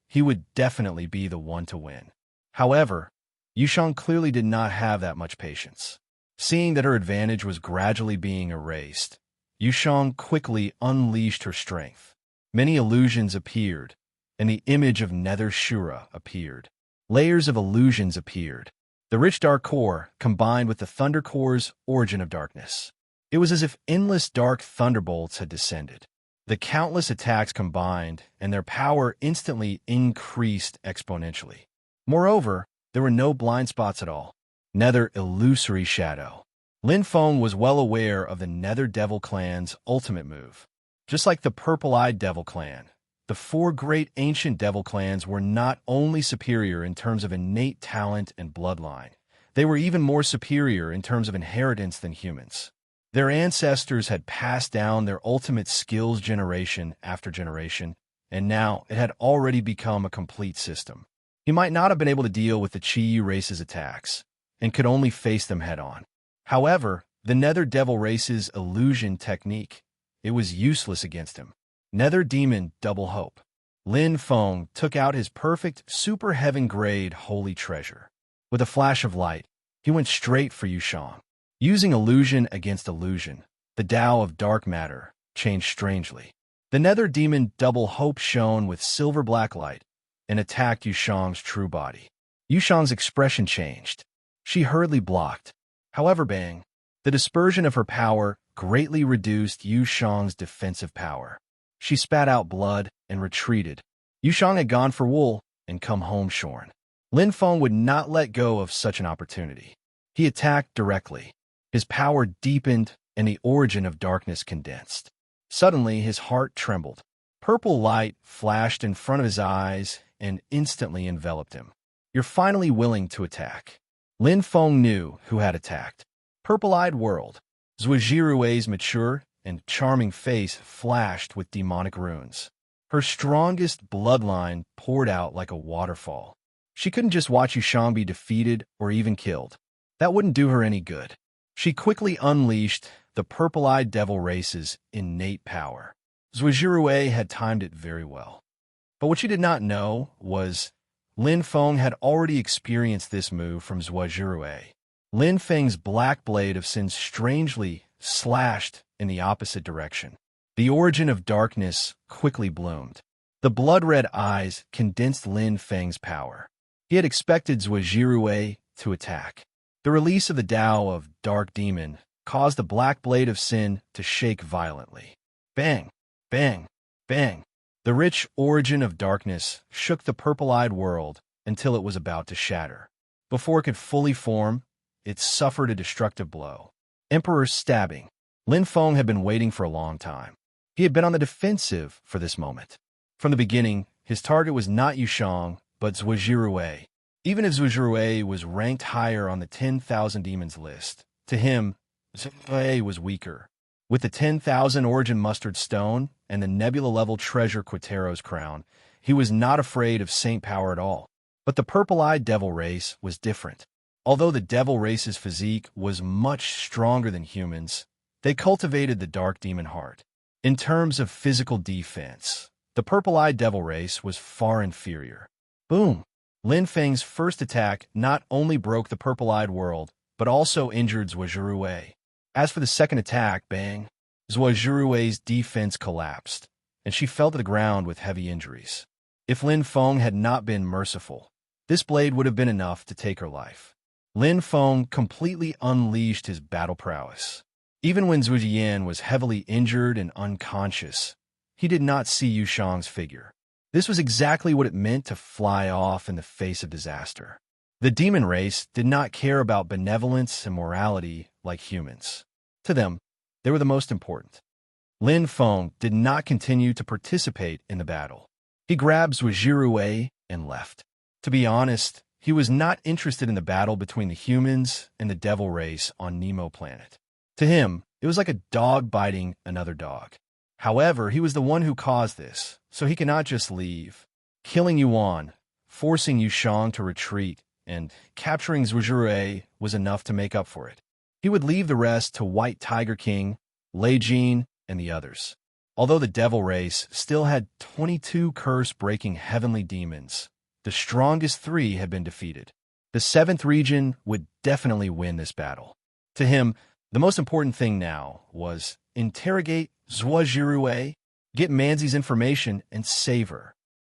he would definitely be the one to win. However, Yushang clearly did not have that much patience. Seeing that her advantage was gradually being erased, Yushang quickly unleashed her strength. Many illusions appeared, and the image of Nether Shura appeared. Layers of illusions appeared. The rich Dark Core combined with the Thunder Core's origin of darkness. It was as if endless dark thunderbolts had descended. The countless attacks combined, and their power instantly increased exponentially. Moreover, there were no blind spots at all. Nether illusory shadow. Lin Feng was well aware of the Nether Devil Clan's ultimate move. Just like the Purple-Eyed Devil Clan, the four great ancient devil clans were not only superior in terms of innate talent and bloodline, they were even more superior in terms of inheritance than humans. Their ancestors had passed down their ultimate skills generation after generation, and now it had already become a complete system. He might not have been able to deal with the Chi race's attacks, and could only face them head-on. However, the Nether Devil race's illusion technique, it was useless against him. Nether Demon Double Hope. Lin Feng took out his perfect super heaven-grade holy treasure. With a flash of light, he went straight for Yushang. Using illusion against illusion, the Tao of dark matter changed strangely. The Nether Demon Double Hope shone with silver black light and attacked Yushang's true body. Yushang's expression changed. She hurriedly blocked. However, bang, the dispersion of her power greatly reduced Yushang's defensive power. She spat out blood and retreated. Yushang had gone for wool and come home shorn. Lin Feng would not let go of such an opportunity. He attacked directly. His power deepened and the origin of darkness condensed. Suddenly, his heart trembled. Purple light flashed in front of his eyes and instantly enveloped him. You're finally willing to attack. Lin Feng knew who had attacked. Purple-eyed world. Zhuojirui's mature and charming face flashed with demonic runes. Her strongest bloodline poured out like a waterfall. She couldn't just watch Yushang be defeated or even killed. That wouldn't do her any good. She quickly unleashed the Purple-Eyed Devil race's innate power. Zhuojirui had timed it very well. But what she did not know was Lin Feng had already experienced this move from Zhuojirui. Lin Feng's black blade of sin strangely slashed in the opposite direction. The origin of darkness quickly bloomed. The blood-red eyes condensed Lin Feng's power. He had expected Zhuozhi to attack. The release of the Tao of Dark Demon caused the black blade of sin to shake violently. Bang! Bang! Bang! The rich origin of darkness shook the purple-eyed world until it was about to shatter. Before it could fully form, it suffered a destructive blow. Emperor's stabbing. Lin Feng had been waiting for a long time. He had been on the defensive for this moment. From the beginning, his target was not Yushang, but Zhuozhi. Even if Zhuozhi was ranked higher on the 10,000 demons list, to him, Zhuozhi was weaker. With the 10,000 origin mustard stone and the nebula-level treasure Quatero's crown, he was not afraid of saint power at all. But the purple-eyed devil race was different. Although the devil race's physique was much stronger than humans, they cultivated the dark demon heart. In terms of physical defense, the purple-eyed devil race was far inferior. Boom! Lin Feng's first attack not only broke the purple-eyed world, but also injured Zhuozhi. As for the second attack, bang, Zhuozhi's defense collapsed, and she fell to the ground with heavy injuries. If Lin Feng had not been merciful, this blade would have been enough to take her life. Lin Feng completely unleashed his battle prowess. Even when Zhuozhi was heavily injured and unconscious, he did not see Yushang's figure. This was exactly what it meant to fly off in the face of disaster. The demon race did not care about benevolence and morality like humans. To them, they were the most important. Lin Feng did not continue to participate in the battle. He grabbed Zhuozhi and left. To be honest, he was not interested in the battle between the humans and the devil race on Nemo Planet. To him, it was like a dog biting another dog. However, he was the one who caused this, so he cannot just leave. Killing Yuan, forcing Yushang to retreat, and capturing Zhuozhi was enough to make up for it. He would leave the rest to White Tiger King, Lei Jin, and the others. Although the devil race still had 22 curse-breaking heavenly demons, the strongest 3 had been defeated. The 7th region would definitely win this battle. To him, the most important thing now was interrogate Zhuozhi, get Manzi's information, and save her.